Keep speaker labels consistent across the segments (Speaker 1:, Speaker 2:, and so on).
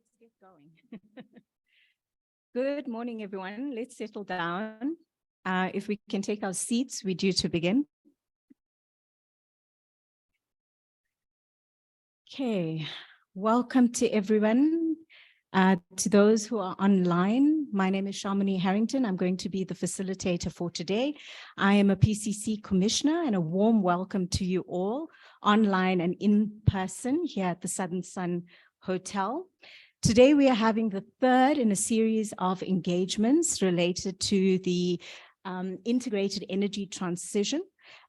Speaker 1: Let's get going. Good morning, everyone. Let's settle down. If we can take our seats, we're due to begin. Okay, welcome to everyone. To those who are online, my name is Shamini Harrington. I'm going to be the facilitator for today. I am a PCC commissioner, and a warm welcome to you all online and in person here at the Southern Sun Hotel. Today, we are having the third in a series of engagements related to the integrated energy transition,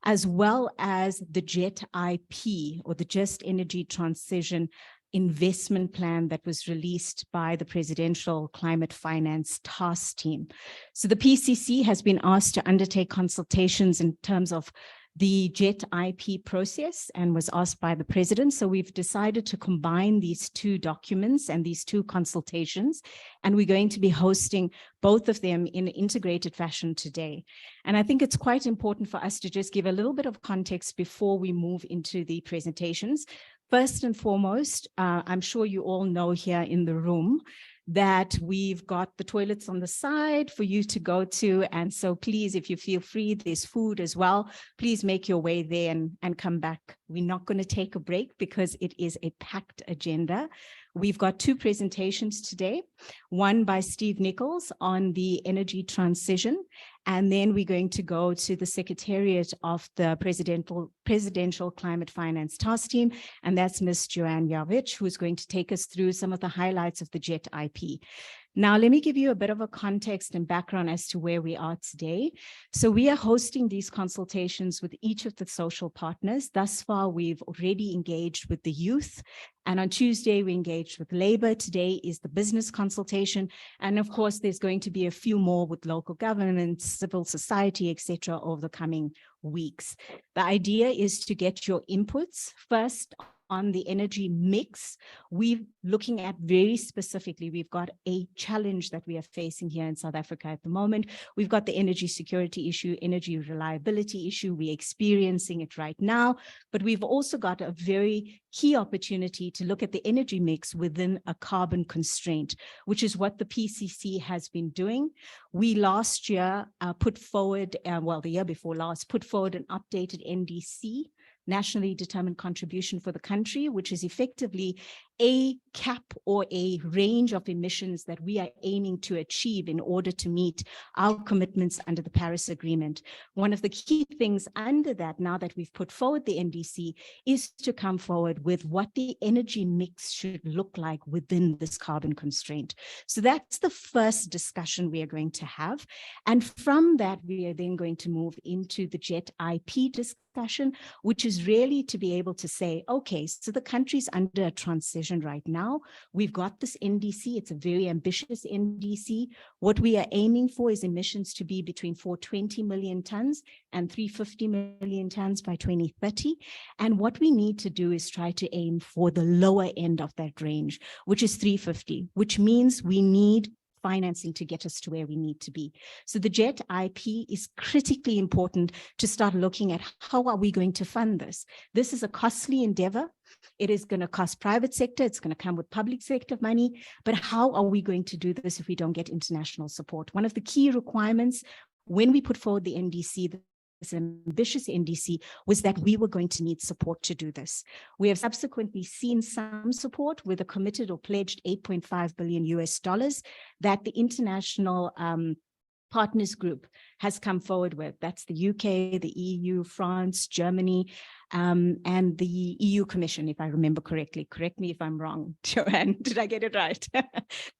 Speaker 1: as well as the JET IP, or the Just Energy Transition investment plan that was released by the Presidential Climate Finance Task Team. So the PCC has been asked to undertake consultations in terms of the JET IP process and was asked by the president. So we've decided to combine these two documents and these two consultations, and we're going to be hosting both of them in an integrated fashion today. And I think it's quite important for us to just give a little bit of context before we move into the presentations. First and foremost, I'm sure you all know here in the room that we've got the toilets on the side for you to go to. And so please, if you feel free, there's food as well. Please make your way there and come back. We're not going to take a break because it is a packed agenda. We've got two presentations today, one by Steve Nichols on the energy transition, and then we're going to go to the Secretariat of the Presidential Climate Finance Task Team, and that's Ms. Joanne Yavich, who's going to take us through some of the highlights of the JET IP. Now, let me give you a bit of a context and background as to where we are today. So we are hosting these consultations with each of the social partners. Thus far, we've already engaged with the youth. And on Tuesday, we engaged with labor. Today is the business consultation. And of course, there's going to be a few more with local government, civil society, etc., over the coming weeks. The idea is to get your inputs first on the energy mix. We're looking at very specifically, we've got a challenge that we are facing here in South Africa at the moment. We've got the energy security issue, energy reliability issue. We're experiencing it right now, but we've also got a very key opportunity to look at the energy mix within a carbon constraint, which is what the PCC has been doing. We last year put forward, the year before last, put forward an updated NDC, nationally determined contribution for the country, which is effectively a cap or a range of emissions that we are aiming to achieve in order to meet our commitments under the Paris Agreement. One of the key things under that, now that we've put forward the NDC, is to come forward with what the energy mix should look like within this carbon constraint. So that's the first discussion we are going to have. And from that, we are then going to move into the JET IP discussion, which is really to be able to say, okay, so the country's under a transition right now. We've got this NDC. It's a very ambitious NDC. What we are aiming for is emissions to be between 420 million tons and 350 million tons by 2030. And what we need to do is try to aim for the lower end of that range, which is 350, which means we need financing to get us to where we need to be. So the JET IP is critically important to start looking at how are we going to fund this. This is a costly endeavor. It is going to cost private sector. It's going to come with public sector money. But how are we going to do this if we don't get international support? One of the key requirements when we put forward the NDC, this ambitious NDC, was that we were going to need support to do this. We have subsequently seen some support with a committed or pledged $8.5 billion that the international partners group has come forward with. That's the UK, the EU, France, Germany, and the EU Commission, if I remember correctly. Correct me if I'm wrong, Joanne. Did I get it right?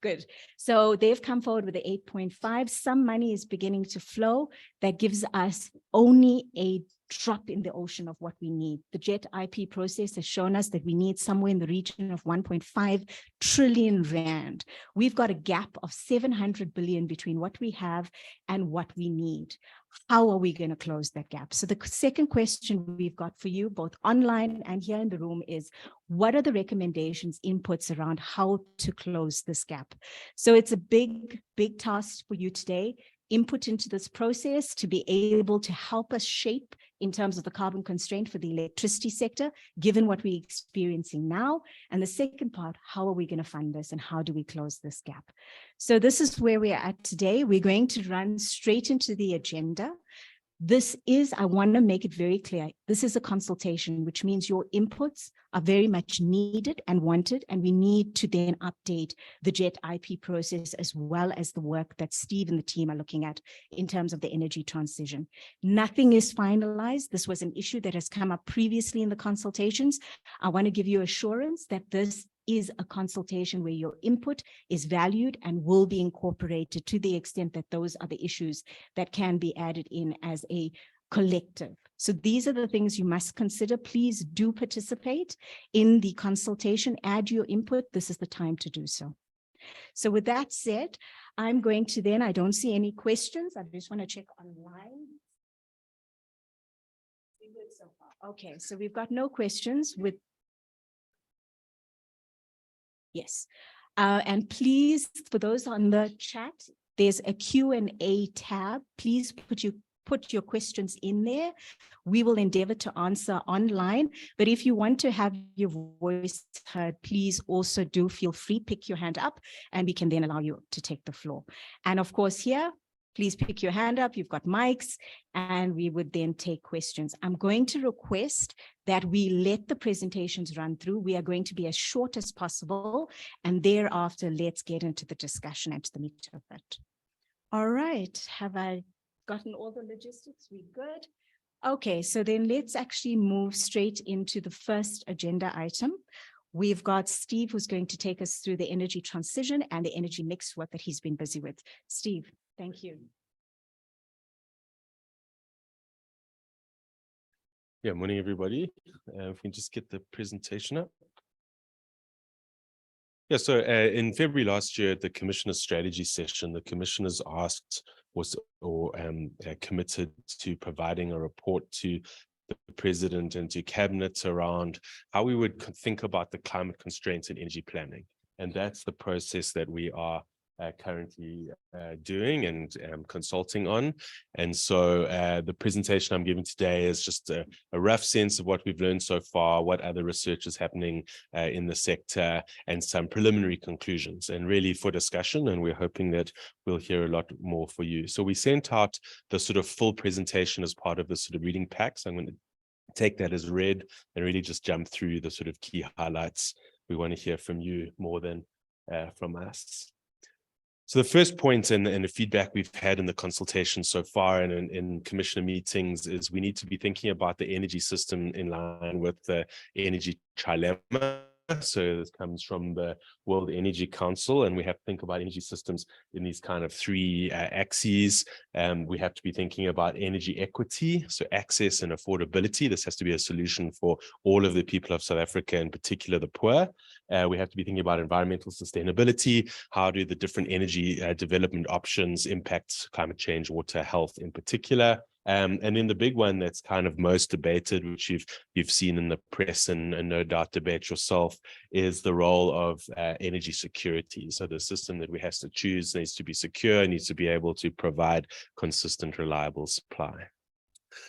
Speaker 1: Good. So they've come forward with the 8.5. Some money is beginning to flow that gives us only a drop in the ocean of what we need. The JET IP process has shown us that we need somewhere in the region of 1.5 trillion rand. We've got a gap of 700 billion between what we have and what we need. How are we going to close that gap? So the second question we've got for you, both online and here in the room, is what are the recommendations, inputs around how to close this gap? So it's a big task for you today. input into this process to be able to help us shape in terms of the carbon constraint for the electricity sector, given what we're experiencing now. And the second part, how are we going to fund this and how do we close this gap? So this is where we are at today. We're going to run straight into the agenda. This is, I want to make it very clear, this is a consultation, which means your inputs are very much needed and wanted, and we need to then update the JET IP process as well as the work that Steve and the team are looking at in terms of the energy transition. Nothing is finalized. This was an issue that has come up previously in the consultations. I want to give you assurance that this is a consultation where your input is valued and will be incorporated to the extent that those are the issues that can be added in as a collective. So these are the things you must consider. Please do participate in the consultation, add your input. This is the time to do so. So with that said, I'm going to then, I don't see any questions. I just want to check online. Okay, so we've got no questions with yes. And please, for those on the chat, there's a Q&A tab. Please put your questions in there. We will endeavor to answer online. But if you want to have your voice heard, please also do feel free, pick your hand up, and we can then allow you to take the floor. And of course here, please pick your hand up. You've got mics, and we would then take questions. I'm going to request that we let the presentations run through. We are going to be as short as possible, and thereafter, let's get into the discussion and to the meat of it. All right, have I gotten all the logistics? We good? Okay, so then let's actually move straight into the first agenda item. We've got Steve, who's going to take us through the energy transition and the energy mix work that he's been busy with. Steve. Thank you.
Speaker 2: Yeah, morning, everybody. If we can just get the presentation up. Yeah, so in February last year, at the Commissioner's strategy session, the Commissioners asked committed to providing a report to the President and to Cabinet around how we would think about the climate constraints in energy planning. And that's the process that we are currently doing and consulting on. And so the presentation I'm giving today is just a rough sense of what we've learned so far, what other research is happening in the sector, and some preliminary conclusions, and really for discussion. And we're hoping that we'll hear a lot more for you. So we sent out the sort of full presentation as part of the sort of reading pack. So I'm going to take that as read and really just jump through the sort of key highlights. We want to hear from you more than from us. So the first point and the feedback we've had in the consultation so far and in commissioner meetings is we need to be thinking about the energy system in line with the energy trilemma. So this comes from the World Energy Council, and we have to think about energy systems in these kind of three axes. We have to be thinking about energy equity, so access and affordability. This has to be a solution for all of the people of South Africa, in particular the poor. We have to be thinking about environmental sustainability. How do the different energy development options impact climate change, water, health in particular? And then the big one that's kind of most debated, which you've seen in the press and no doubt debate yourself, is the role of energy security. So the system that we have to choose needs to be secure, needs to be able to provide consistent, reliable supply.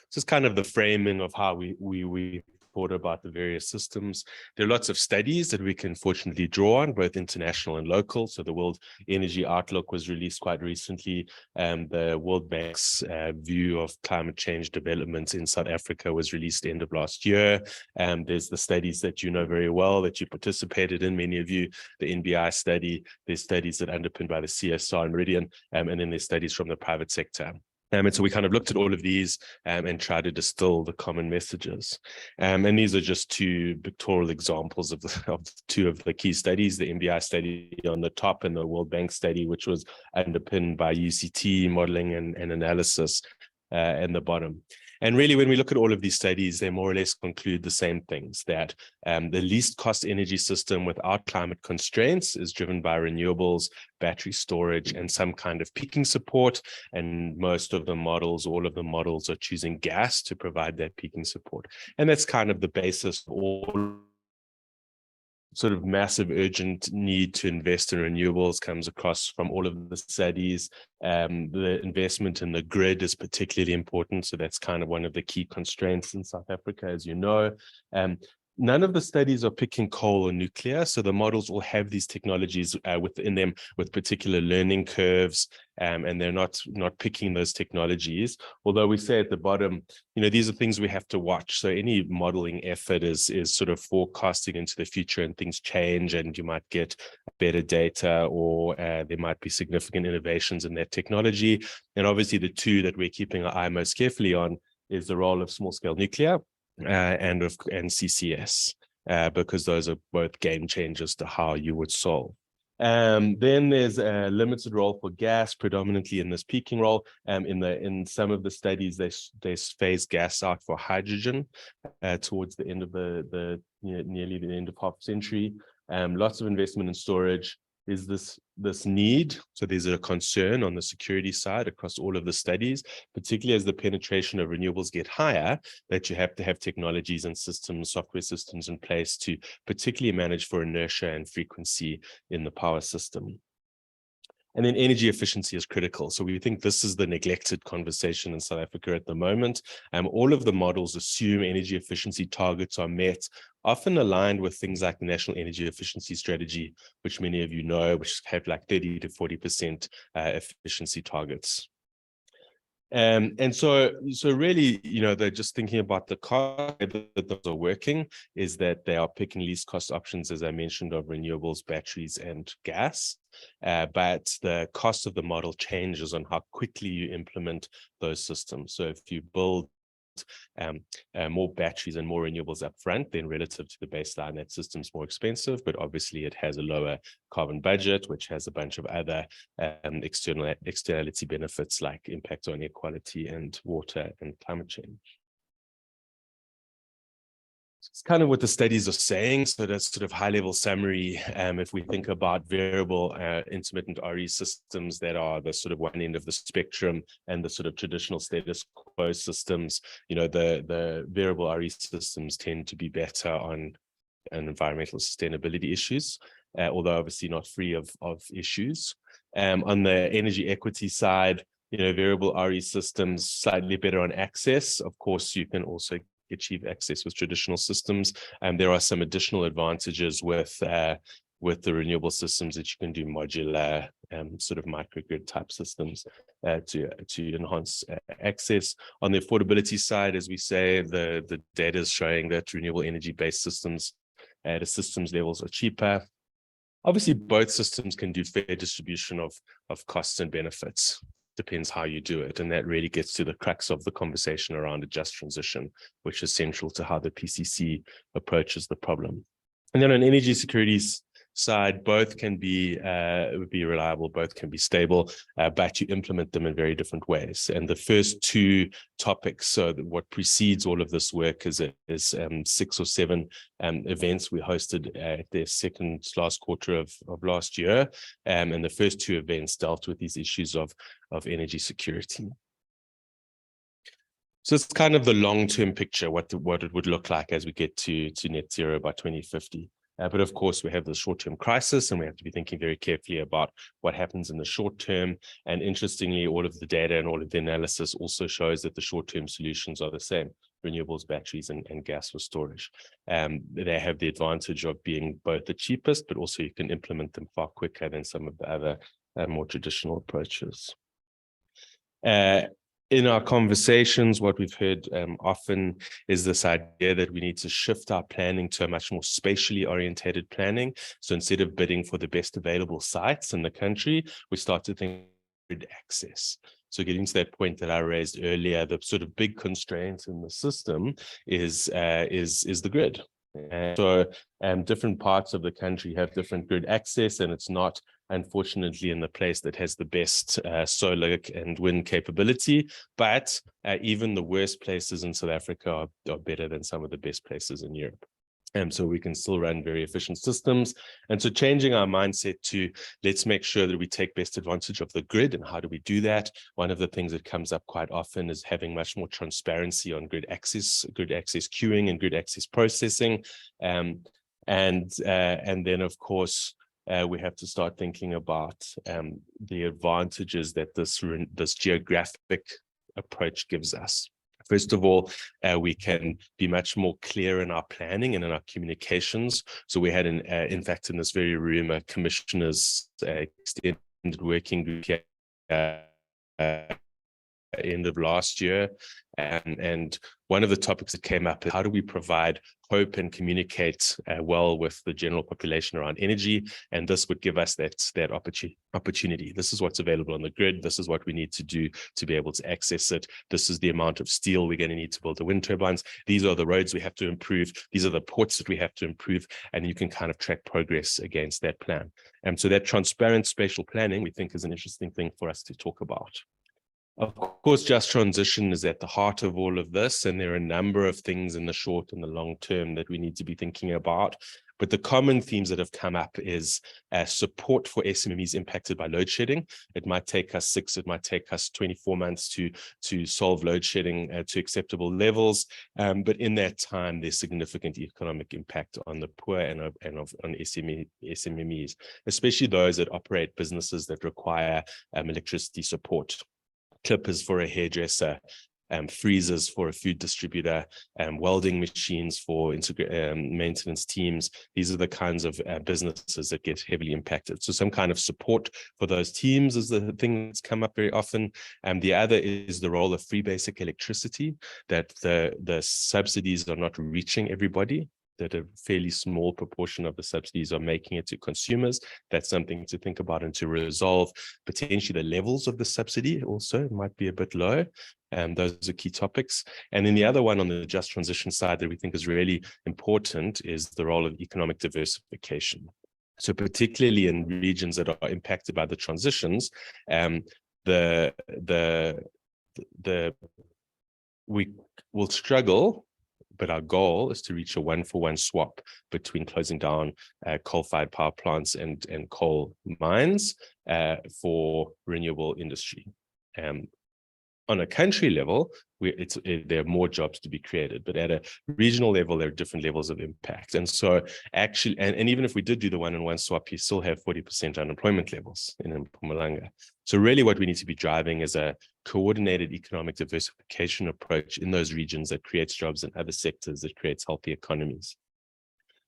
Speaker 2: So it's kind of the framing of how we thought about the various systems. There are lots of studies that we can fortunately draw on, both international and local. So the World Energy Outlook was released quite recently. The World Bank's view of climate change developments in South Africa was released end of last year. There's the studies that you know very well, that you participated in, many of you, the NBI study. There's studies that are underpinned by the CSR and Meridian, and then there's studies from the private sector. And so we kind of looked at all of these and tried to distill the common messages. And these are just two pictorial examples of two of the key studies, the NBI study on the top and the World Bank study, which was underpinned by UCT modeling and analysis in the bottom. And really, when we look at all of these studies, they more or less conclude the same things, that the least cost energy system without climate constraints is driven by renewables, battery storage, and some kind of peaking support. And most of the models, all of the models are choosing gas to provide that peaking support. And that's kind of the basis of all sort of massive urgent need to invest in renewables comes across from all of the studies. The investment in the grid is particularly important. So that's kind of one of the key constraints in South Africa, as you know. None of the studies are picking coal or nuclear. So the models all have these technologies within them with particular learning curves, and they're not picking those technologies. Although we say at the bottom, these are things we have to watch. So any modeling effort is sort of forecasting into the future, and things change and you might get better data, or there might be significant innovations in that technology. And obviously the two that we're keeping our eye most carefully on is the role of small scale nuclear and CCS, because those are both game changers to how you would solve. Then there's a limited role for gas, predominantly in this peaking role. In some of the studies, they phase gas out for hydrogen towards the end of nearly the end of half century. Lots of investment in storage. Is this need? So there's a concern on the security side across all of the studies, particularly as the penetration of renewables get higher, that you have to have technologies and systems, software systems in place to particularly manage for inertia and frequency in the power system. And then energy efficiency is critical. So we think this is the neglected conversation in South Africa at the moment. All of the models assume energy efficiency targets are met, often aligned with things like the National Energy Efficiency Strategy, which many of you know, which have like 30 to 40% efficiency targets. And so really, they're just thinking about the cost that those are working, is that they are picking least cost options, as I mentioned, of renewables, batteries, and gas. But the cost of the model changes on how quickly you implement those systems. So if you build more batteries and more renewables up front, then relative to the baseline, that system's more expensive, but obviously it has a lower carbon budget, which has a bunch of other externality benefits like impact on air quality and water and climate change. It's kind of what the studies are saying. So that's sort of high-level summary. If we think about variable intermittent RE systems that are the sort of one end of the spectrum, and the sort of traditional status quo systems, the variable RE systems tend to be better on environmental sustainability issues, although obviously not free of issues. On the energy equity side, variable RE systems slightly better on access. Of course, you can also achieve access with traditional systems, and there are some additional advantages with the renewable systems that you can do modular sort of microgrid type systems to enhance access. On the affordability side, as we say, the data is showing that renewable energy based systems at a systems levels are cheaper. Obviously, both systems can do fair distribution of costs and benefits. Depends how you do it. And that really gets to the crux of the conversation around a just transition, which is central to how the PCC approaches the problem. And then on energy securities side, both can be reliable, both can be stable, but you implement them in very different ways. And the first two topics, so what precedes all of this work is 6 or 7 events we hosted at the last quarter of last year. And the first 2 events dealt with these issues of energy security. So it's kind of the long-term picture, what it would look like as we get to net zero by 2050. But of course, we have the short-term crisis, and we have to be thinking very carefully about what happens in the short term. And interestingly, all of the data and all of the analysis also shows that the short-term solutions are the same: renewables, batteries, and gas for storage. They have the advantage of being both the cheapest, but also you can implement them far quicker than some of the other more traditional approaches. In our conversations, what we've heard often is this idea that we need to shift our planning to a much more spatially orientated planning. So instead of bidding for the best available sites in the country, we start to think grid access. So getting to that point that I raised earlier, the sort of big constraint in the system is the grid. So different parts of the country have different grid access, and it's not, unfortunately, in the place that has the best solar and wind capability, but even the worst places in South Africa are better than some of the best places in Europe. So we can still run very efficient systems. And so changing our mindset to let's make sure that we take best advantage of the grid. And how do we do that? One of the things that comes up quite often is having much more transparency on grid access queuing and grid access processing. And then, of course, we have to start thinking about the advantages that this geographic approach gives us. First of all, we can be much more clear in our planning and in our communications. So we had, in fact, in this very room, a commissioner's extended working group here end of last year. And one of the topics that came up is how do we provide hope and communicate well with the general population around energy? And this would give us that opportunity. This is what's available on the grid. This is what we need to do to be able to access it. This is the amount of steel we're going to need to build the wind turbines. These are the roads we have to improve. These are the ports that we have to improve. And you can kind of track progress against that plan. And so that transparent spatial planning, we think, is an interesting thing for us to talk about. Of course, just transition is at the heart of all of this, and there are a number of things in the short and the long term that we need to be thinking about. But the common themes that have come up is support for SMEs impacted by load shedding. It might take us 6, it might take us 24 months to solve load shedding to acceptable levels. But in that time, there's significant economic impact on the poor and on SMEs, especially those that operate businesses that require electricity support. Clippers for a hairdresser, freezers for a food distributor, welding machines for maintenance teams. These are the kinds of businesses that get heavily impacted. So some kind of support for those teams is the thing that's come up very often. The other is the role of free basic electricity, that the subsidies are not reaching everybody, that a fairly small proportion of the subsidies are making it to consumers. That's something to think about and to resolve. Potentially the levels of the subsidy also might be a bit low. Those are key topics. And then the other one on the just transition side that we think is really important is the role of economic diversification. So particularly in regions that are impacted by the transitions, we will struggle, but our goal is to reach a 1-for-1 swap between closing down coal-fired power plants and coal mines for renewable industry. On a country level, there are more jobs to be created, but at a regional level, there are different levels of impact. And so actually, and even if we did do the 1-on-1 swap, you still have 40% unemployment levels in Mpumalanga. So really what we need to be driving is a coordinated economic diversification approach in those regions that creates jobs in other sectors, that creates healthy economies.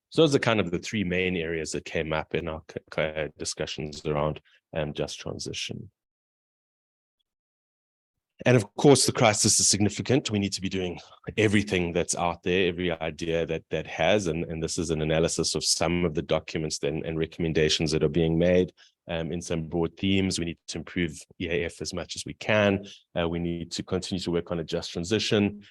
Speaker 2: So those are kind of the 3 main areas that came up in our discussions around just transition. And of course, the crisis is significant. We need to be doing everything that's out there, every idea that has, and this is an analysis of some of the documents and recommendations that are being made in some broad themes. We need to improve EAF as much as we can. We need to continue to work on a just transition.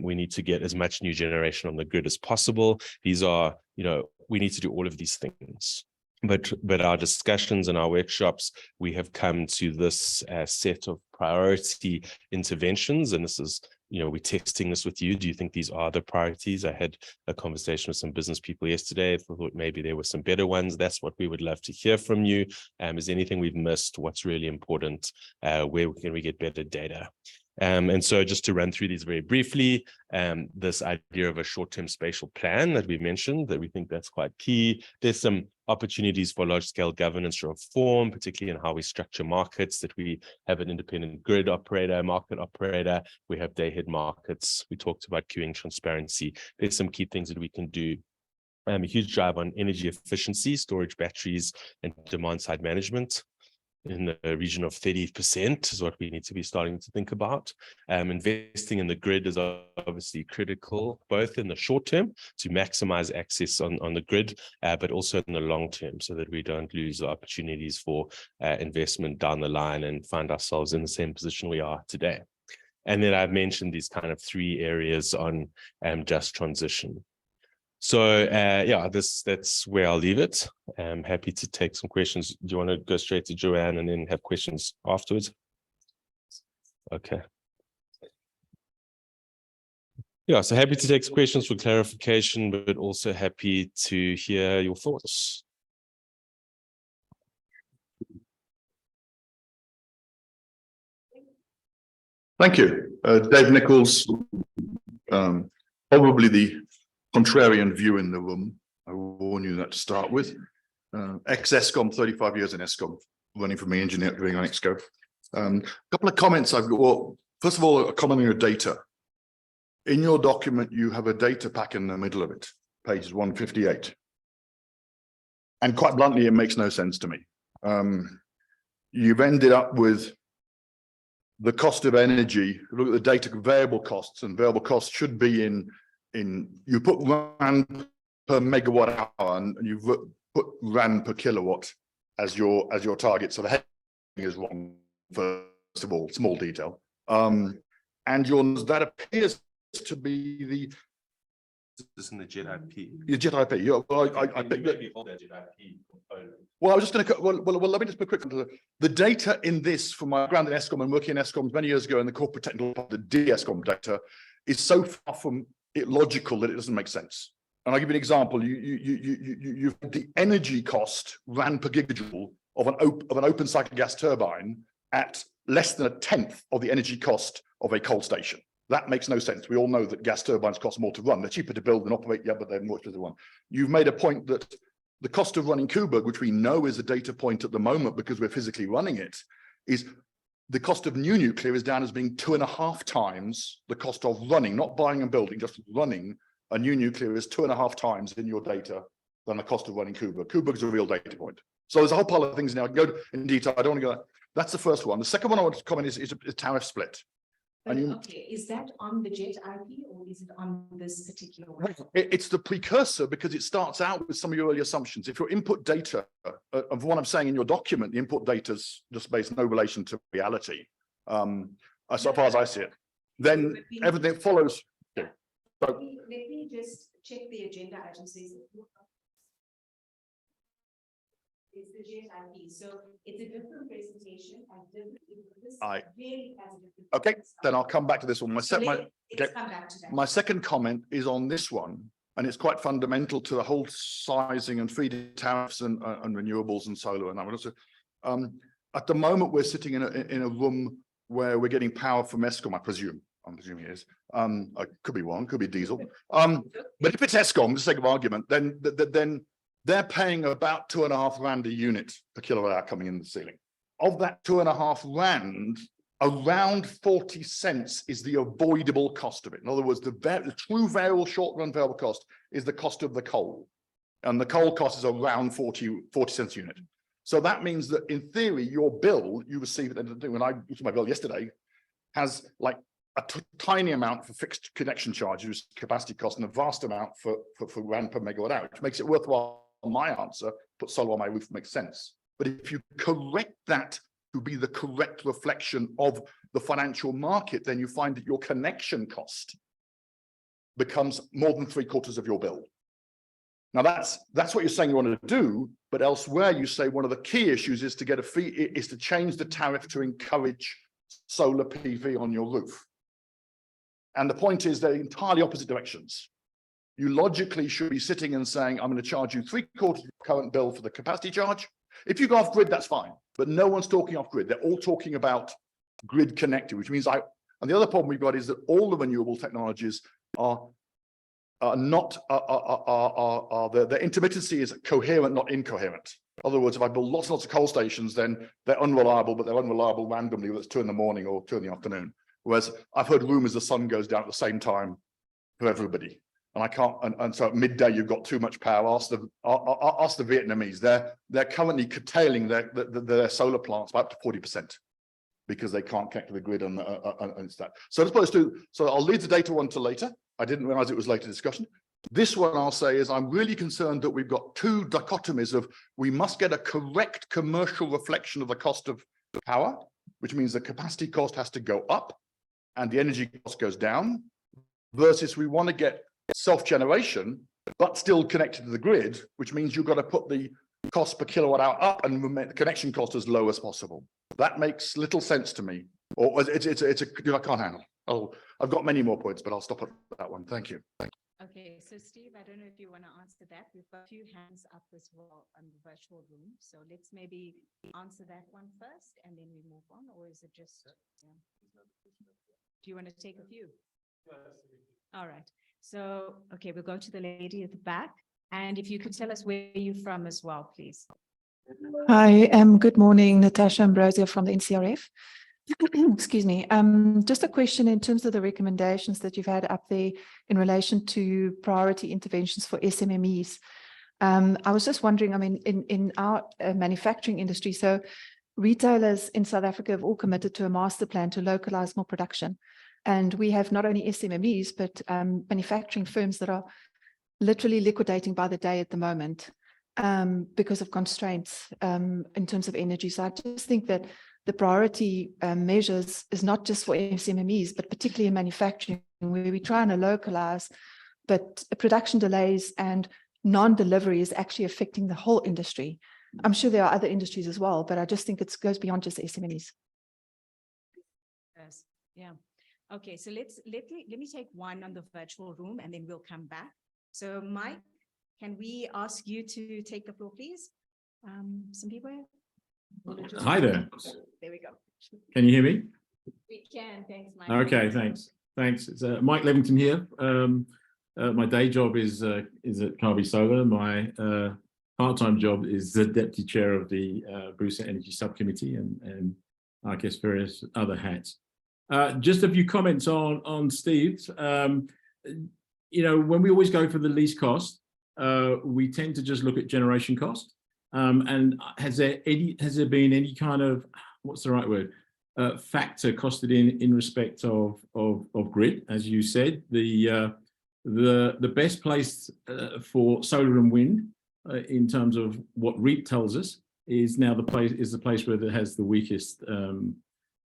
Speaker 2: We need to get as much new generation on the grid as possible. These are, we need to do all of these things. But our discussions and our workshops, we have come to this set of priority interventions, and this is, we're testing this with you. Do you think these are the priorities? I had a conversation with some business people yesterday. I thought maybe there were some better ones. That's what we would love to hear from you. Is anything we've missed? What's really important? Where can we get better data? And so just to run through these very briefly, this idea of a short-term spatial plan that we mentioned, that we think that's quite key. There's some opportunities for large-scale governance reform, particularly in how we structure markets, that we have an independent grid operator, market operator. We have day-ahead markets. We talked about queuing transparency. There's some key things that we can do. A huge drive on energy efficiency, storage, batteries, and demand-side management. In the region of 30% is what we need to be starting to think about. Investing in the grid is obviously critical, both in the short term to maximize access on the grid, but also in the long term so that we don't lose the opportunities for investment down the line and find ourselves in the same position we are today. And then I've mentioned these kind of 3 areas on just transition. So yeah, that's where I'll leave it. I'm happy to take some questions. Do you want to go straight to Joanne and then have questions afterwards? Okay. Yeah, so happy to take some questions for clarification, but also happy to hear your thoughts.
Speaker 3: Thank you. Dave Nichols, probably the contrarian view in the room. I will warn you that to start with. Ex-ESCOM, 35 years in ESCOM, running for me engineering on EXCO. A couple of comments I've got. Well, first of all, a comment on your data. In your document, you have a data pack in the middle of it, pages 158. And quite bluntly, it makes no sense to me. You've ended up with the cost of energy. Look at the data variable costs, and variable costs should be in you put rand per megawatt hour, and you've put rand per kilowatt as your target. So the heading is wrong, first of all, small detail. And that appears to be the
Speaker 2: This is in the JET IP.
Speaker 3: your JET IP. Yeah, well, I think that. Well, I was just going to. Well, let me just put quick. The data in this, from my background in ESCOM and working in ESCOM many years ago in the corporate technical part, the DESCOM data is so far from it logical that it doesn't make sense. And I'll give you an example. You've the energy cost rand per gigajoule of an open cycle gas turbine at less than a tenth of the energy cost of a coal station. That makes no sense. We all know that gas turbines cost more to run. They're cheaper to build and operate, yeah, but they're more expensive to run. You've made a point that the cost of running Coburg, which we know is a data point at the moment because we're physically running it, is the cost of new nuclear is down as being 2.5 times the cost of running, not buying and building, just running a new nuclear is 2.5 times in your data than the cost of running Coburg. Coburg's a real data point. So there's a whole pile of things now. I can go in detail. I don't want to go. That's the first one. The second one I want to comment is a tariff split.
Speaker 1: But, okay, is that on the JET IP or is it on this particular one?
Speaker 3: It's the precursor because it starts out with some of your early assumptions. If your input data, of what I'm saying in your document, the input data is just based no relation to reality, as far as I see it, then everything follows. Yeah. So,
Speaker 1: let me just check the agenda item. Says it's the JET IP, so it's a different presentation and different. Really has a different.
Speaker 3: Okay, then I'll come back to this one.
Speaker 1: Let's come back to that.
Speaker 3: My second comment is on this one, and it's quite fundamental to the whole sizing and feed-in tariffs and renewables and solar. And I would also, at the moment, we're sitting in a room where we're getting power from ESCOM, I presume. I'm presuming it is. I could be wrong, could be diesel. But if it's ESCOM, for the sake of argument, then they're paying about 2.5 rand a unit per kilowatt hour coming in the ceiling. Of that 2.5 rand, around 40 cents is the avoidable cost of it. In other words, the true variable short-run variable cost is the cost of the coal. And the coal cost is around 40 cents a unit. So that means that in theory, your bill you receive at the end of the day, when I looked at my bill yesterday, has like a tiny amount for fixed connection charges, capacity cost, and a vast amount for rand per megawatt hour, which makes it worthwhile. My answer, put solar on my roof, makes sense. But if you correct that to be the correct reflection of the financial market, then you find that your connection cost becomes more than 3/4 of your bill. Now that's what you're saying you want to do, but elsewhere you say one of the key issues is to get a fee, is to change the tariff to encourage solar PV on your roof. And the point is they're entirely opposite directions. You logically should be sitting and saying, I'm going to charge you 3/4 of your current bill for the capacity charge. If you go off grid, that's fine. But no one's talking off grid. They're all talking about grid connected, which means and the other problem we've got is that all the renewable technologies are not, their intermittency is coherent, not incoherent. In other words, if I build lots and lots of coal stations, then they're unreliable, but they're unreliable randomly, whether it's 2 in the morning or 2 in the afternoon. Whereas I've heard rumors the sun goes down at the same time for everybody. And I can't, and so at midday you've got too much power. Ask the Vietnamese. They're currently curtailing their solar plants by up to 40% because they can't connect to the grid and it's that. So as opposed to, so I'll leave the data one to later. I didn't realize it was later discussion. This one I'll say is I'm really concerned that we've got two dichotomies of we must get a correct commercial reflection of the cost of power, which means the capacity cost has to go up and the energy cost goes down, versus we want to get self-generation, but still connected to the grid, which means you've got to put the cost per kilowatt hour up and make the connection cost as low as possible. That makes little sense to me, or I can't handle. Oh, I've got many more points, but I'll stop at that one. Thank you.
Speaker 1: Okay, so Steve, I don't know if you want to answer that. We've got a few hands up as well on the virtual room, so let's maybe answer that one first, and then we move on, or is it just? Yeah. Do you want to take a few? All right. So, okay, we'll go to the lady at the back. And if you could tell us where you're from as well, please.
Speaker 4: Hi, good morning, Natasha Ambrosio from the NCRF. Excuse me. Just a question in terms of the recommendations that you've had up there in relation to priority interventions for SMMEs. I was just wondering, I mean, in our manufacturing industry, so retailers in South Africa have all committed to a master plan to localize more production. And we have not only SMMEs, but manufacturing firms that are literally liquidating by the day at the moment because of constraints in terms of energy. So I just think that the priority measures is not just for SMMEs, but particularly in manufacturing, where we try and localize, but production delays and non-delivery is actually affecting the whole industry. I'm sure there are other industries as well, but I just think it goes beyond just SMMEs.
Speaker 1: Yes. Yeah. Okay, so let me take one on the virtual room and then we'll come back. So Mike, can we ask you to take the floor, please? Some people?
Speaker 5: Hi there.
Speaker 1: There we go.
Speaker 5: Can you hear me?
Speaker 1: We can, thanks, Mike.
Speaker 5: Okay, thanks. Thanks. It's Mike Levington here. My day job is at Carby Solar. My part-time job is the deputy chair of the Bruce Energy Subcommittee and I guess various other hats. Just a few comments on Steve's. You know, when we always go for the least cost, we tend to just look at generation cost. And has there been any kind of, what's the right word, factor costed in respect of grid? As you said, the best place for solar and wind in terms of what REAP tells us is now the place where it has the weakest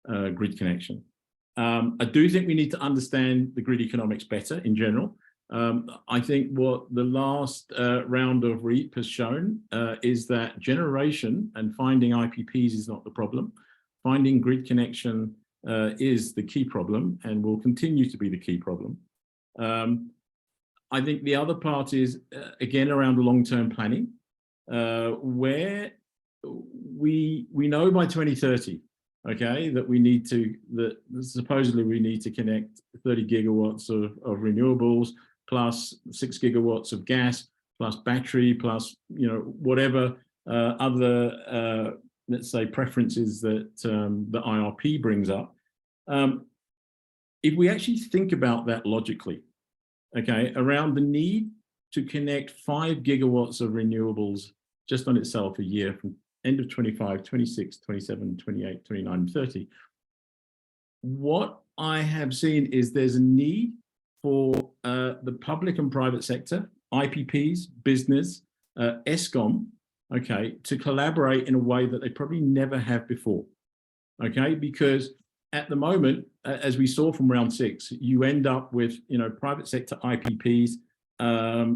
Speaker 5: grid connection. I do think we need to understand the grid economics better in general. I think what the last round of REAP has shown is that generation and finding IPPs is not the problem. Finding grid connection is the key problem and will continue to be the key problem. I think the other part is, again, around the long-term planning, where we know by 2030, okay, that supposedly we need to connect 30 gigawatts of renewables, plus 6 gigawatts of gas, plus battery, plus, you know, whatever other, let's say, preferences that the IRP brings up. If we actually think about that logically, okay, around the need to connect 5 gigawatts of renewables just on itself a year from end of 25, 26, 27, 28, 29, 30, what I have seen is there's a need for the public and private sector, IPPs, business, ESCOM, okay, to collaborate in a way that they probably never have before, okay? Because at the moment, as we saw from round 6, you end up with, you know, private sector IPPs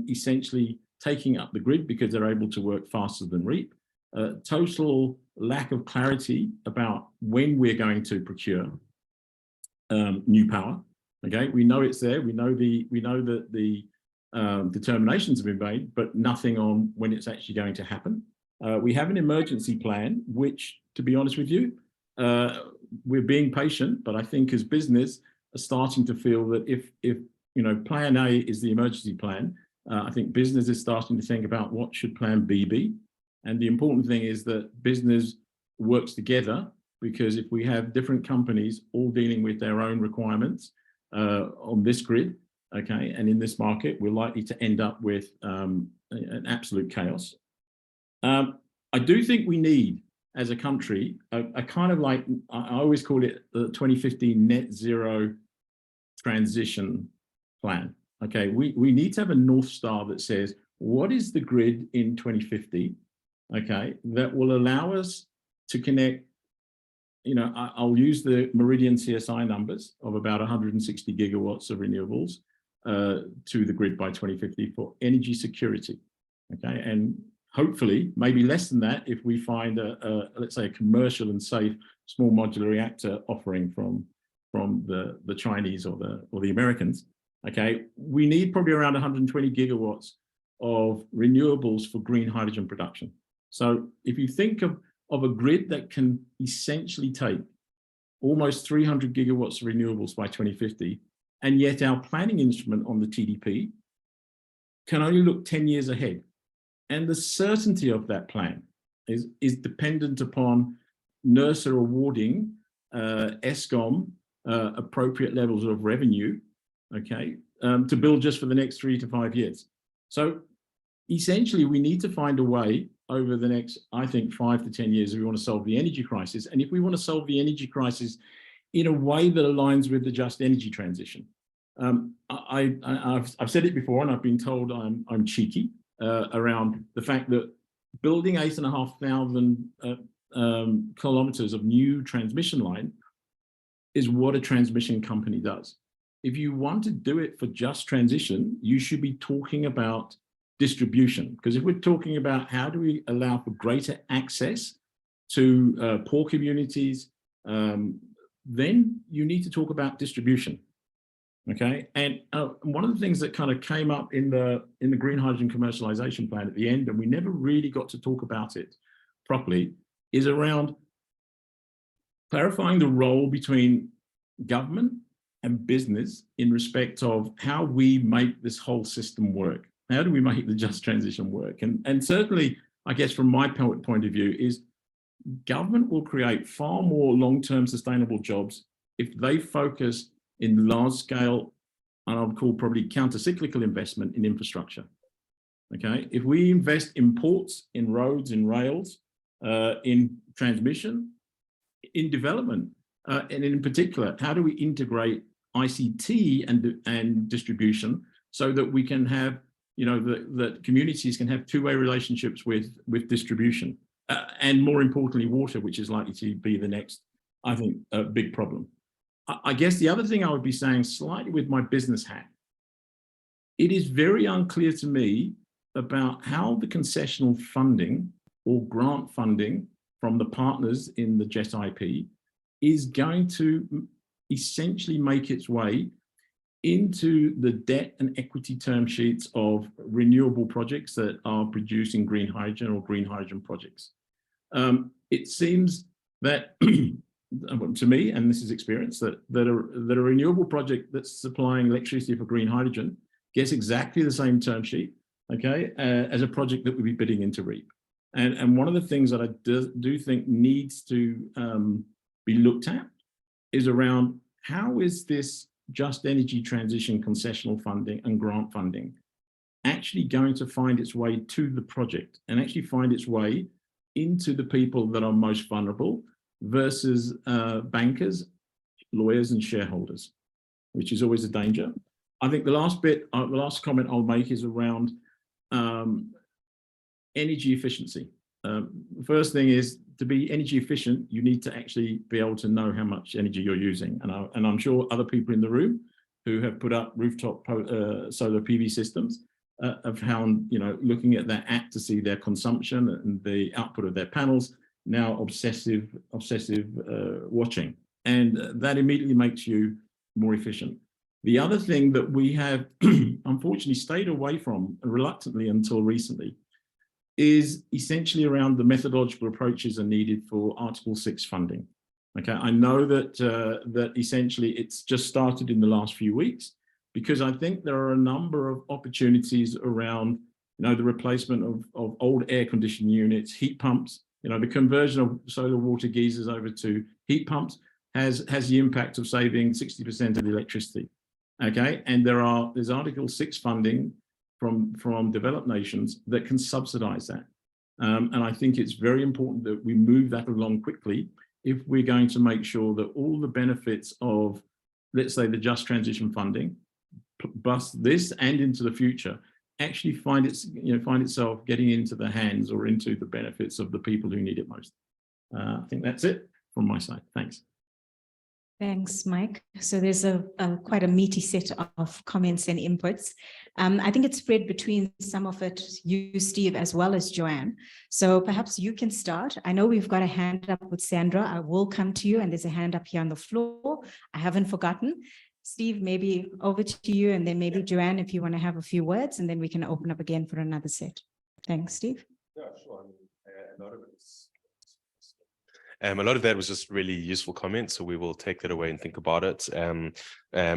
Speaker 5: essentially taking up the grid because they're able to work faster than REAP. Total lack of clarity about when we're going to procure new power. Okay, we know it's there. We know that the determinations have been made, but nothing on when it's actually going to happen. We have an emergency plan, which, to be honest with you, we're being patient, but I think as business are starting to feel that if you know, plan A is the emergency plan, I think business is starting to think about what should plan B be. And the important thing is that business works together, because if we have different companies all dealing with their own requirements on this grid, okay, and in this market, we're likely to end up with an absolute chaos. I do think we need, as a country, a kind of like, I always call it the 2050 net zero transition plan. Okay, we need to have a North Star that says, what is the grid in 2050, okay, that will allow us to connect, you know, I'll use the Meridian CSI numbers of about 160 gigawatts of renewables to the grid by 2050 for energy security, okay, and hopefully maybe less than that if we find let's say a commercial and safe small modular reactor offering from the Chinese or the Americans. Okay, we need probably around 120 gigawatts of renewables for green hydrogen production. So if you think of a grid that can essentially take almost 300 gigawatts of renewables by 2050, and yet our planning instrument on the TDP can only look 10 years ahead. And the certainty of that plan is dependent upon NERSA awarding Eskom appropriate levels of revenue, okay, to build just for the next 3 to 5 years. So essentially, we need to find a way over the next, I think, 5 to 10 years if we want to solve the energy crisis. And if we want to solve the energy crisis in a way that aligns with the just energy transition. I've said it before, and I've been told I'm cheeky around the fact that building 8,500 kilometers of new transmission line is what a transmission company does. If you want to do it for just transition, you should be talking about distribution. Because if we're talking about how do we allow for greater access to poor communities, then you need to talk about distribution. Okay, and one of the things that kind of came up in the green hydrogen commercialization plan at the end, and we never really got to talk about it properly, is around clarifying the role between government and business in respect of how we make this whole system work. How do we make the just transition work? And certainly, I guess from my point of view, is government will create far more long-term sustainable jobs if they focus in large scale, and I would call probably counter-cyclical investment in infrastructure. Okay, if we invest in ports, in roads, in rails, in transmission, in development, and in particular, how do we integrate ICT and distribution so that we can have, that communities can have two-way relationships with distribution, and more importantly, water, which is likely to be the next, I think, big problem. I guess the other thing I would be saying, slightly with my business hat, it is very unclear to me about how the concessional funding or grant funding from the partners in the JET IP is going to essentially make its way into the debt and equity term sheets of renewable projects that are producing green hydrogen or green hydrogen projects. It seems that to me, and this is experience, that a renewable project that's supplying electricity for green hydrogen gets exactly the same term sheet, okay, as a project that would be bidding into REAP. And one of the things that I do think needs to be looked at is around how is this just energy transition concessional funding and grant funding actually going to find its way to the project and actually find its way into the people that are most vulnerable versus bankers, lawyers, and shareholders, which is always a danger. I think the last comment I'll make is around energy efficiency. The first thing is, to be energy efficient, you need to actually be able to know how much energy you're using. And I'm sure other people in the room who have put up rooftop solar PV systems have found, looking at their app to see their consumption and the output of their panels, now obsessive watching. And that immediately makes you more efficient. The other thing that we have unfortunately stayed away from reluctantly until recently is essentially around the methodological approaches are needed for Article 6 funding. Okay, I know that that essentially it's just started in the last few weeks, because I think there are a number of opportunities around, the replacement of old air conditioning units, heat pumps, the conversion of solar water geysers over to heat pumps has the impact of saving 60% of the electricity. Okay, and there's Article 6 funding from developed nations that can subsidize that. And I think it's very important that we move that along quickly if we're going to make sure that all the benefits of, let's say, the just transition funding, plus this and into the future, actually find itself getting into the hands or into the benefits of the people who need it most. I think that's it from my side. Thanks.
Speaker 1: Thanks, Mike. So there's quite a meaty set of comments and inputs. I think it's spread between some of it, you, Steve, as well as Joanne. So perhaps you can start. I know we've got a hand up with Sandra. I will come to you, and there's a hand up here on the floor. I haven't forgotten. Steve, maybe over to you, and then maybe Joanne, if you want to have a few words, and then we can open up again for another set. Thanks, Steve.
Speaker 2: Yeah, sure. A lot of that was just really useful comments, so we will take that away and think about it.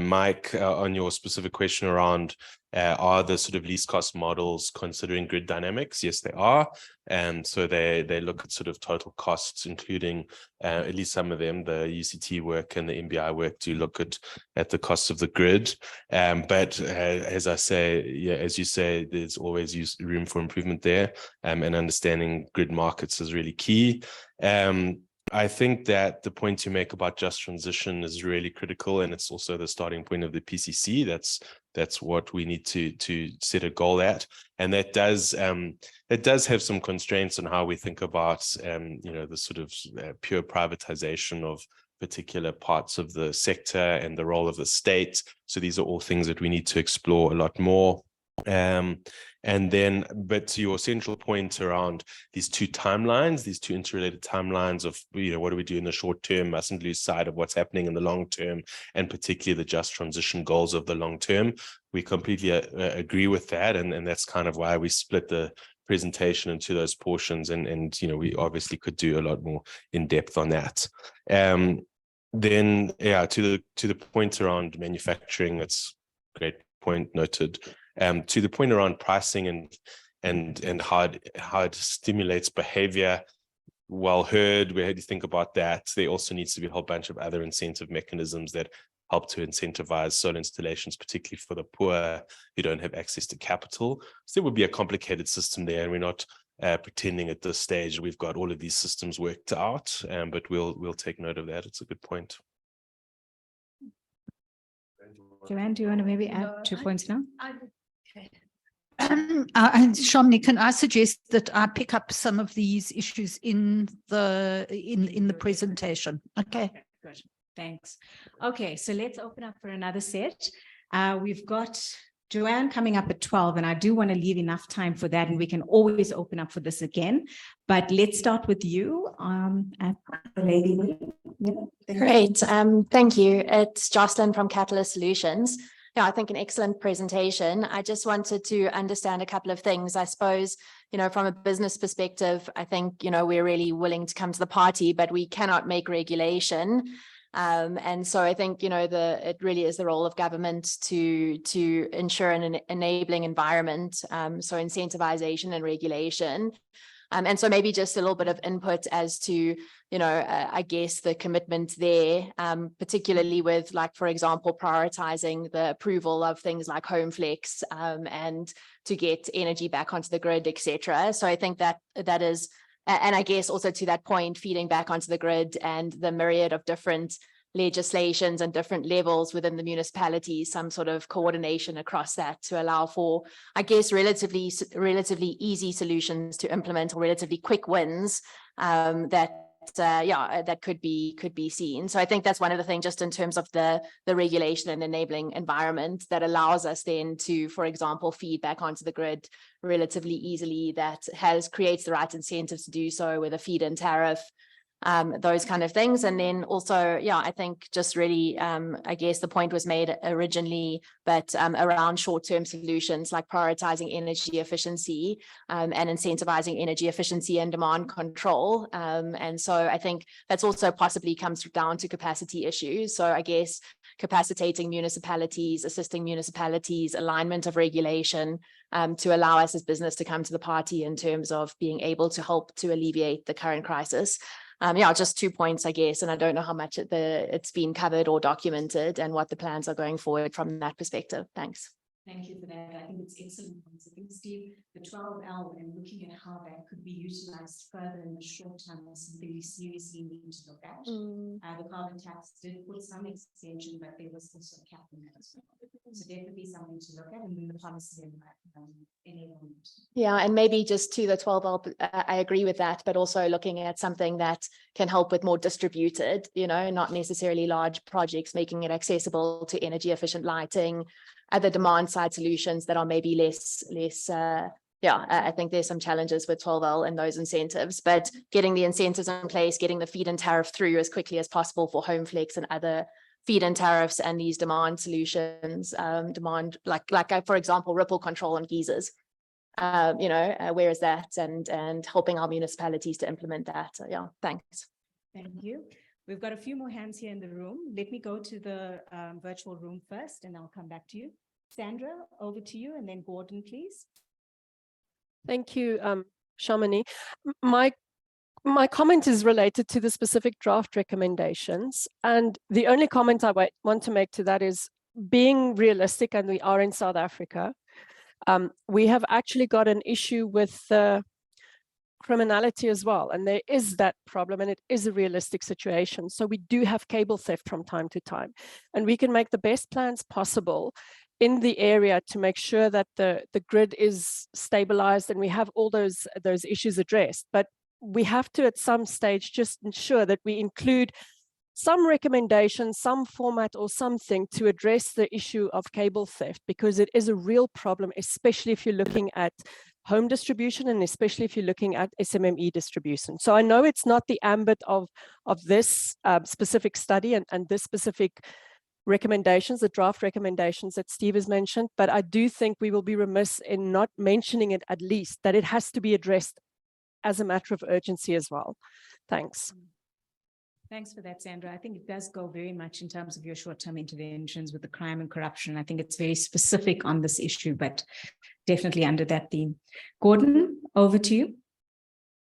Speaker 2: Mike, on your specific question around Are the sort of least cost models considering grid dynamics? Yes, they are. And so they look at sort of total costs, including at least some of them, the UCT work and the MBI work do look at the cost of the grid. But as I say, yeah, as you say, there's always room for improvement there, and understanding grid markets is really key. I think that the point you make about just transition is really critical, and it's also the starting point of the PCC. That's what we need to set a goal at, and that does have some constraints on how we think about the sort of pure privatization of particular parts of the sector and the role of the state. So these are all things that we need to explore a lot more. And then, but to your central point around these two interrelated timelines of, what do we do in the short term, mustn't lose sight of what's happening in the long term, and particularly the just transition goals of the long term. We completely agree with that. And that's kind of why we split the presentation into those portions. And we obviously could do a lot more in depth on that. Then, yeah, to the point around manufacturing, that's a great point noted. To the point around pricing and how it stimulates behavior, well heard. We had to think about that. There also needs to be a whole bunch of other incentive mechanisms that help to incentivize solar installations, particularly for the poor who don't have access to capital. So there would be a complicated system there, and we're not pretending at this stage we've got all of these systems worked out, but we'll take note of that. It's a good point.
Speaker 1: Joanne, do you want to maybe add 2 points now?
Speaker 6: And Shamini, can I suggest that I pick up some of these issues in the presentation? Okay.
Speaker 1: Good. Thanks. Okay, so let's open up for another set. We've got Joanne coming up at 12, and I do want to leave enough time for that, and we can always open up for this again. But let's start with you, at the lady. Yeah.
Speaker 7: Great. Thank you. It's Jocelyn from Catalyst Solutions. Yeah, I think an excellent presentation. I just wanted to understand a couple of things. I suppose, from a business perspective, I think, we're really willing to come to the party, but we cannot make regulation. And so I think, it really is the role of government to ensure an enabling environment. So incentivization and regulation. And so maybe just a little bit of input as to, I guess the commitment there, particularly with, like, for example, prioritizing the approval of things like HomeFlex, and to get energy back onto the grid, etc. So I think that is, and I guess also to that point, feeding back onto the grid and the myriad of different legislations and different levels within the municipalities, some sort of coordination across that to allow for, I guess, relatively easy solutions to implement, or relatively quick wins that could be seen. So I think that's one of the things, just in terms of the regulation and enabling environment, that allows us then to, for example, feed back onto the grid relatively easily, that creates the right incentives to do so with a feed-in tariff, those kind of things. And then also, I think just really, I guess the point was made originally, but around short-term solutions like prioritizing energy efficiency, and incentivizing energy efficiency and demand control. And so I think that's also possibly comes down to capacity issues. So I guess capacitating municipalities, assisting municipalities, alignment of regulation, to allow us as business to come to the party in terms of being able to help to alleviate the current crisis. Just 2 points, I guess, and I don't know how much it's been covered or documented, and what the plans are going forward from that perspective. Thanks.
Speaker 1: Thank you for that. I think it's excellent. I think, Steve, the 12L and looking at how that could be utilized further in the short term is something we seriously need to look at. The carbon tax did put some extension, but there was also a cap in that as well. So definitely something to look at, and then the policy enablement.
Speaker 7: Yeah, and maybe just to the 12L, I agree with that, but also looking at something that can help with more distributed, not necessarily large projects, making it accessible to energy efficient lighting, other demand side solutions that are maybe less. I think there's some challenges with 12L and those incentives, but getting the incentives in place, getting the feed-in tariff through as quickly as possible for HomeFlex and other feed-in tariffs, and these demand solutions, like for example, ripple control on geysers. Where is that, and helping our municipalities to implement that. So, thanks.
Speaker 1: Thank you. We've got a few more hands here in the room. Let me go to the virtual room first, and I'll come back to you. Sandra, over to you, and then Gordon, please.
Speaker 8: Thank you, Shamini. My comment is related to the specific draft recommendations. And the only comment I want to make to that is being realistic, and we are in South Africa. We have actually got an issue with criminality as well. And there is that problem, and it is a realistic situation. So we do have cable theft from time to time. And we can make the best plans possible in the area to make sure that the grid is stabilized and we have all those issues addressed. But we have to, at some stage, just ensure that we include some recommendation, some format or something to address the issue of cable theft, because it is a real problem, especially if you're looking at home distribution and especially if you're looking at SMME distribution. So I know it's not the ambit of this specific study and this specific recommendations, the draft recommendations that Steve has mentioned, but I do think we will be remiss in not mentioning it, at least, that it has to be addressed as a matter of urgency as well. Thanks.
Speaker 1: Thanks for that, Sandra. I think it does go very much in terms of your short-term interventions with the crime and corruption. I think it's very specific on this issue, but definitely under that theme. Gordon, over to you.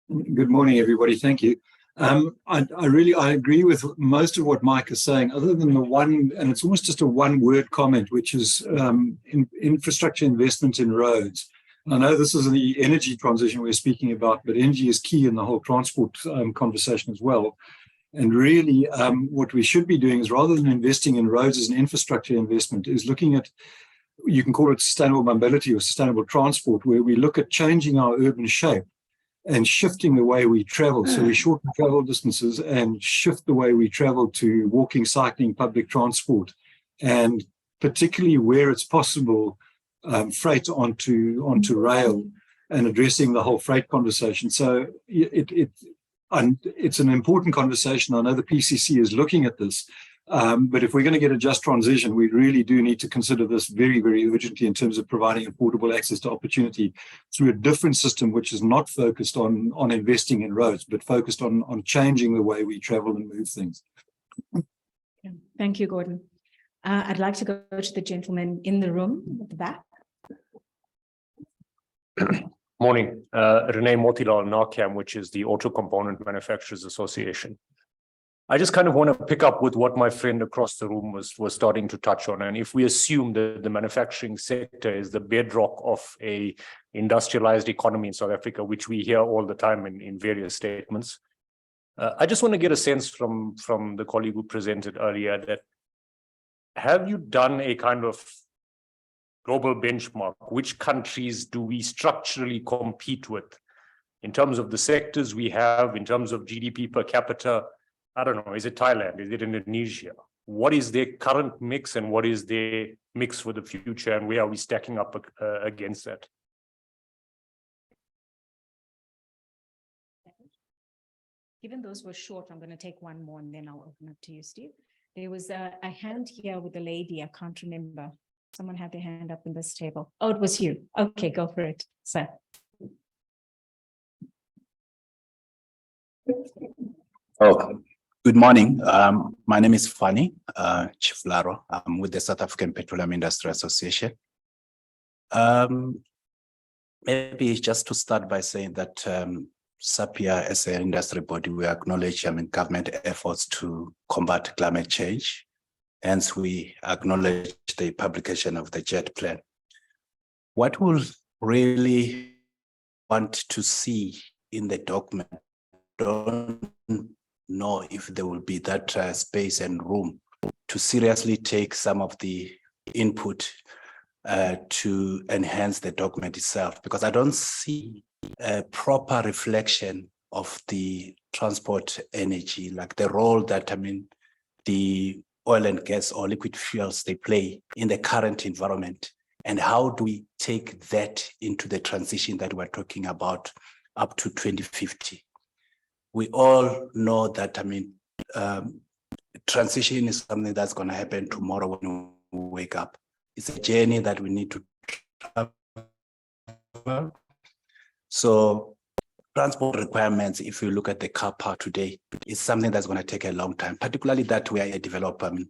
Speaker 9: Good morning, everybody. Thank you. I agree with most of what Mike is saying, other than the one, and it's almost just a one-word comment, which is infrastructure investment in roads. I know this is the energy transition we're speaking about, but energy is key in the whole transport conversation as well. And really, what we should be doing is, rather than investing in roads as an infrastructure investment, is looking at, you can call it sustainable mobility or sustainable transport, where we look at changing our urban shape and shifting the way we travel. So we shorten travel distances and shift the way we travel to walking, cycling, public transport, and particularly where it's possible, freight onto rail, and addressing the whole freight conversation. So it's an important conversation. I know the PCC is looking at this, but if we're going to get a just transition, we really do need to consider this very, very urgently in terms of providing affordable access to opportunity through a different system, which is not focused on investing in roads, but focused on changing the way we travel and move things.
Speaker 1: Thank you, Gordon. I'd like to go to the gentleman in the room at the back.
Speaker 10: Morning, Renee Motilal Narkam, which is the Auto Component Manufacturers Association. I just kind of want to pick up with what my friend across the room was starting to touch on. And if we assume that the manufacturing sector is the bedrock of a industrialized economy in South Africa, which we hear all the time in various statements, I just want to get a sense from the colleague who presented earlier that, have you done a kind of global benchmark? Which countries do we structurally compete with in terms of the sectors we have, in terms of GDP per capita? I don't know, is it Thailand? Is it Indonesia? What is their current mix and what is their mix for the future, and where are we stacking up against that?
Speaker 1: Given those were short, I'm going to take one more and then I'll open up to you, Steve. There was a hand here with a lady, I can't remember. Someone had their hand up in this table. Oh, it was you. Okay, go for it, sir.
Speaker 11: Oh, good morning. My name is Fanny Chiflaro. I'm with the South African Petroleum Industry Association. Maybe just to start by saying that SAPIA, as an industry body, we acknowledge government efforts to combat climate change. Hence, we acknowledge the publication of the JET plan. What we'll really want to see in the document, don't know if there will be that space and room to seriously take some of the input to enhance the document itself, because I don't see a proper reflection of the transport energy, like the role that, the oil and gas or liquid fuels they play in the current environment, and how do we take that into the transition that we're talking about up to 2050. We all know that, transition is something that's going to happen tomorrow when we wake up. It's a journey that we need to travel. So transport requirements, if you look at the car park today, is something that's going to take a long time, particularly that we are a developing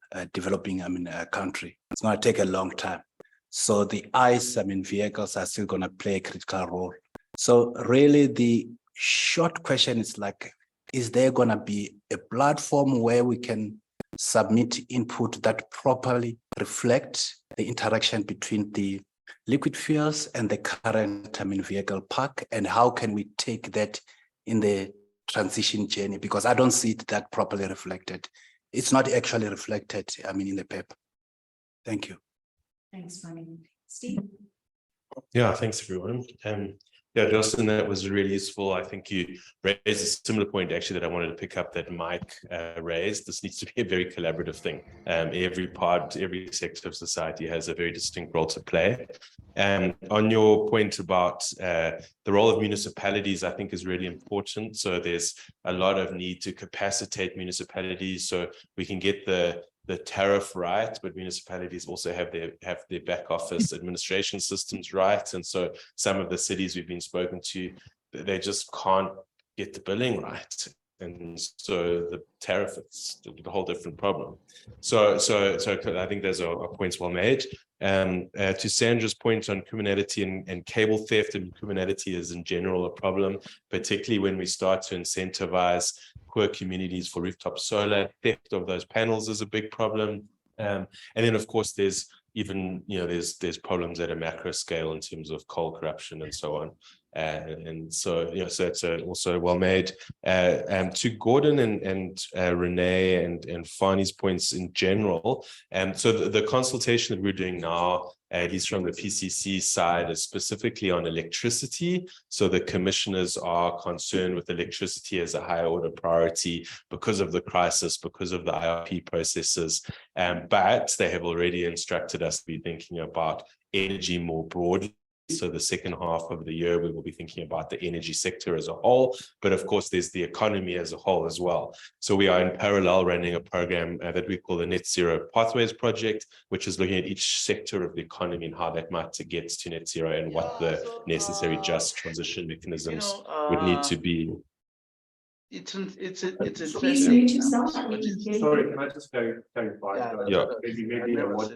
Speaker 11: country. It's going to take a long time. So the ICE, vehicles are still going to play a critical role. So really the short question is like, is there going to be a platform where we can submit input that properly reflect the interaction between the liquid fuels and the current vehicle park, and how can we take that in the transition journey? Because I don't see it that properly reflected. It's not actually reflected, in the paper. Thank you.
Speaker 1: Thanks, Mani. Steve?
Speaker 2: Yeah, thanks everyone. Yeah, Justin, that was really useful. I think you raised a similar point actually that I wanted to pick up that Mike raised. This needs to be a very collaborative thing. Every sector of society has a very distinct role to play. On your point about the role of municipalities, I think is really important. So there's a lot of need to capacitate municipalities so we can get the tariff right, but municipalities also have their back office administration systems right. And so some of the cities we've been spoken to, they just can't get the billing right. And so the tariff, it's a whole different problem. So I think those are points well made. To Sandra's point on criminality and cable theft, and criminality is in general a problem, particularly when we start to incentivize poor communities for rooftop solar. Theft of those panels is a big problem. And then of course there's even, there's problems at a macro scale in terms of coal corruption and so on. And so, so it's also well made. To Gordon and Renee and Fani's points in general, so the consultation that we're doing now, at least from the PCC side, is specifically on electricity. So the commissioners are concerned with electricity as a higher order priority because of the crisis, because of the IRP processes. But they have already instructed us to be thinking about energy more broadly. So the second half of the year, we will be thinking about the energy sector as a whole, but of course there's the economy as a whole as well. So we are in parallel running a program that we call the Net Zero Pathways Project, which is looking at each sector of the economy and how that might get to net zero and what the necessary just transition mechanisms would need to be.
Speaker 12: It's interesting.
Speaker 1: Please mute yourself. We can hear you.
Speaker 10: Sorry, can I just clarify?
Speaker 2: Yeah.
Speaker 10: Maybe I want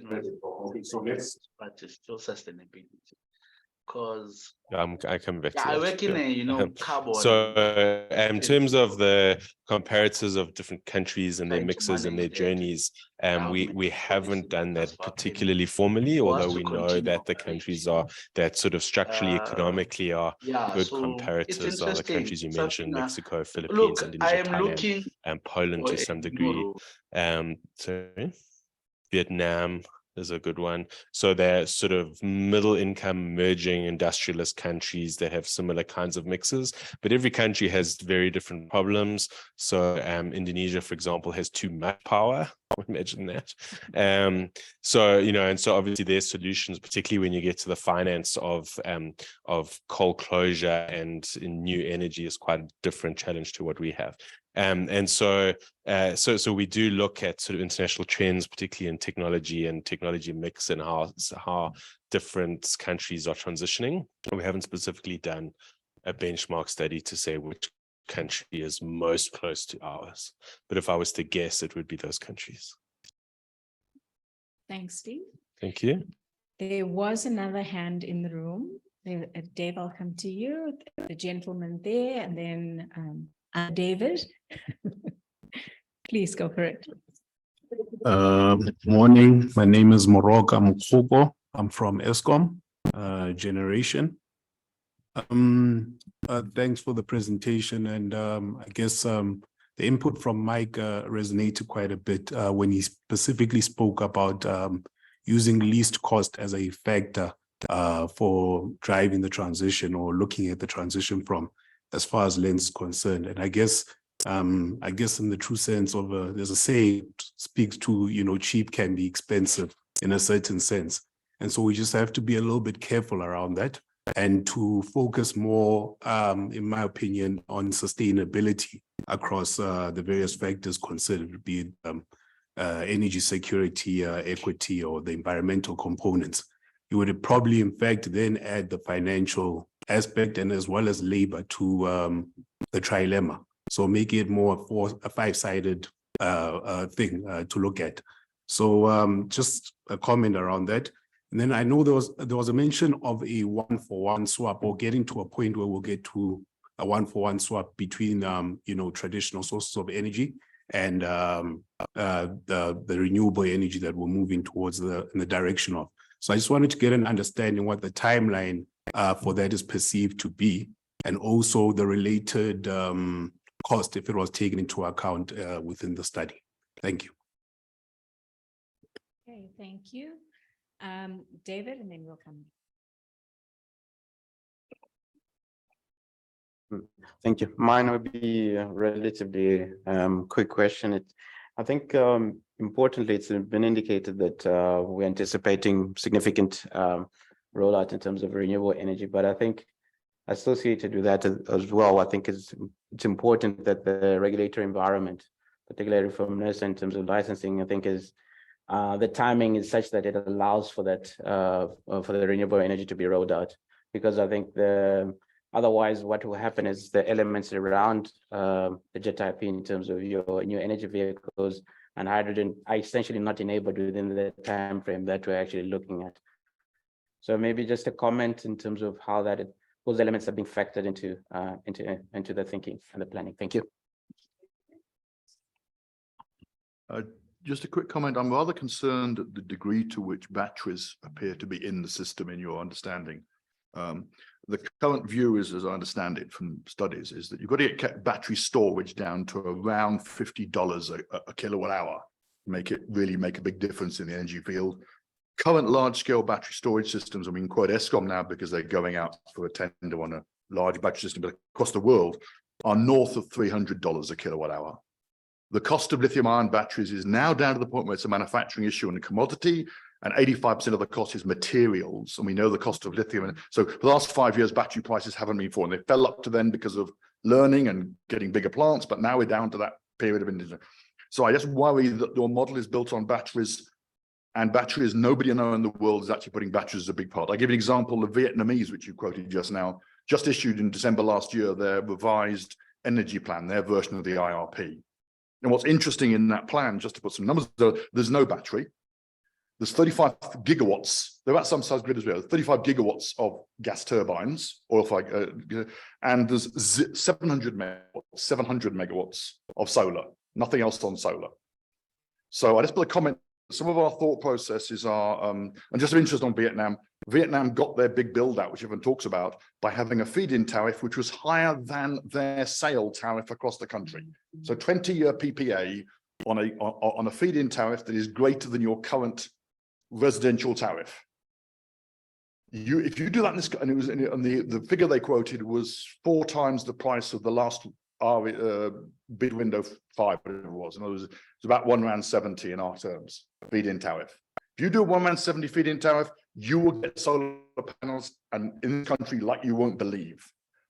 Speaker 10: so let's.
Speaker 12: But it's still sustainability. Because
Speaker 2: I come back to
Speaker 12: I
Speaker 2: that.
Speaker 12: reckon, carbon.
Speaker 2: So in terms of the comparators of different countries and their mixes and their journeys, we haven't done that particularly formally, although we know that the countries that sort of structurally, economically are good comparators are the countries you mentioned: Mexico, Philippines, Indonesia, Thailand, and Poland to some degree. Sorry, Vietnam is a good one. So they're sort of middle income emerging industrialist countries that have similar kinds of mixes, but every country has very different problems. So Indonesia, for example, has too much power. Imagine that. So, and so obviously there's solutions, particularly when you get to the finance of coal closure and in new energy, is quite a different challenge to what we have. And so we do look at sort of international trends, particularly in technology and technology mix and how different countries are transitioning. We haven't specifically done a benchmark study to say which country is most close to ours. But if I was to guess, it would be those countries.
Speaker 1: Thanks, Steve.
Speaker 2: Thank you.
Speaker 1: There was another hand in the room. Dave, I'll come to you. The gentleman there, and then David. Please go for it.
Speaker 13: Morning. My name is Moroka Mukhubo. I'm from Eskom Generation. Thanks for the presentation, and I guess the input from Mike resonated quite a bit when he specifically spoke about using least cost as a factor for driving the transition or looking at the transition from as far as lens is concerned. And I guess in the true sense of there's a saying speaks to, cheap can be expensive in a certain sense. And so we just have to be a little bit careful around that and to focus more, in my opinion, on sustainability across the various factors considered, be it energy security, equity, or the environmental components. You would probably, in fact, then add the financial aspect and as well as labor to the trilemma. So make it more a five-sided thing to look at. So just a comment around that. And then I know there was a mention of a 1-for-1 swap, or getting to a point where we'll get to a 1-for-1 swap between traditional sources of energy and the renewable energy that we're moving towards in the direction of. So I just wanted to get an understanding what the timeline for that is perceived to be, and also the related cost, if it was taken into account within the study. Thank you.
Speaker 1: Okay, thank you. David, and then we'll come.
Speaker 14: Thank you. Mine will be a relatively quick question. I think importantly, it's been indicated that we're anticipating significant rollout in terms of renewable energy, but I think associated with that as well, I think it's important that the regulatory environment, particularly from NERSA in terms of licensing, I think is the timing is such that it allows for that for the renewable energy to be rolled out, because I think otherwise what will happen is the elements around the JET-IP in terms of your new energy vehicles and hydrogen are essentially not enabled within the time frame that we're actually looking at. So maybe just a comment in terms of how those elements are being factored into the thinking and the planning. Thank you.
Speaker 3: Just a quick comment. I'm rather concerned at the degree to which batteries appear to be in the system in your understanding. The current view is, as I understand it from studies, is that you've got to get battery storage down to around $50 a kilowatt hour, make it really make a big difference in the energy field. Current large-scale battery storage systems, I mean, quote Eskom now because they're going out for a tender on a large battery system, but across the world are north of $300 a kilowatt hour. The cost of lithium-ion batteries is now down to the point where it's a manufacturing issue and a commodity, and 85% of the cost is materials. And we know the cost of lithium. So for the last 5 years, battery prices haven't been falling. They fell up to then because of learning and getting bigger plants, but now we're down to that period of industry. So I just worry that your model is built on batteries, and batteries, nobody I know in the world is actually putting batteries as a big part. I'll give you an example. The Vietnamese, which you quoted just now, just issued in December last year, their revised energy plan, their version of the IRP. And what's interesting in that plan, just to put some numbers, there's no battery. There's 35 gigawatts. They're at some size grid as well. 35 gigawatts of gas turbines, oil-fired, and there's 700 megawatts of solar. Nothing else on solar. So I just put a comment. Some of our thought processes are, and just of interest on Vietnam. Vietnam got their big build out, which everyone talks about, by having a feed-in tariff, which was higher than their sale tariff across the country. So 20-year PPA on a feed-in tariff that is greater than your current residential tariff. If you do that in this, and it was, and the figure they quoted was 4 times the price of the last bid window 5, whatever it was. In other words, it's about R1.70 in our terms, feed-in tariff. If you do a R1.70 feed-in tariff, you will get solar panels and in the country like you won't believe.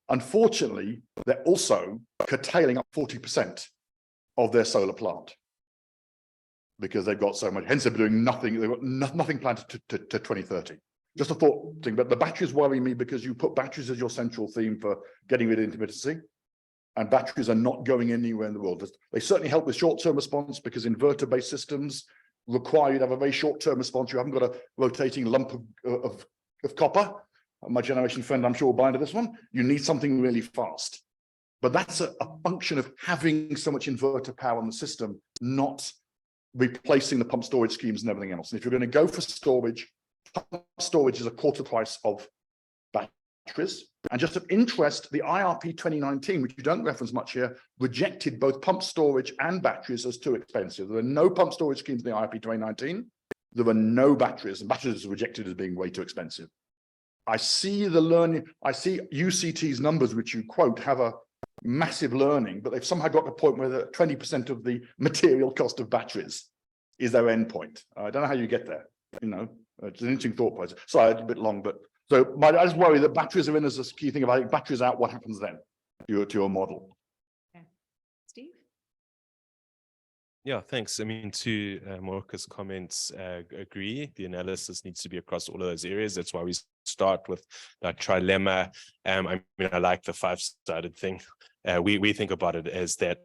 Speaker 3: Unfortunately, they're also curtailing up 40% of their solar plant because they've got so much. Hence, they're doing nothing. They've got nothing planned to 2030. Just a thought thing, but the batteries worry me because you put batteries as your central theme for getting rid of intermittency. And batteries are not going anywhere in the world. They certainly help with short-term response because inverter-based systems require you to have a very short-term response. You haven't got a rotating lump of copper. My generation friend, I'm sure, will buy into this one. You need something really fast. But that's a function of having so much inverter power on the system, not replacing the pump storage schemes and everything else. And if you're going to go for storage, pump storage is a quarter price of batteries. And just of interest, the IRP 2019, which you don't reference much here, rejected both pump storage and batteries as too expensive. There are no pump storage schemes in the IRP 2019. There were no batteries, and batteries are rejected as being way too expensive. I see the learning, I see UCT's numbers, which you quote, have a massive learning, but they've somehow got to the point where 20% of the material cost of batteries is their endpoint. I don't know how you get there. You know, it's an interesting thought process. Sorry, it's a bit long, but so I just worry that batteries are in as a key thing. If I think batteries out, what happens then to your model?
Speaker 1: Okay. Steve?
Speaker 2: Yeah, thanks. I mean, to Morika's comments, agree. The analysis needs to be across all of those areas. That's why we start with that trilemma. I mean, I like the 5-sided thing. We think about it as that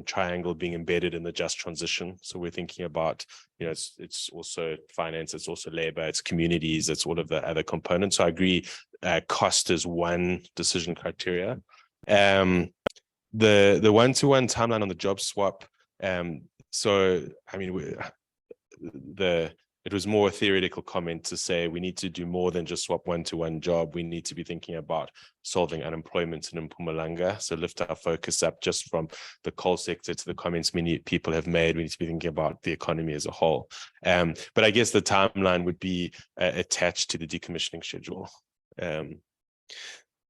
Speaker 2: triangle being embedded in the just transition. So we're thinking about, it's also finance, it's also labor, it's communities, it's all of the other components. So I agree, cost is one decision criteria. The one-to-one timeline on the job swap. So I mean, it was more a theoretical comment to say we need to do more than just swap one-to-one job. We need to be thinking about solving unemployment in Mpumalanga. So lift our focus up just from the coal sector to the comments many people have made. We need to be thinking about the economy as a whole. But I guess the timeline would be attached to the decommissioning schedule.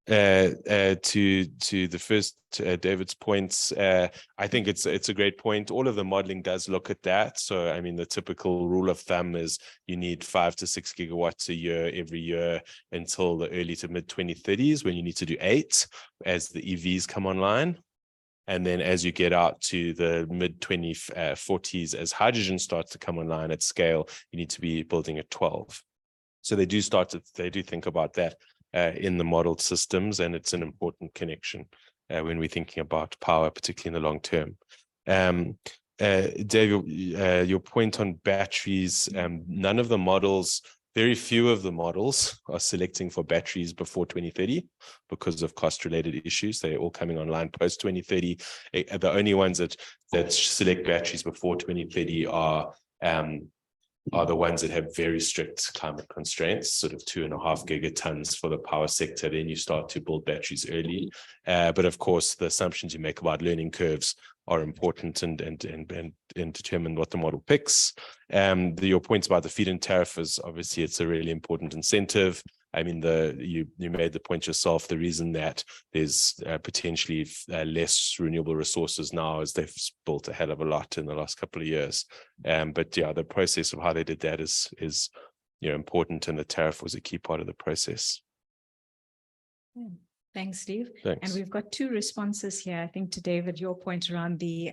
Speaker 2: To the first David's points, I think it's a great point. All of the modeling does look at that. So I mean, the typical rule of thumb is you need 5 to 6 gigawatts a year every year until the early to mid 2030s, when you need to do 8 as the EVs come online. And then as you get out to the mid 2040s, as hydrogen starts to come online at scale, you need to be building at 12. So they do think about that in the modeled systems, and it's an important connection when we're thinking about power, particularly in the long term. Dave, your point on batteries, none of the models, very few of the models are selecting for batteries before 2030 because of cost-related issues. They're all coming online post 2030. The only ones that select batteries before 2030 are the ones that have very strict climate constraints, sort of 2.5 gigatons for the power sector. Then you start to build batteries early. But of course, the assumptions you make about learning curves are important and determine what the model picks. Your points about the feed-in tariff is obviously it's a really important incentive. I mean, you made the point yourself. The reason that there's potentially less renewable resources now is they've built a hell of a lot in the last couple of years. But yeah, the process of how they did that is important, and the tariff was a key part of the process.
Speaker 1: Thanks, Steve.
Speaker 2: Thanks.
Speaker 1: And we've got 2 responses here, I think, to David, your point around the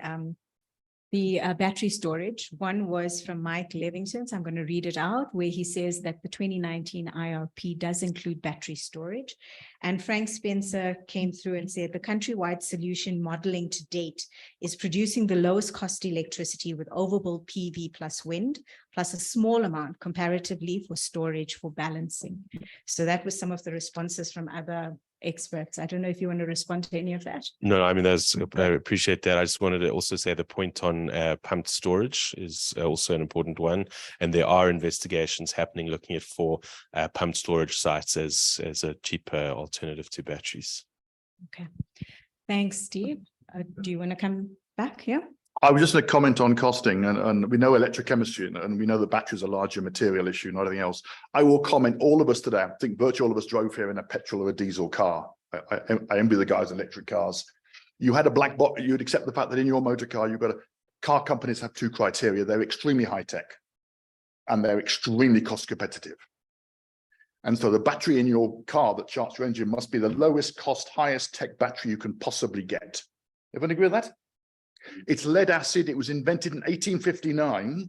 Speaker 1: battery storage. One was from Mike Levington, so I'm going to read it out, where he says that the 2019 IRP does include battery storage. And Frank Spencer came through and said the countrywide solution modeling to date is producing the lowest cost electricity with overbuild PV plus wind, plus a small amount comparatively for storage for balancing. So that was some of the responses from other experts. I don't know if you want to respond to any of that.
Speaker 2: No, I mean, I appreciate that. I just wanted to also say the point on pumped storage is also an important one. And there are investigations happening looking at pumped storage sites as a cheaper alternative to batteries.
Speaker 1: Okay. Thanks, Steve. Do you want to come back here?
Speaker 3: I was just going to comment on costing, and we know electrochemistry, and we know that batteries are a larger material issue, not anything else. I will comment, all of us today, I think virtually all of us drove here in a petrol or a diesel car. I envy the guys in electric cars. You had a black box, you'd accept the fact that in your motor car, car companies have 2 criteria. They're extremely high tech and they're extremely cost competitive. And so the battery in your car that charges your engine must be the lowest cost, highest tech battery you can possibly get. Everyone agree with that? It's lead acid. It was invented in 1859,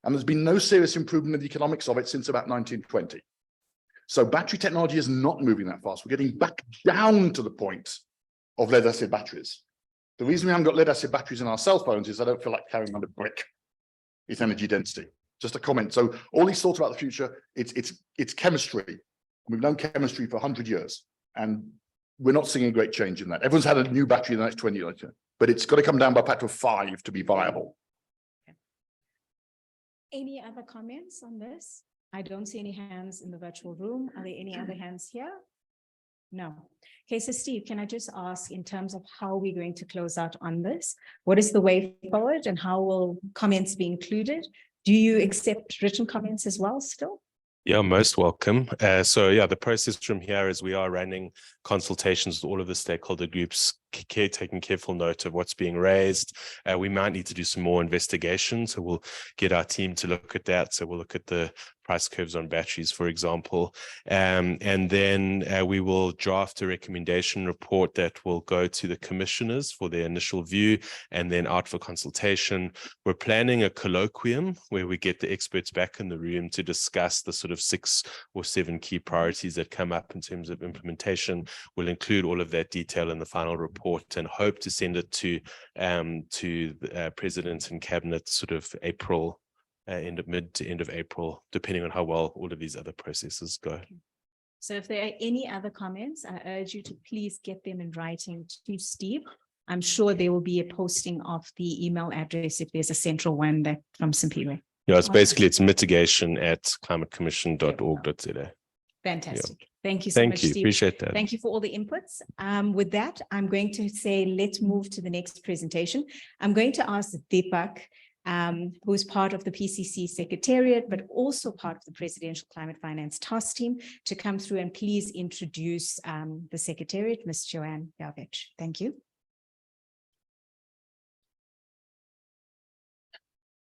Speaker 3: and there's been no serious improvement in the economics of it since about 1920. So battery technology is not moving that fast. We're getting back down to the point of lead acid batteries. The reason we haven't got lead acid batteries in our cell phones is I don't feel like carrying on a brick. It's energy density. Just a comment. So all these thoughts about the future, it's chemistry. We've known chemistry for 100 years, and we're not seeing a great change in that. Everyone's had a new battery in the next 20 years. But it's got to come down by a factor of 5 to be viable.
Speaker 1: Any other comments on this? I don't see any hands in the virtual room. Are there any other hands here? No. Okay, so Steve, can I just ask, in terms of how we're going to close out on this, what is the way forward and how will comments be included? Do you accept written comments as well still?
Speaker 2: Yeah, most welcome. So yeah, the process from here is we are running consultations with all of the stakeholder groups, taking careful note of what's being raised. We might need to do some more investigation, so we'll get our team to look at that. So we'll look at the price curves on batteries, for example. And then we will draft a recommendation report that will go to the commissioners for their initial view and then out for consultation. We're planning a colloquium where we get the experts back in the room to discuss the sort of 6 or 7 key priorities that come up in terms of implementation. We'll include all of that detail in the final report report and hope to send it to the President and Cabinet sort of April, mid to end of April, depending on how well all of these other processes go.
Speaker 1: So if there are any other comments, I urge you to please get them in writing to Steve. I'm sure there will be a posting of the email address if there's a central one that from Simpiwe.
Speaker 2: Yeah, it's basically it's mitigation@climateCommission.org.za.
Speaker 1: Fantastic. Yeah. Thank you so
Speaker 2: Thank
Speaker 1: much,
Speaker 2: you.
Speaker 1: Steve.
Speaker 2: Appreciate that.
Speaker 1: Thank you for all the inputs. With that, I'm going to say, let's move to the next presentation. I'm going to ask Deepak, who is part of the PCC Secretariat, but also part of the Presidential Climate Finance Task Team, to come through and please introduce the Secretariat, Ms. Joanne Galvich. Thank you.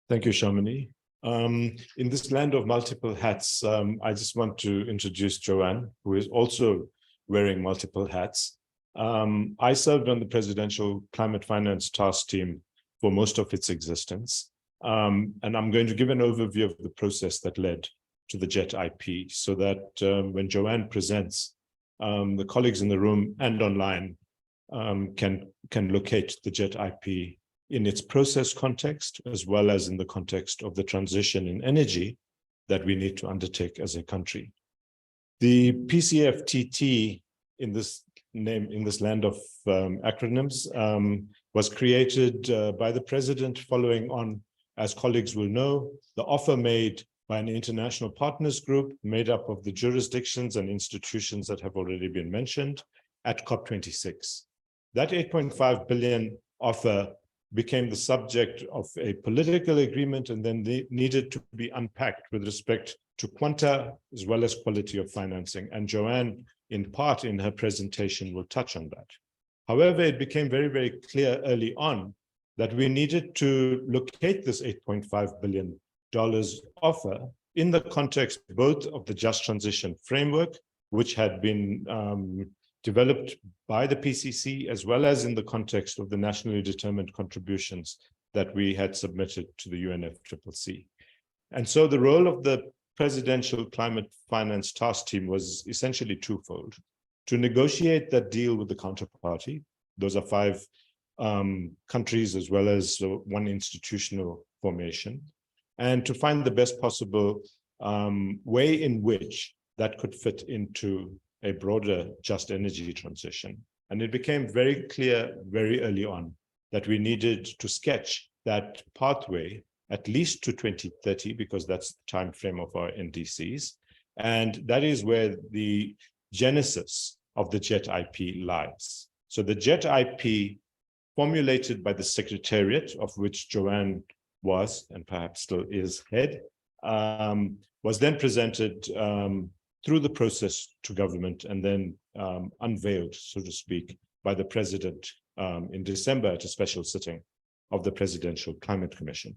Speaker 15: Thank you, Shamini. In this land of multiple hats, I just want to introduce Joanne, who is also wearing multiple hats. I served on the Presidential Climate Finance Task Team for most of its existence. And I'm going to give an overview of the process that led to the JET IP, so that when Joanne presents, the colleagues in the room and online can locate the JET IP in its process context, as well as in the context of the transition in energy that we need to undertake as a country. The PCFTT in this land of acronyms was created by the President following on, as colleagues will know, the offer made by an international partners group made up of the jurisdictions and institutions that have already been mentioned at COP26. That 8.5 billion offer became the subject of a political agreement, and then they needed to be unpacked with respect to quanta as well as quality of financing. And Joanne, in part in her presentation, will touch on that. However, it became very, very clear early on that we needed to locate this $8.5 billion offer in the context both of the Just Transition Framework, which had been developed by the PCC, as well as in the context of the nationally determined contributions that we had submitted to the UNFCCC. And so the role of the Presidential Climate Finance Task Team was essentially twofold: to negotiate that deal with the counterparty. Those are 5 countries as well as one institutional formation, and to find the best possible way in which that could fit into a broader just energy transition. And it became very clear very early on that we needed to sketch that pathway at least to 2030, because that's the time frame of our NDCs. And that is where the genesis of the JET IP lies. So the JET IP, formulated by the Secretariat, of which Joanne was, and perhaps still is, head, was then presented through the process to government, and then unveiled, so to speak, by the President in December at a special sitting of the Presidential Climate Commission.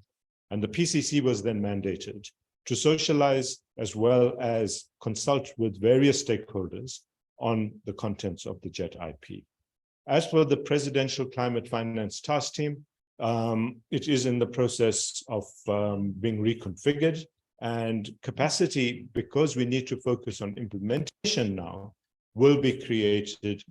Speaker 15: And the PCC was then mandated to socialize as well as consult with various stakeholders on the contents of the JET IP. As for the Presidential Climate Finance Task Team, it is in the process of being reconfigured, and capacity, because we need to focus on implementation now, will be created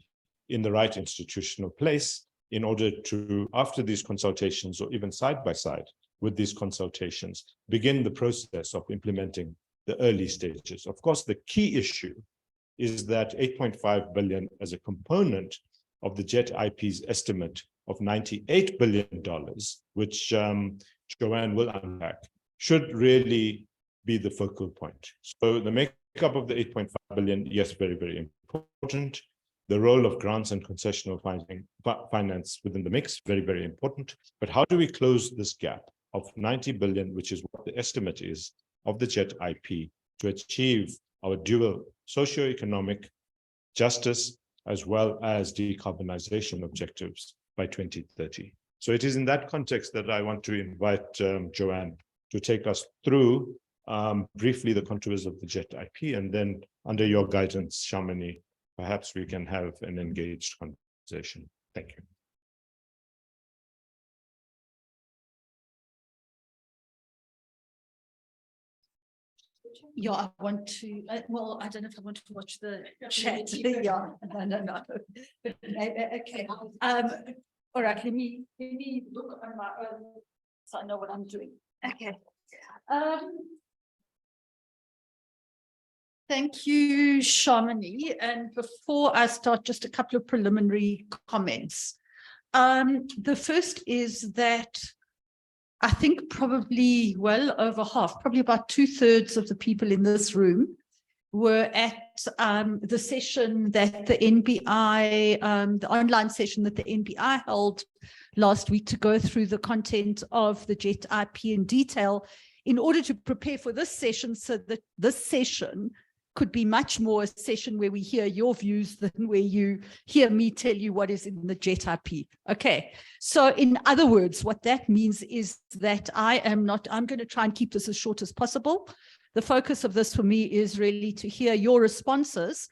Speaker 15: in the right institutional place in order to, after these consultations, or even side by side with these consultations, begin the process of implementing the early stages. Of course, the key issue is that 8.5 billion as a component of the JET IP's estimate of $98 billion, which Joanne will unpack, should really be the focal point. So the makeup of the 8.5 billion, yes, very, very important. The role of grants and concessional finance within the mix, very, very important. But how do we close this gap of 90 billion, which is what the estimate is of the JET IP, to achieve our dual socioeconomic justice as well as decarbonization objectives by 2030? So it is in that context that I want to invite Joanne to take us through briefly the contours of the JET IP, and then under your guidance, Shamini, perhaps we can have an engaged conversation. Thank you.
Speaker 6: Yeah, I want to, well, I don't know if I want to watch the chat. Yeah, no. But, okay. All right, let me look on my own so I know what I'm doing. Okay. Thank you, Shamini. And before I start, just a couple of preliminary comments. The first is that I think probably well over half, probably about 2/3 of the people in this room were at the session that the NBI, the online session that the NBI held last week to go through the content of the JET IP in detail in order to prepare for this session, so that this session could be much more a session where we hear your views than where you hear me tell you what is in the JET IP. Okay, so in other words, what that means is that I'm going to try and keep this as short as possible. The focus of this for me is really to hear your responses.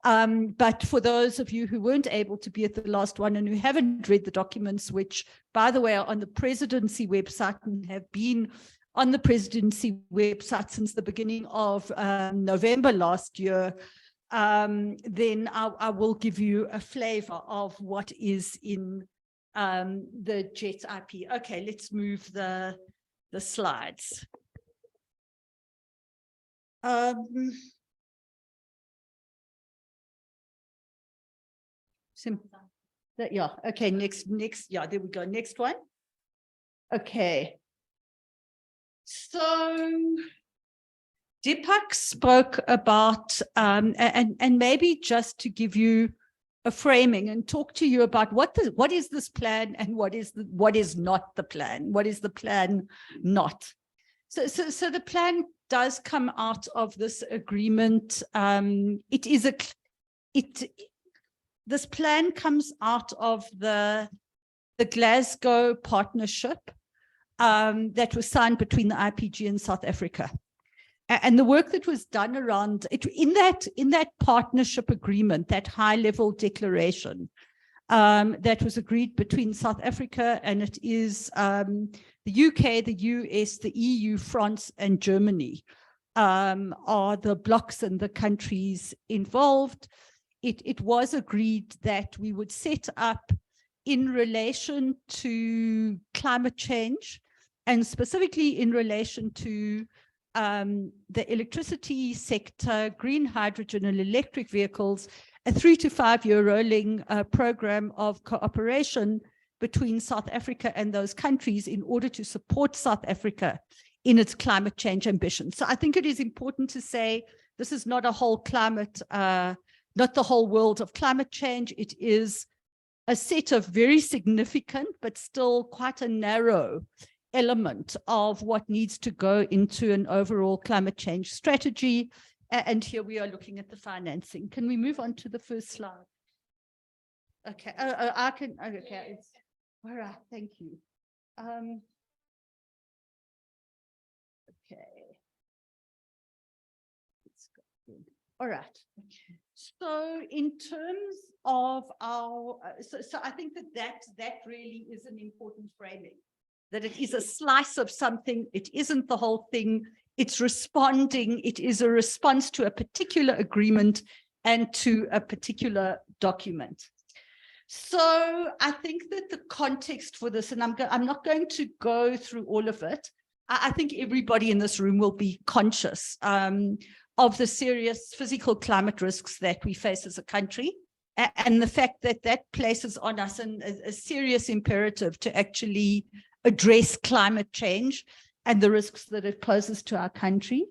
Speaker 6: But for those of you who weren't able to be at the last one and who haven't read the documents, which, by the way, are on the presidency website and have been on the presidency website since the beginning of November last year, then I will give you a flavor of what is in the JET IP. Okay, let's move the slides. Yeah, okay, next, yeah, there we go, next one. Okay. So Deepak spoke about, and maybe just to give you a framing and talk to you about what is this plan and what is not the plan. What is the plan not? So the plan does come out of this agreement. This plan comes out of the Glasgow partnership that was signed between the IPG and South Africa. And the work that was done around it in that partnership agreement, that high-level declaration that was agreed between South Africa, and it is the UK, the US, the EU, France, and Germany are the blocks and the countries involved. It was agreed that we would set up, in relation to climate change, and specifically in relation to the electricity sector, green hydrogen and electric vehicles, a 3 to 5 year rolling program of cooperation between South Africa and those countries in order to support South Africa in its climate change ambitions. So I think it is important to say this is not a whole climate, not the whole world of climate change. It is a set of very significant, but still quite a narrow element of what needs to go into an overall climate change strategy. And here we are looking at the financing. Can we move on to the first slide? Okay, I can, okay, it's, all right, thank you. Okay. All right. Okay. So in terms of our, so I think that really is an important framing, that it is a slice of something. It isn't the whole thing. It's responding. It is a response to a particular agreement and to a particular document. So I think that the context for this, and I'm not going to go through all of it. I think everybody in this room will be conscious of the serious physical climate risks that we face as a country, and the fact that that places on us a serious imperative to actually address climate change and the risks that it poses to our country.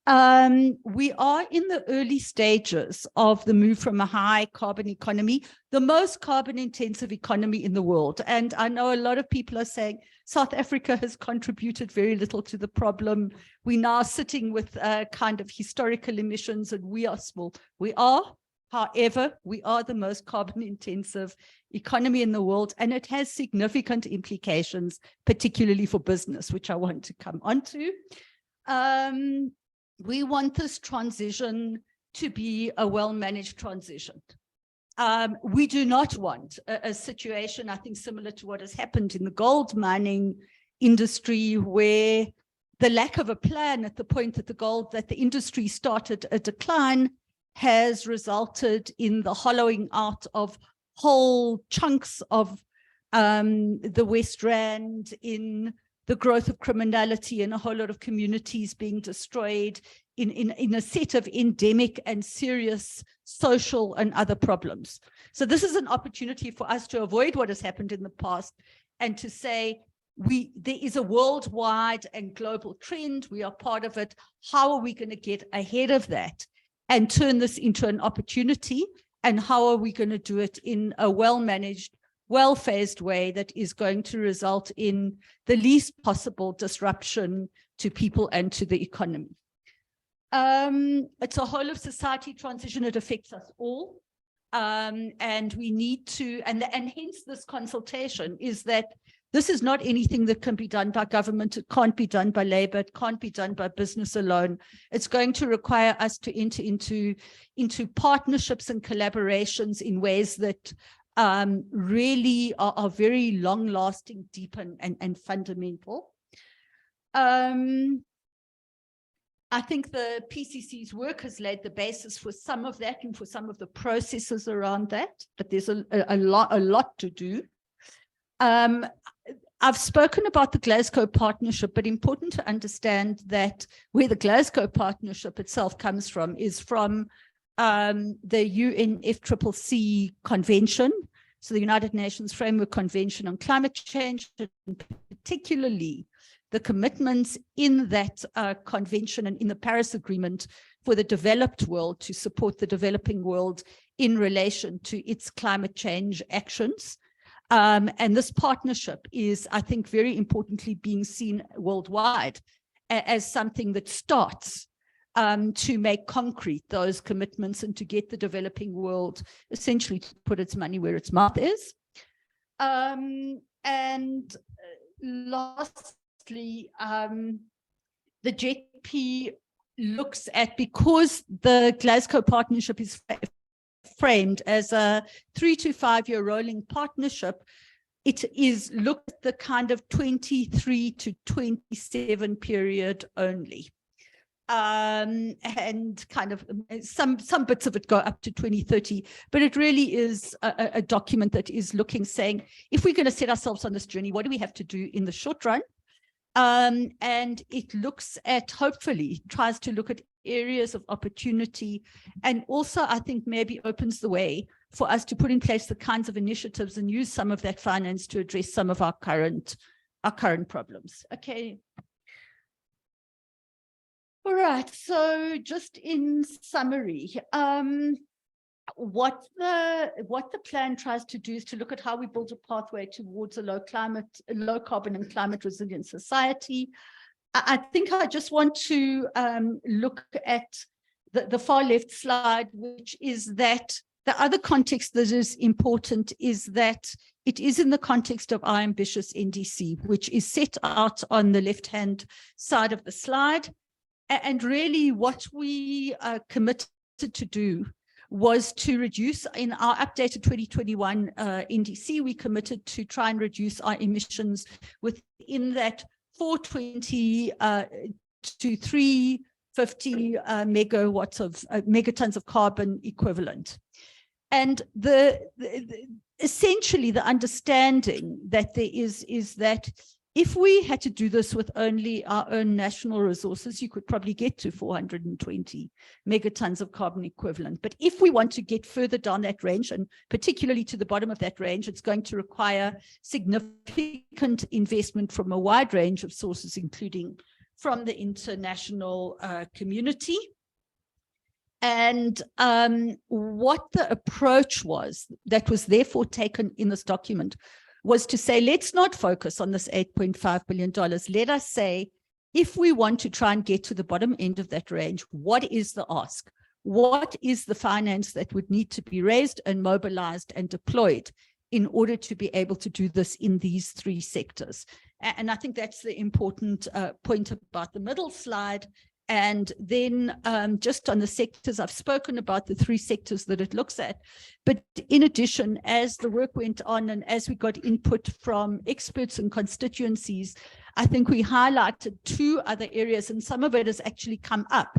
Speaker 6: We are in the early stages of the move from a high carbon economy, the most carbon intensive economy in the world. And I know a lot of people are saying South Africa has contributed very little to the problem. We're now sitting with kind of historical emissions and we are small. We are, however, we are the most carbon intensive economy in the world, and it has significant implications, particularly for business, which I want to come on to. We want this transition to be a well-managed transition. We do not want a situation, I think, similar to what has happened in the gold mining industry, where the lack of a plan at the point that the industry started a decline has resulted in the hollowing out of whole chunks of the West Rand, in the growth of criminality, and a whole lot of communities being destroyed, in a set of endemic and serious social and other problems. So this is an opportunity for us to avoid what has happened in the past and to say, there is a worldwide and global trend. We are part of it. How are we going to get ahead of that and turn this into an opportunity? And how are we going to do it in a well-managed, well-phased way that is going to result in the least possible disruption to people and to the economy? It's a whole of society transition. It affects us all. And we need to, and hence this consultation is that this is not anything that can be done by government. It can't be done by labor. It can't be done by business alone. It's going to require us to enter into partnerships and collaborations in ways that really are very long-lasting, deep, and fundamental. I think the PCC's work has laid the basis for some of that and for some of the processes around that, but there's a lot to do. I've spoken about the Glasgow Partnership, but important to understand that where the Glasgow Partnership itself comes from is from the UNFCCC Convention, so the United Nations Framework Convention on Climate Change, and particularly the commitments in that convention and in the Paris Agreement for the developed world to support the developing world in relation to its climate change actions. And this partnership is, I think, very importantly being seen worldwide as something that starts to make concrete those commitments and to get the developing world essentially to put its money where its mouth is. And lastly, the JP looks at, because the Glasgow Partnership is framed as a 3 to 5 year rolling partnership, it is looked at the kind of 23 to 27 period only. And kind of some bits of it go up to 2030, but it really is a document that is looking, saying, if we're going to set ourselves on this journey, what do we have to do in the short run? And it looks at, hopefully, tries to look at areas of opportunity, and also, I think, maybe opens the way for us to put in place the kinds of initiatives and use some of that finance to address some of our current problems. Okay. All right. So just in summary, what the plan tries to do is to look at how we build a pathway towards a low carbon and climate resilient society. I think I just want to look at the far left slide, which is that the other context that is important is that it is in the context of our ambitious NDC, which is set out on the left-hand side of the slide. And really what we committed to do was to reduce, in our updated 2021 NDC, we committed to try and reduce our emissions within that 420 to 350 megawatts of megatons of carbon equivalent. And essentially the understanding that there is that if we had to do this with only our own national resources, you could probably get to 420 megatons of carbon equivalent. But if we want to get further down that range, and particularly to the bottom of that range, it's going to require significant investment from a wide range of sources, including from the international community. And what the approach was that was therefore taken in this document was to say, let's not focus on this $8.5 billion. Let us say, if we want to try and get to the bottom end of that range, what is the ask? What is the finance that would need to be raised and mobilized and deployed in order to be able to do this in these three sectors? And I think that's the important point about the middle slide. And then just on the sectors, I've spoken about the three sectors that it looks at. But in addition, as the work went on and as we got input from experts and constituencies, I think we highlighted 2 other areas, and some of it has actually come up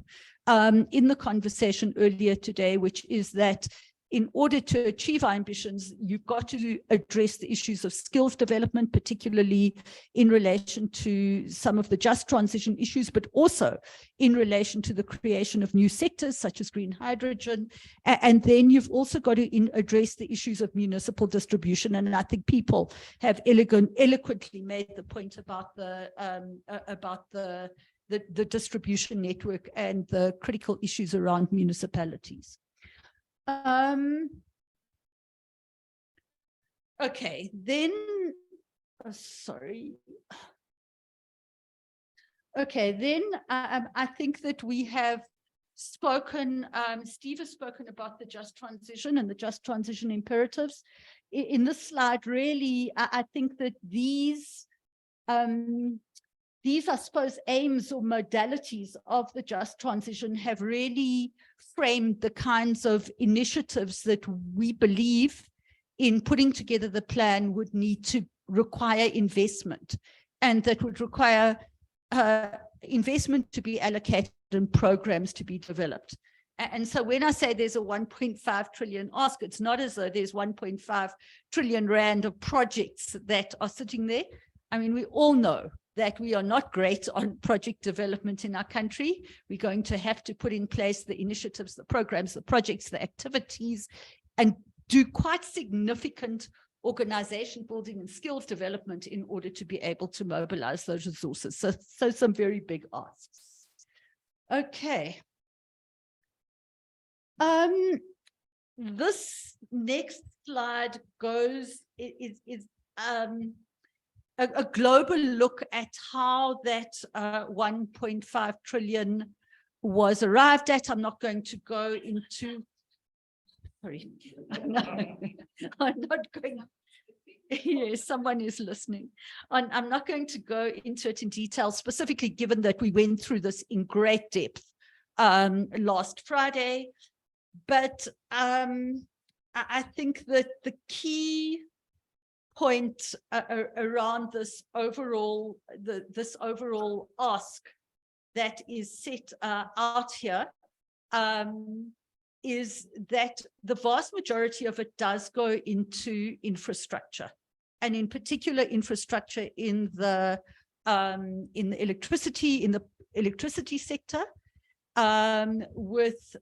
Speaker 6: in the conversation earlier today, which is that in order to achieve our ambitions, you've got to address the issues of skills development, particularly in relation to some of the just transition issues, but also in relation to the creation of new sectors such as green hydrogen. And then you've also got to address the issues of municipal distribution. And I think people have eloquently made the point about the distribution network and the critical issues around municipalities. Okay, then, sorry. Okay, then I think that we have spoken, Steve has spoken about the just transition and the just transition imperatives. In this slide, really, I think that these, I suppose, aims or modalities of the just transition have really framed the kinds of initiatives that we believe in putting together the plan would need to require investment, and that would require investment to be allocated and programs to be developed. And so when I say there's a 1.5 trillion ask, it's not as though there's 1.5 trillion rand of projects that are sitting there. I mean, we all know that we are not great on project development in our country. We're going to have to put in place the initiatives, the programs, the projects, the activities, and do quite significant organization building and skills development in order to be able to mobilize those resources. So some very big asks. Okay. This next slide is a global look at how that 1.5 trillion was arrived at. I'm not going to go into, sorry, I'm not going, yes, someone is listening. I'm not going to go into it in detail, specifically given that we went through this in great depth last Friday. But I think that the key point around this overall ask that is set out here is that the vast majority of it does go into infrastructure, and in particular infrastructure in the electricity sector, with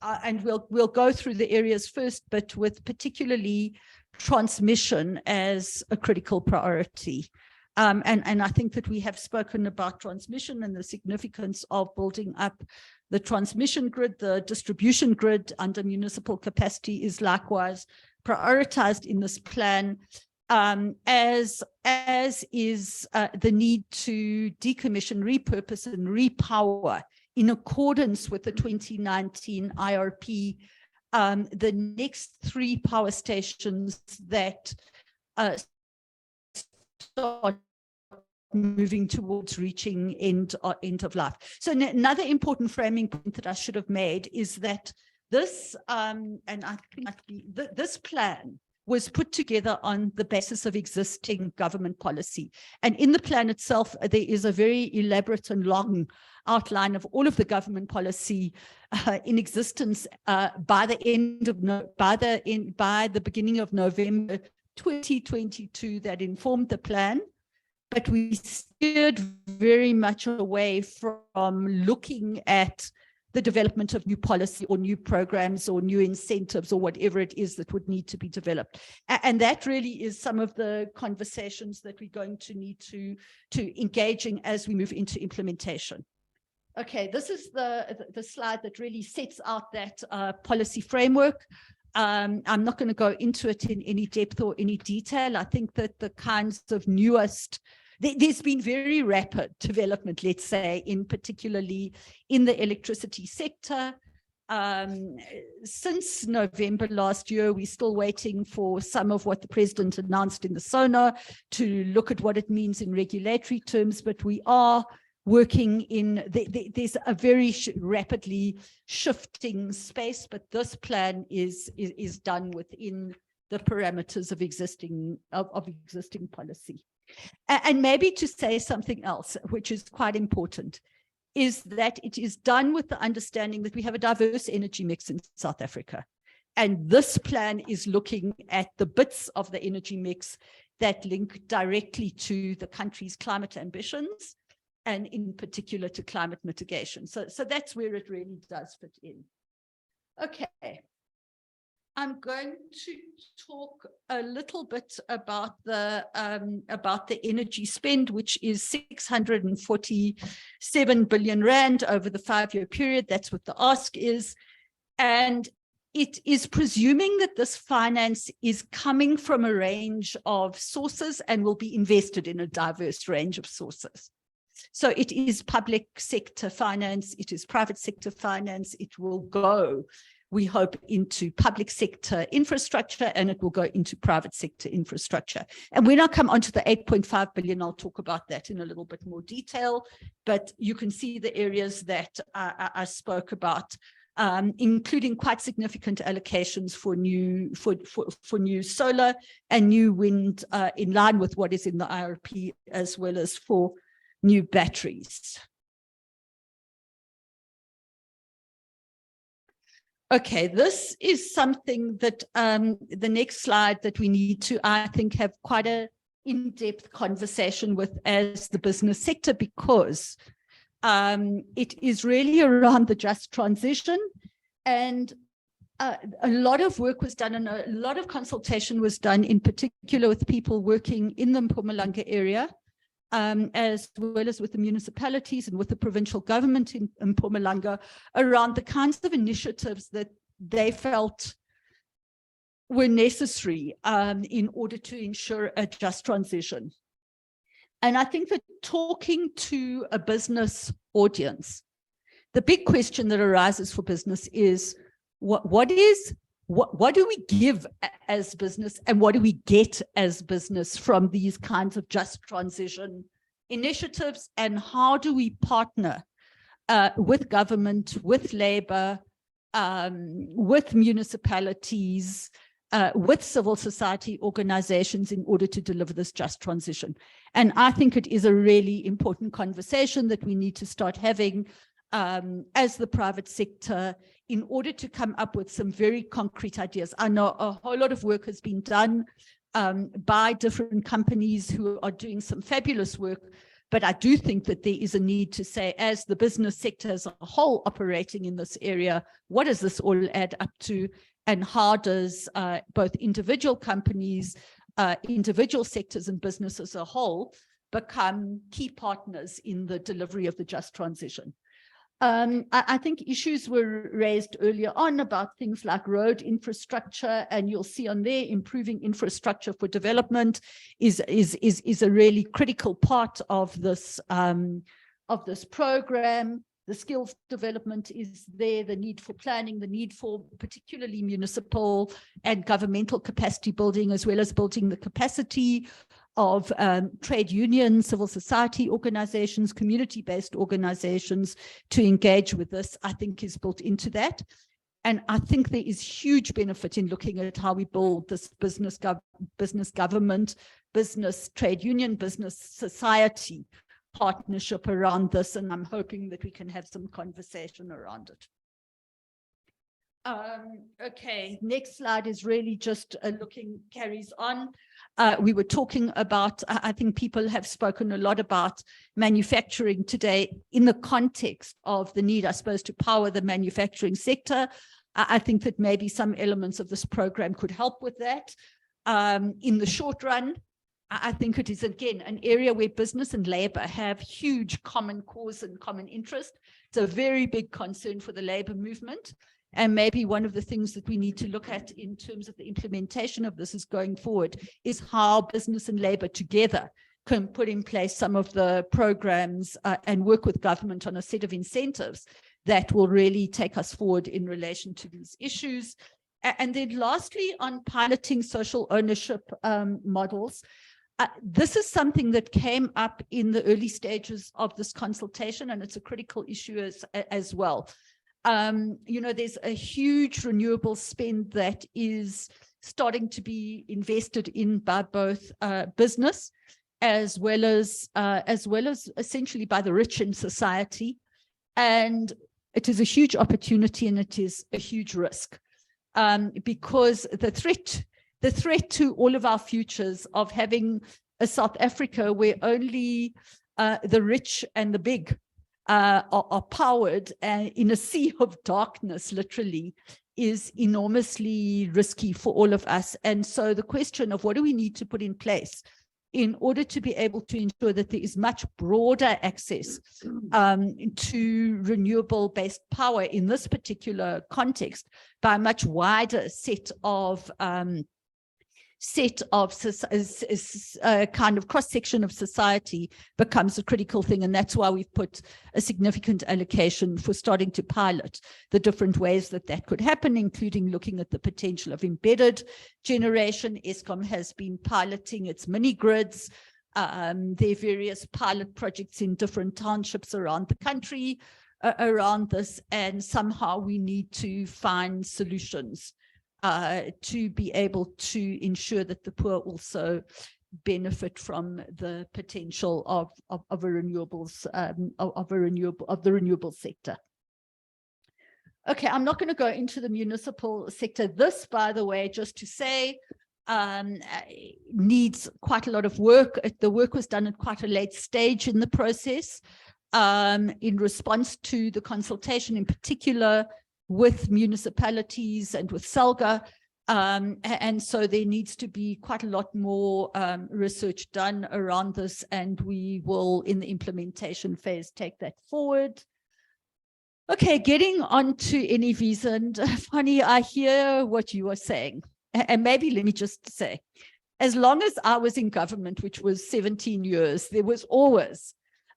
Speaker 6: and we'll go through the areas first, but with particularly transmission as a critical priority. And I think that we have spoken about transmission and the significance of building up the transmission grid. The distribution grid under municipal capacity is likewise prioritized in this plan, as is the need to decommission, repurpose, and repower in accordance with the 2019 IRP, the next 3 power stations that start moving towards reaching end of life. So another important framing point that I should have made is that this, and I think this plan was put together on the basis of existing government policy. And in the plan itself, there is a very elaborate and long outline of all of the government policy in existence by the beginning of November 2022 that informed the plan. But we steered very much away from looking at the development of new policy or new programs or new incentives or whatever it is that would need to be developed. And that really is some of the conversations that we're going to need to engage in as we move into implementation. Okay, this is the slide that really sets out that policy framework. I'm not going to go into it in any depth or any detail. I think that the kinds of newest, there's been very rapid development, let's say, particularly in the electricity sector. Since November last year, we're still waiting for some of what the president announced in the SONA to look at what it means in regulatory terms, but we are working in, there's a very rapidly shifting space, but this plan is done within the parameters of existing policy. And maybe to say something else, which is quite important, is that it is done with the understanding that we have a diverse energy mix in South Africa. And this plan is looking at the bits of the energy mix that link directly to the country's climate ambitions, and in particular to climate mitigation. So that's where it really does fit in. Okay. I'm going to talk a little bit about the energy spend, which is 647 billion rand over the 5-year period. That's what the ask is. And it is presuming that this finance is coming from a range of sources and will be invested in a diverse range of sources. So it is public sector finance, it is private sector finance, it will go, we hope, into public sector infrastructure, and it will go into private sector infrastructure. And when I come onto the 8.5 billion, I'll talk about that in a little bit more detail, but you can see the areas that I spoke about, including quite significant allocations for new solar and new wind, in line with what is in the IRP, as well as for new batteries. Okay, this is something that the next slide that we need to, I think, have quite a in-depth conversation with as the business sector, because it is really around the just transition, and a lot of work was done and a lot of consultation was done, in particular with people working in the Mpumalanga area, as well as with the municipalities and with the provincial government in Mpumalanga, around the kinds of initiatives that they felt were necessary in order to ensure a just transition. And I think that talking to a business audience, the big question that arises for business is, what do we give as business, and what do we get as business from these kinds of just transition initiatives, and how do we partner with government, with labor, with municipalities, with civil society organizations in order to deliver this just transition? And I think it is a really important conversation that we need to start having as the private sector, in order to come up with some very concrete ideas. I know a whole lot of work has been done by different companies who are doing some fabulous work, but I do think that there is a need to say, as the business sector as a whole operating in this area, what does this all add up to, and how does both individual companies, individual sectors and business as a whole become key partners in the delivery of the just transition? I think issues were raised earlier on about things like road infrastructure, and you'll see on there, improving infrastructure for development is a really critical part of this program. The skills development is there, the need for planning, the need for particularly municipal and governmental capacity building, as well as building the capacity of trade unions, civil society organizations, community-based organizations to engage with this, I think is built into that. And I think there is huge benefit in looking at how we build this business government, business trade union, business society partnership around this. And I'm hoping that we can have some conversation around it. Okay, next slide is really just carries on. We were talking about, I think people have spoken a lot about manufacturing today in the context of the need, I suppose, to power the manufacturing sector. I think that maybe some elements of this program could help with that. In the short run, I think it is, again, an area where business and labor have huge common cause and common interest. It's a very big concern for the labor movement. And maybe one of the things that we need to look at in terms of the implementation of this is going forward is how business and labor together can put in place some of the programs and work with government on a set of incentives that will really take us forward in relation to these issues. And then lastly, on piloting social ownership models, this is something that came up in the early stages of this consultation, and it's a critical issue as well. You know, there's a huge renewable spend that is starting to be invested in by both business as well as essentially by the rich in society. And it is a huge opportunity and it is a huge risk, because the threat to all of our futures of having a South Africa where only the rich and the big are powered in a sea of darkness, literally, is enormously risky for all of us. And so the question of what do we need to put in place in order to be able to ensure that there is much broader access to renewable-based power in this particular context by a much wider set of kind of cross-section of society becomes a critical thing. And that's why we've put a significant allocation for starting to pilot the different ways that that could happen, including looking at the potential of embedded generation. Eskom has been piloting its mini grids. There are various pilot projects in different townships around the country around this, and somehow we need to find solutions to be able to ensure that the poor also benefit from the potential of the renewable sector. Okay, I'm not going to go into the municipal sector. This, by the way, just to say, needs quite a lot of work. The work was done at quite a late stage in the process, in response to the consultation, in particular with municipalities and with SALGA. And so there needs to be quite a lot more research done around this, and we will, in the implementation phase, take that forward. Okay, getting on to NEVs, and Fanny, I hear what you are saying. And maybe let me just say, as long as I was in government, which was 17 years, there was always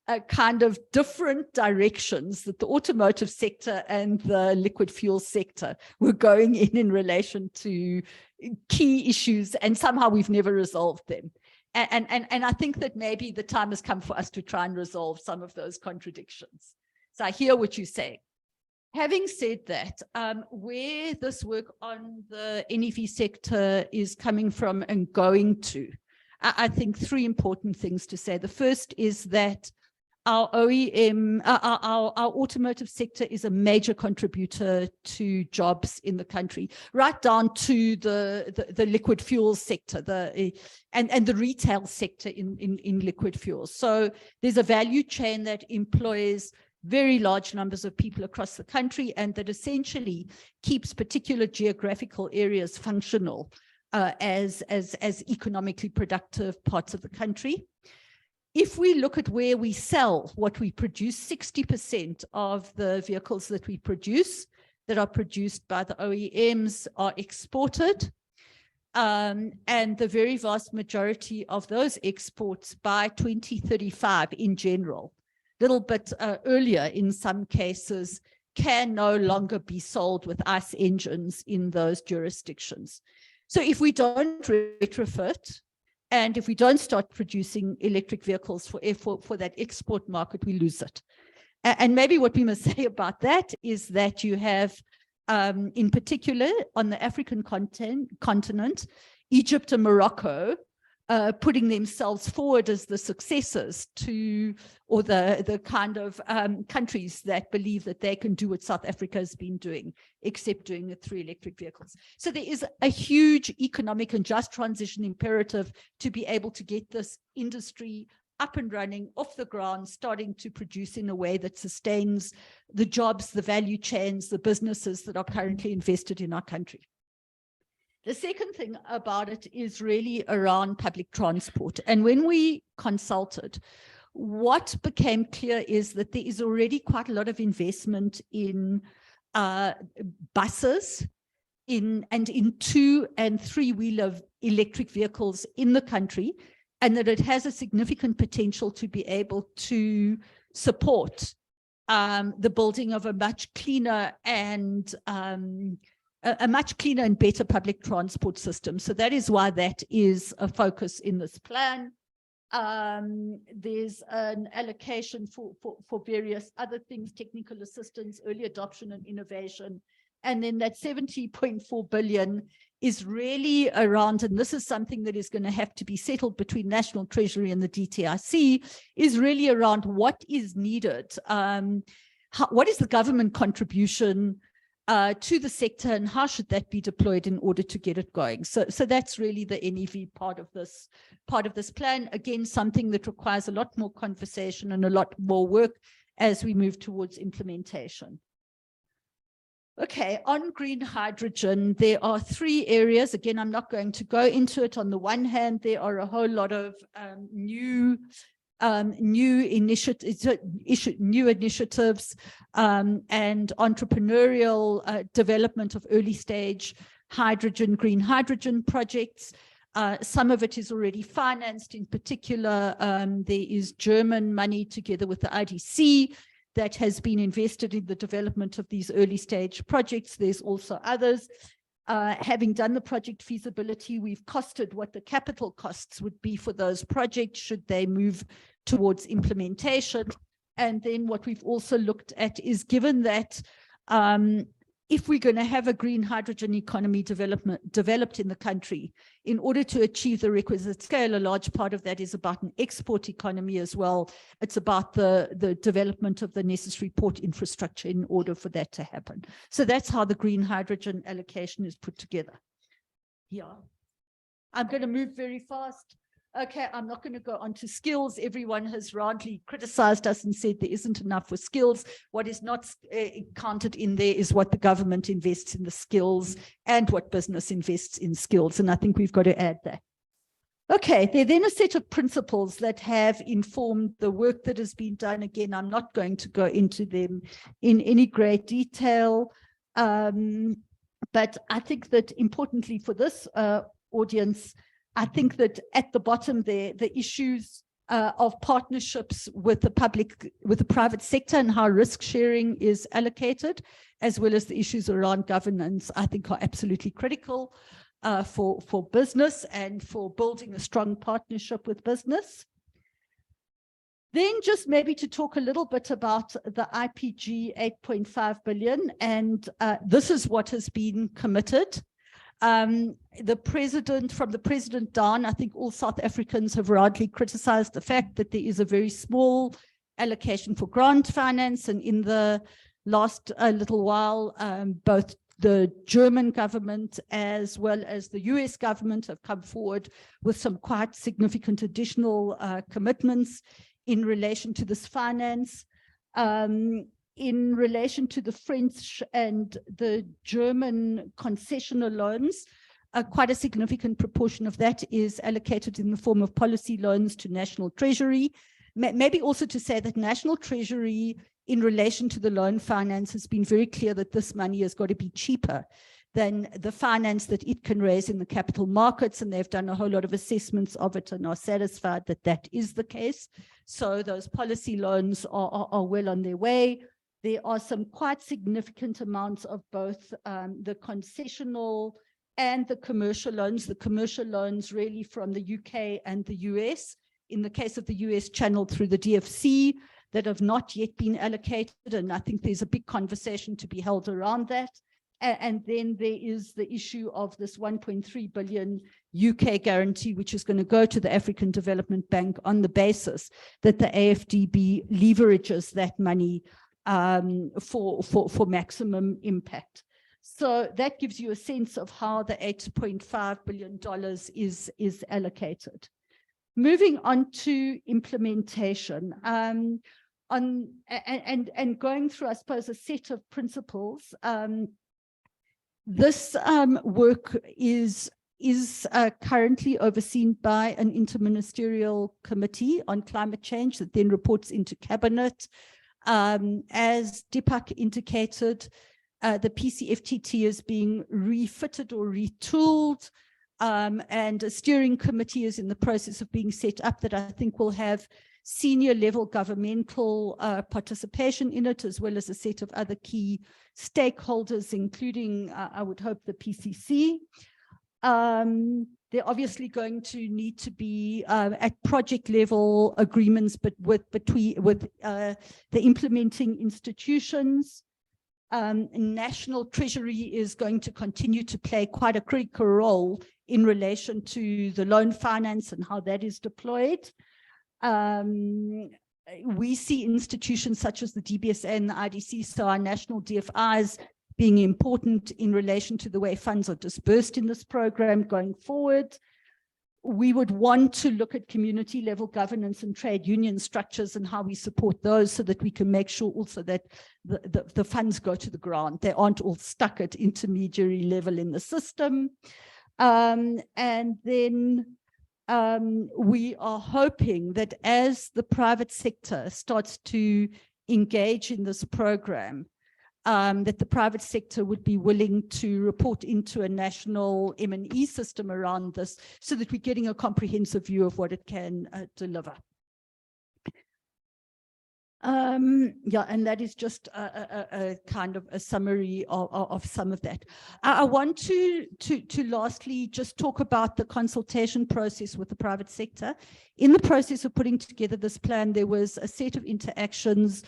Speaker 6: a kind of different directions that the automotive sector and the liquid fuel sector were going in relation to key issues, and somehow we've never resolved them. And I think that maybe the time has come for us to try and resolve some of those contradictions. So I hear what you say. Having said that, where this work on the NEV sector is coming from and going to, I think three important things to say. The first is that our OEM, our automotive sector is a major contributor to jobs in the country, right down to the liquid fuel sector, and the retail sector in liquid fuels. So there's a value chain that employs very large numbers of people across the country, and that essentially keeps particular geographical areas functional as economically productive parts of the country. If we look at where we sell what we produce, 60% of the vehicles that we produce, that are produced by the OEMs, are exported. And the very vast majority of those exports by 2035 in general, a little bit earlier in some cases, can no longer be sold with ICE engines in those jurisdictions. So if we don't retrofit, and if we don't start producing electric vehicles for that export market, we lose it. And maybe what we must say about that is that you have, in particular, on the African continent, Egypt and Morocco putting themselves forward as the successors to, or the kind of countries that believe that they can do what South Africa has been doing, except doing it through electric vehicles. So there is a huge economic and just transition imperative to be able to get this industry up and running, off the ground, starting to produce in a way that sustains the jobs, the value chains, the businesses that are currently invested in our country. The second thing about it is really around public transport. And when we consulted, what became clear is that there is already quite a lot of investment in buses, in 2- and 3-wheeler electric vehicles in the country, and that it has a significant potential to be able to support the building of a much cleaner and better public transport system. So that is why that is a focus in this plan. There's an allocation for various other things, technical assistance, early adoption and innovation, And then that 70.4 billion is really around, and this is something that is going to have to be settled between National Treasury and the DTIC, is really around what is needed. What is the government contribution to the sector, and how should that be deployed in order to get it going? So that's really the NEV part of this plan. Again, something that requires a lot more conversation and a lot more work as we move towards implementation. Okay, on green hydrogen, there are 3 areas. Again, I'm not going to go into it. On the one hand, there are a whole lot of new initiatives and entrepreneurial development of early stage green hydrogen projects. Some of it is already financed. In particular, there is German money together with the IDC that has been invested in the development of these early stage projects. There's also others. Having done the project feasibility, we've costed what the capital costs would be for those projects should they move towards implementation. And then what we've also looked at is, given that if we're going to have a green hydrogen economy developed in the country, in order to achieve the requisite scale, a large part of that is about an export economy as well. It's about the development of the necessary port infrastructure in order for that to happen. So that's how the green hydrogen allocation is put together. Yeah, I'm going to move very fast. Okay, I'm not going to go on to skills. Everyone has roundly criticized us and said there isn't enough for skills. What is not counted in there is what the government invests in the skills and what business invests in skills. And I think we've got to add that. Okay, there are then a set of principles that have informed the work that has been done. Again, I'm not going to go into them in any great detail. But I think that importantly for this audience, I think that at the bottom there, the issues of partnerships with the private sector and how risk sharing is allocated, as well as the issues around governance, I think are absolutely critical for business and for building a strong partnership with business. Then just maybe to talk a little bit about the IPG 8.5 billion, and this is what has been committed. From the president down, I think all South Africans have roundly criticized the fact that there is a very small allocation for grant finance. And in the last little while, both the German government as well as the US government have come forward with some quite significant additional commitments in relation to this finance. In relation to the French and the German concessional loans, quite a significant proportion of that is allocated in the form of policy loans to National Treasury. Maybe also to say that National Treasury, in relation to the loan finance, has been very clear that this money has got to be cheaper than the finance that it can raise in the capital markets, and they've done a whole lot of assessments of it and are satisfied that that is the case. So those policy loans are well on their way. There are some quite significant amounts of both the concessional and the commercial loans. The commercial loans really from the UK and the US. In the case of the US, channeled through the DFC, that have not yet been allocated. And I think there's a big conversation to be held around that. And then there is the issue of this 1.3 billion UK guarantee, which is going to go to the African Development Bank on the basis that the AFDB leverages that money for maximum impact. So that gives you a sense of how the $8.5 billion is allocated. Moving on to implementation, and going through, I suppose, a set of principles. This work is currently overseen by an interministerial committee on climate change that then reports into cabinet. As Deepak indicated, the PCFTT is being refitted or retooled, and a steering committee is in the process of being set up that I think will have senior level governmental participation in it, as well as a set of other key stakeholders, including, I would hope, the PCC. They're obviously going to need to be at project level agreements, but with the implementing institutions. National Treasury is going to continue to play quite a critical role in relation to the loan finance and how that is deployed. We see institutions such as the DBSA and the IDC, so our national DFIs, being important in relation to the way funds are dispersed in this program going forward. We would want to look at community level governance and trade union structures and how we support those so that we can make sure also that the funds go to the ground. They aren't all stuck at intermediary level in the system. And then we are hoping that as the private sector starts to engage in this program, that the private sector would be willing to report into a national M&E system around this so that we're getting a comprehensive view of what it can deliver. Yeah, and that is just a kind of a summary of some of that. I want to lastly just talk about the consultation process with the private sector. In the process of putting together this plan, there was a set of interactions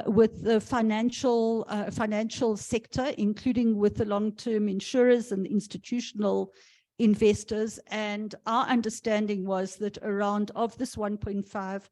Speaker 6: with the financial sector, including with the long-term insurers and the institutional investors. And our understanding was that around, of this 1.5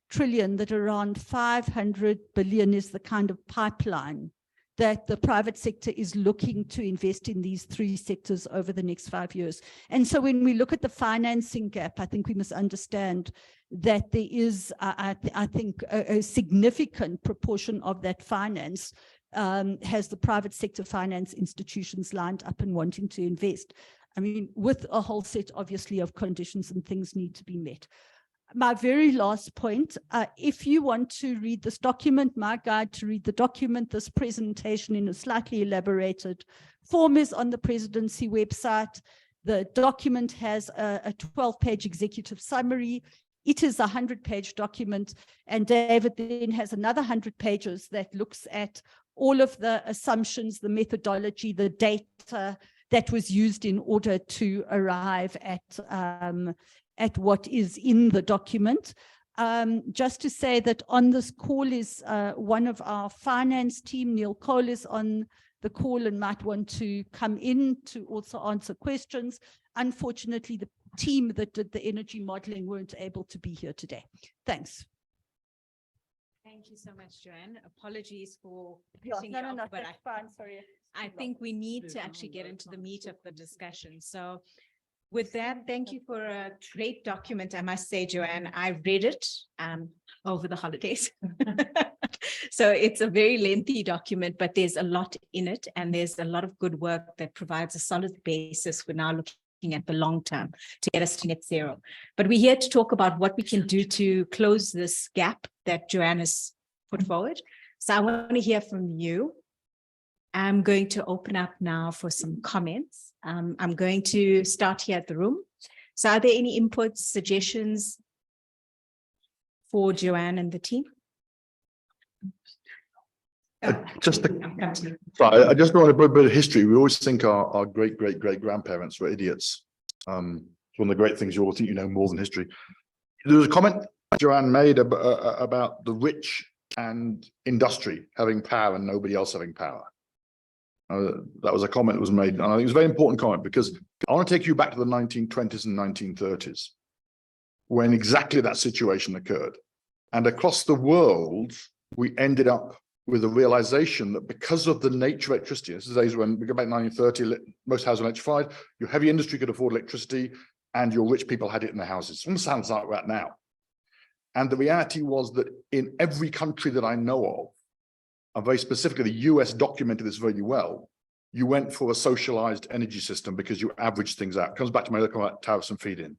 Speaker 6: trillion, that around 500 billion is the kind of pipeline that the private sector is looking to invest in these three sectors over the next 5 years. And so when we look at the financing gap, I think we must understand that there is, I think, a significant proportion of that finance has the private sector finance institutions lined up and wanting to invest. I mean, with a whole set, obviously, of conditions and things need to be met. My very last point, if you want to read this document, my guide to read the document, this presentation in a slightly elaborated form is on the presidency website. The document has a 12-page executive summary. It is a 100-page document, and David then has another 100 pages that looks at all of the assumptions, the methodology, the data that was used in order to arrive at what is in the document. Just to say that on this call is one of our finance team, Neil Cole, is on the call and might want to come in to also answer questions. Unfortunately, the team that did the energy modeling weren't able to be here today. Thanks.
Speaker 1: Thank you so much, Joanne. Apologies for
Speaker 6: Yeah,
Speaker 1: putting you off, but
Speaker 6: that's fine. Sorry.
Speaker 1: I think we need to actually get into the meat of the discussion. So with that, thank you for a great document, I must say, Joanne. I read it over the holidays. So it's a very lengthy document, but there's a lot in it, and there's a lot of good work that provides a solid basis for now looking at the long term to get us to net zero. But we're here to talk about what we can do to close this gap that Joanne has put forward. So I want to hear from you. I'm going to open up now for some comments. I'm going to start here at the room. So are there any inputs, suggestions for Joanne and the team?
Speaker 3: I just want a bit of history. We always think our great-great-great-grandparents were idiots. It's one of the great things you all think you know more than history. There was a comment Joanne made about the rich and industry having power and nobody else having power. That was a comment that was made, and I think it was a very important comment, because I want to take you back to the 1920s and 1930s, when exactly that situation occurred. And across the world, we ended up with a realization that because of the nature of electricity, this is days when we go back to 1930, most houses were electrified, your heavy industry could afford electricity, and your rich people had it in their houses. It almost sounds like that now. And the reality was that in every country that I know of, and very specifically, the US documented this very well, you went for a socialized energy system because you averaged things out. It comes back to my look about tariffs and feed-in.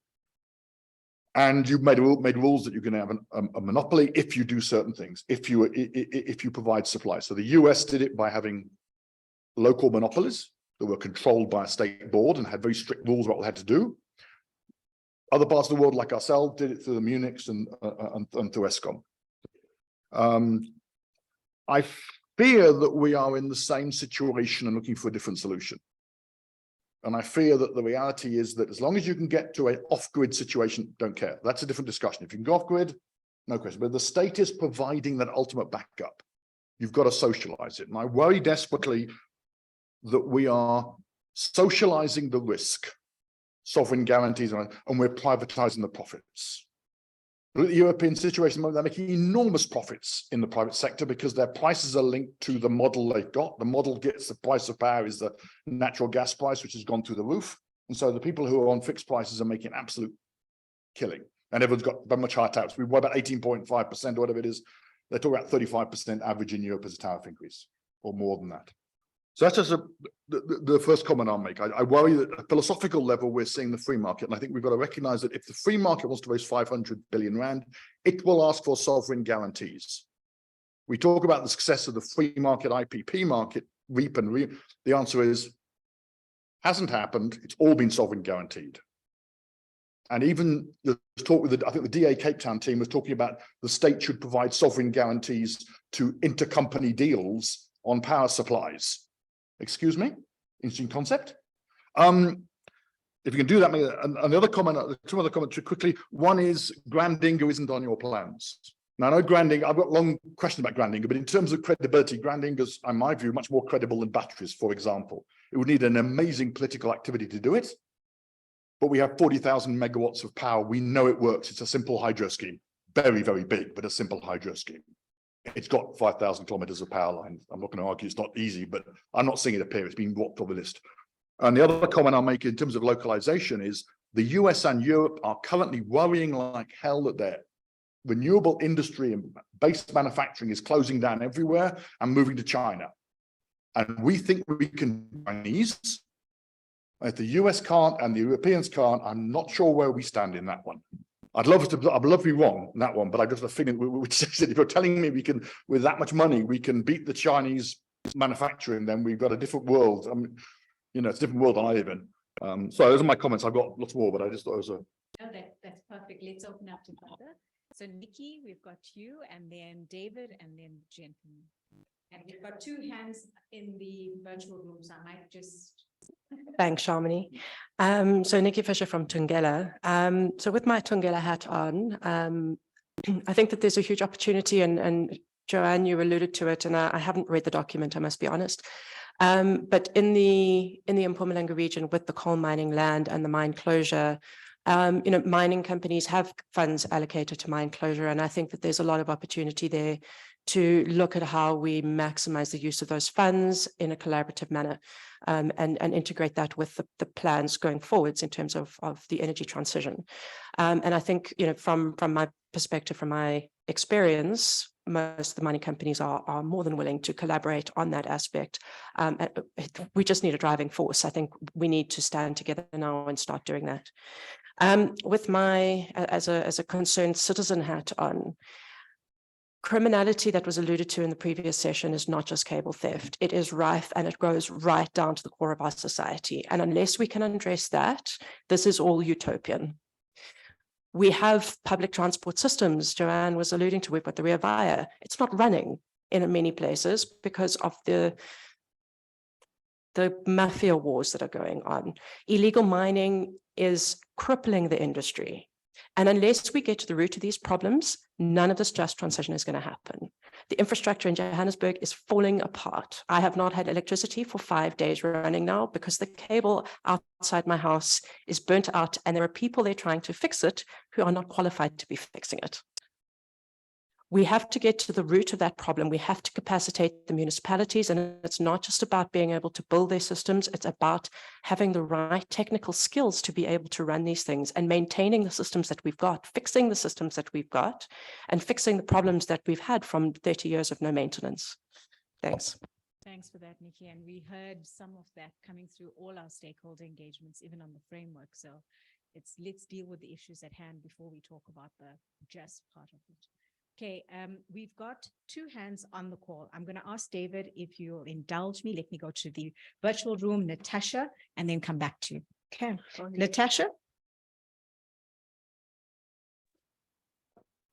Speaker 3: And you made rules that you can have a monopoly if you do certain things, if you provide supply. So the US did it by having local monopolies that were controlled by a state board and had very strict rules about what they had to do. Other parts of the world, like ourselves, did it through the Munichs and through ESCOM. I fear that we are in the same situation and looking for a different solution. And I fear that the reality is that as long as you can get to an off-grid situation, don't care. That's a different discussion. If you can go off-grid, no question. But the state is providing that ultimate backup. You've got to socialize it. And I worry desperately that we are socializing the risk, sovereign guarantees, and we're privatizing the profits. Look at the European situation, they're making enormous profits in the private sector because their prices are linked to the model they've got. The model gets the price of power is the natural gas price, which has gone through the roof. And so the people who are on fixed prices are making absolute killing. And everyone's got very much higher tariffs. We've got about 18.5% or whatever it is. They're talking about 35% average in Europe as a tariff increase, or more than that. So that's just the first comment I'll make. I worry that at a philosophical level, we're seeing the free market. And I think we've got to recognize that if the free market wants to raise 500 billion rand, it will ask for sovereign guarantees. We talk about the success of the free market, IPP market, REAP and REAP. The answer is, hasn't happened. It's all been sovereign guaranteed. And even the talk with I think the DA Cape Town team was talking about the state should provide sovereign guarantees to intercompany deals on power supplies. Excuse me, interesting concept. If you can do that, another comment, two other comments quickly. One is Grandinga isn't on your plans. Now, I know Grandinga, I've got long questions about Grandinga, but in terms of credibility, Grandinga's, in my view, much more credible than batteries, for example. It would need an amazing political activity to do it. But we have 40,000 megawatts of power. We know it works. It's a simple hydro scheme. Very, very big, but a simple hydro scheme. It's got 5,000 kilometers of power lines. I'm not going to argue it's not easy, but I'm not seeing it appear. It's been dropped off the list. And the other comment I'll make in terms of localization is the US and Europe are currently worrying like hell that their renewable industry and base manufacturing is closing down everywhere and moving to China. And we think we can Chinese. If the US can't and the Europeans can't, I'm not sure where we stand in that one. I'd love to be wrong in that one, but I just have a feeling which says that if you're telling me we can, with that much money, we can beat the Chinese manufacturing, then we've got a different world. I mean, you know, it's a different world I live in. So those are my comments. I've got lots more, but I just thought it was a.
Speaker 1: No, that's perfect. Let's open up to further. So Nikki, we've got you, and then David, and then gentlemen. And we've got two hands in the virtual room, so I might just.
Speaker 16: Thanks, Shamini. So Nikki Fisher from Tungela. So with my Tungela hat on, I think that there's a huge opportunity, and Joanne, you alluded to it, and I haven't read the document, I must be honest. But in the Mpumalanga region, with the coal mining land and the mine closure, you know, mining companies have funds allocated to mine closure, and I think that there's a lot of opportunity there to look at how we maximize the use of those funds in a collaborative manner, and integrate that with the plans going forwards in terms of the energy transition. And I think, you know, from my perspective, from my experience, most of the mining companies are more than willing to collaborate on that aspect. We just need a driving force. I think we need to stand together now and start doing that. With my, as a concerned citizen hat on, criminality that was alluded to in the previous session is not just cable theft. It is rife, and it goes right down to the core of our society. And unless we can address that, this is all utopian. We have public transport systems. Joanne was alluding to, we've got the Rea Vaya. It's not running in many places because of the mafia wars that are going on. Illegal mining is crippling the industry. And unless we get to the root of these problems, none of this just transition is going to happen. The infrastructure in Johannesburg is falling apart. I have not had electricity for 5 days running now because the cable outside my house is burnt out, and there are people there trying to fix it who are not qualified to be fixing it. We have to get to the root of that problem. We have to capacitate the municipalities, and it's not just about being able to build their systems. It's about having the right technical skills to be able to run these things and maintaining the systems that we've got, fixing the systems that we've got, and fixing the problems that we've had from 30 years of no maintenance. Thanks.
Speaker 1: Thanks for that, Nikki. And we heard some of that coming through all our stakeholder engagements, even on the framework. So let's deal with the issues at hand before we talk about the just part of it. Okay, we've got two hands on the call. I'm going to ask David if you'll indulge me. Let me go to the virtual room, Natasha, and then come back to you. Okay, Natasha.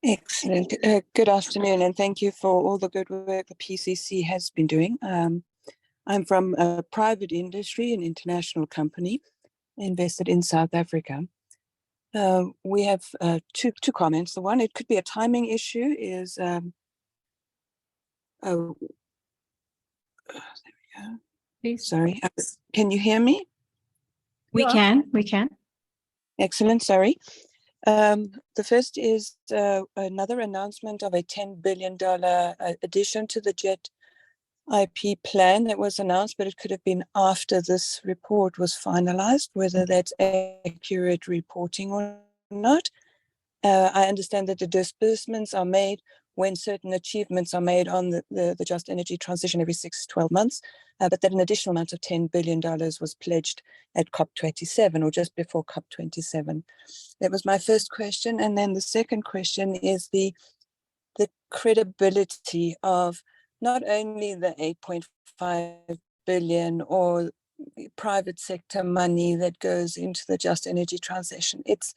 Speaker 17: Excellent. Good afternoon, and thank you for all the good work the PCC has been doing. I'm from a private industry, an international company invested in South Africa. We have two comments. The one, it could be a timing issue, is Oh, there we go.
Speaker 1: Please.
Speaker 17: Sorry, can you hear me?
Speaker 1: We can.
Speaker 17: Excellent, sorry. The first is another announcement of a $10 billion addition to the JET IP plan that was announced, but it could have been after this report was finalized, whether that's accurate reporting or not. I understand that the disbursements are made when certain achievements are made on the just energy transition every 6-12 months, but that an additional amount of $10 billion was pledged at COP27 or just before COP27. That was my first question. And then the second question is the credibility of not only the 8.5 billion or private sector money that goes into the just energy transition. It's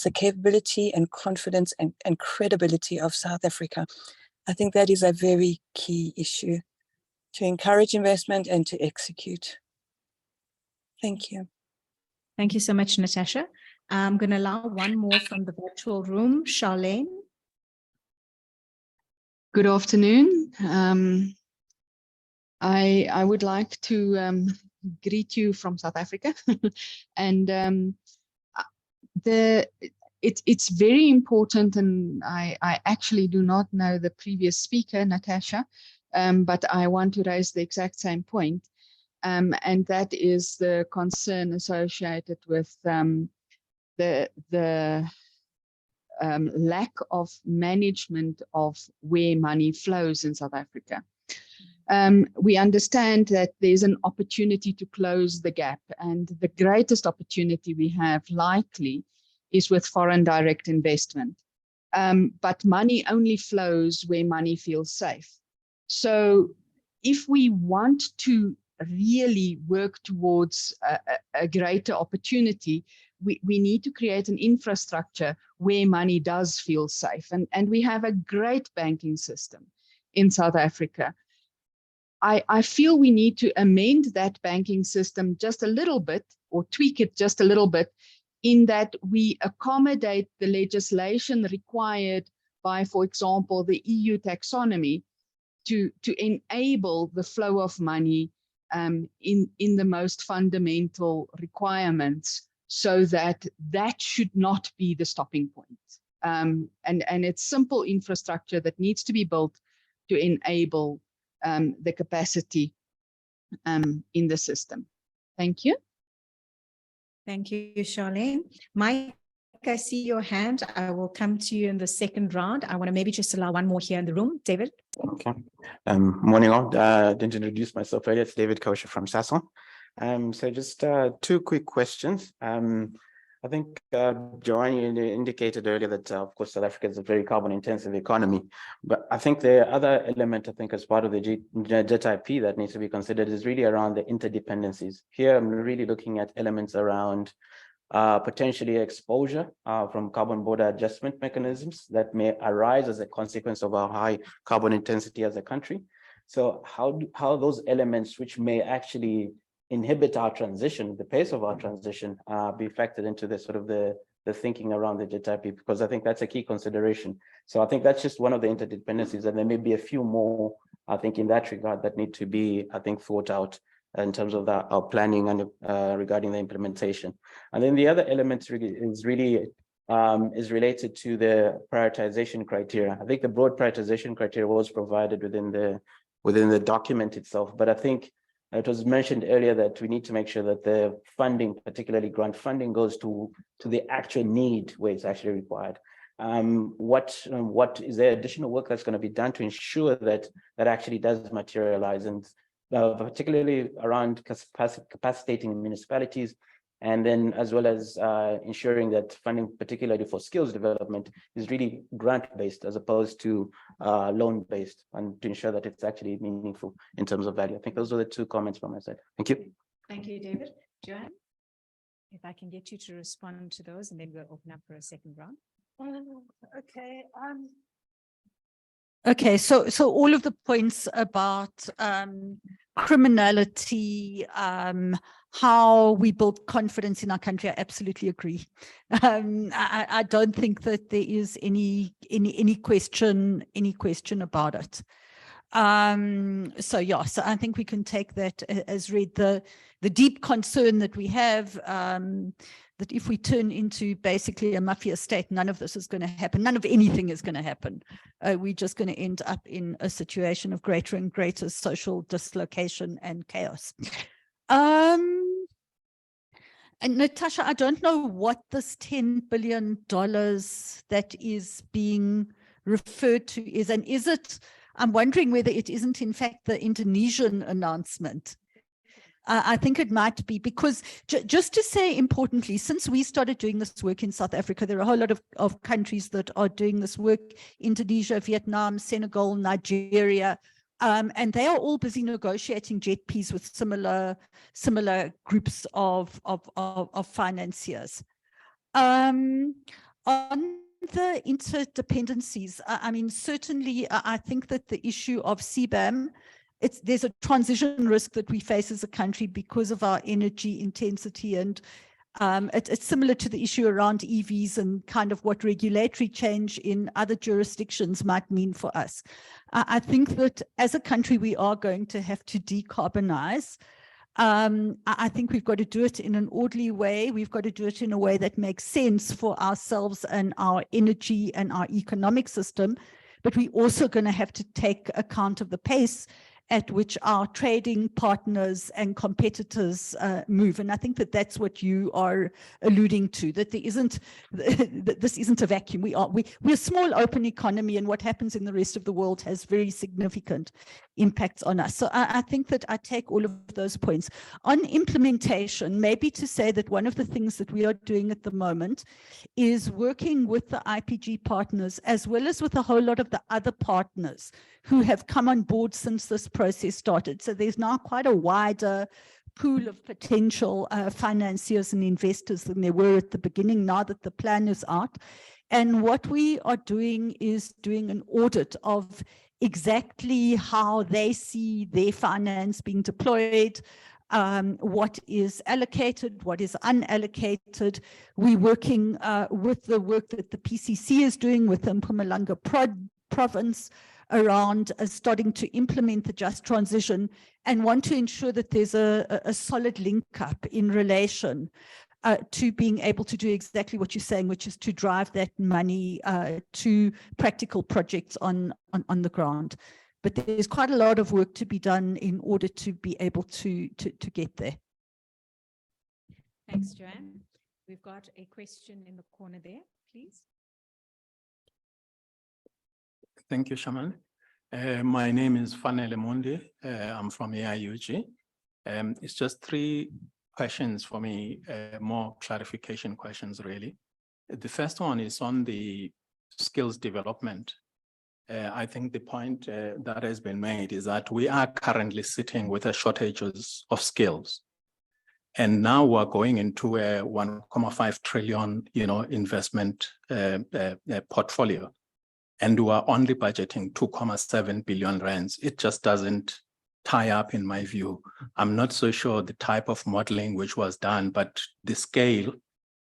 Speaker 17: the capability and confidence and credibility of South Africa. I think that is a very key issue to encourage investment and to execute. Thank you.
Speaker 1: Thank you so much, Natasha. I'm going to allow one more from the virtual room, Charlene.
Speaker 18: Good afternoon. I would like to greet you from South Africa, and it's very important, and I actually do not know the previous speaker, Natasha, but I want to raise the exact same point, and that is the concern associated with the lack of management of where money flows in South Africa. We understand that there's an opportunity to close the gap, and the greatest opportunity we have likely is with foreign direct investment. But money only flows where money feels safe. So if we want to really work towards a greater opportunity, we need to create an infrastructure where money does feel safe. And we have a great banking system in South Africa. I feel we need to amend that banking system just a little bit, or tweak it just a little bit, in that we accommodate the legislation required by, for example, the EU taxonomy to enable the flow of money in the most fundamental requirements, so that should not be the stopping point. And it's simple infrastructure that needs to be built to enable the capacity in the system. Thank you.
Speaker 1: Thank you, Charlene. Mike, I see your hand. I will come to you in the second round. I want to maybe just allow one more here in the room. David.
Speaker 14: Okay. Morning all. Didn't introduce myself earlier. It's David Kosher from Sasol. So just two quick questions. I think Joanne indicated earlier that, of course, South Africa is a very carbon-intensive economy. But I think the other element, I think, as part of the JET IP that needs to be considered is really around the interdependencies. Here, I'm really looking at elements around potentially exposure from carbon border adjustment mechanisms that may arise as a consequence of our high carbon intensity as a country. So how those elements, which may actually inhibit our transition, the pace of our transition, be factored into the sort of the thinking around the JET IP, because I think that's a key consideration. So I think that's just one of the interdependencies, and there may be a few more, I think, in that regard that need to be, I think, thought out in terms of our planning and regarding the implementation. And then the other element is related to the prioritization criteria. I think the broad prioritization criteria was provided within the document itself, but I think it was mentioned earlier that we need to make sure that the funding, particularly grant funding, goes to the actual need where it's actually required. What is there additional work that's going to be done to ensure that actually does materialize, and particularly around capacitating municipalities, and then as well as ensuring that funding, particularly for skills development, is really grant-based as opposed to loan-based, and to ensure that it's actually meaningful in terms of value. I think those are the two comments from my side. Thank you.
Speaker 1: Thank you, David. Joanne, if I can get you to respond to those, and then we'll open up for a second round.
Speaker 6: Okay. Okay, so all of the points about criminality, how we build confidence in our country, I absolutely agree. I don't think that there is any question about it. So yeah, so I think we can take that as read, the deep concern that we have, that if we turn into basically a mafia state, none of this is going to happen. None of anything is going to happen. We're just going to end up in a situation of greater and greater social dislocation and chaos. And Natasha, I don't know what this $10 billion that is being referred to is, and is it, I'm wondering whether it isn't in fact the Indonesian announcement. I think it might be, because just to say importantly, since we started doing this work in South Africa, there are a whole lot of countries that are doing this work: Indonesia, Vietnam, Senegal, Nigeria, and they are all busy negotiating JETPs with similar groups of financiers. On the interdependencies, I mean, certainly I think that the issue of CBAM, there's a transition risk that we face as a country because of our energy intensity, and it's similar to the issue around EVs and kind of what regulatory change in other jurisdictions might mean for us. I think that as a country, we are going to have to decarbonize. I think we've got to do it in an orderly way. We've got to do it in a way that makes sense for ourselves and our energy and our economic system. But we're also going to have to take account of the pace at which our trading partners and competitors move. And I think that that's what you are alluding to, that there isn't, this isn't a vacuum. We're a small open economy, and what happens in the rest of the world has very significant impacts on us. So I think that I take all of those points. On implementation, maybe to say that one of the things that we are doing at the moment is working with the IPG partners, as well as with a whole lot of the other partners who have come on board since this process started. So there's now quite a wider pool of potential financiers and investors than there were at the beginning, now that the plan is out. And what we are doing is doing an audit of exactly how they see their finance being deployed, what is allocated, what is unallocated. We're working with the work that the PCC is doing with the Mpumalanga province around starting to implement the just transition, and want to ensure that there's a solid link up in relation to being able to do exactly what you're saying, which is to drive that money to practical projects on the ground. But there's quite a lot of work to be done in order to be able to get there.
Speaker 1: Thanks, Joanne. We've got a question in the corner there, please.
Speaker 19: Thank you, Shaman. My name is Fanele Monde. I'm from AIUG. It's just 3 questions for me, more clarification questions, really. The first one is on the skills development. I think the point that has been made is that we are currently sitting with a shortages of skills. And now we're going into a 1.5 trillion, investment portfolio. And we are only budgeting 2.7 billion rands. It just doesn't tie up, in my view. I'm not so sure the type of modeling which was done, but the scale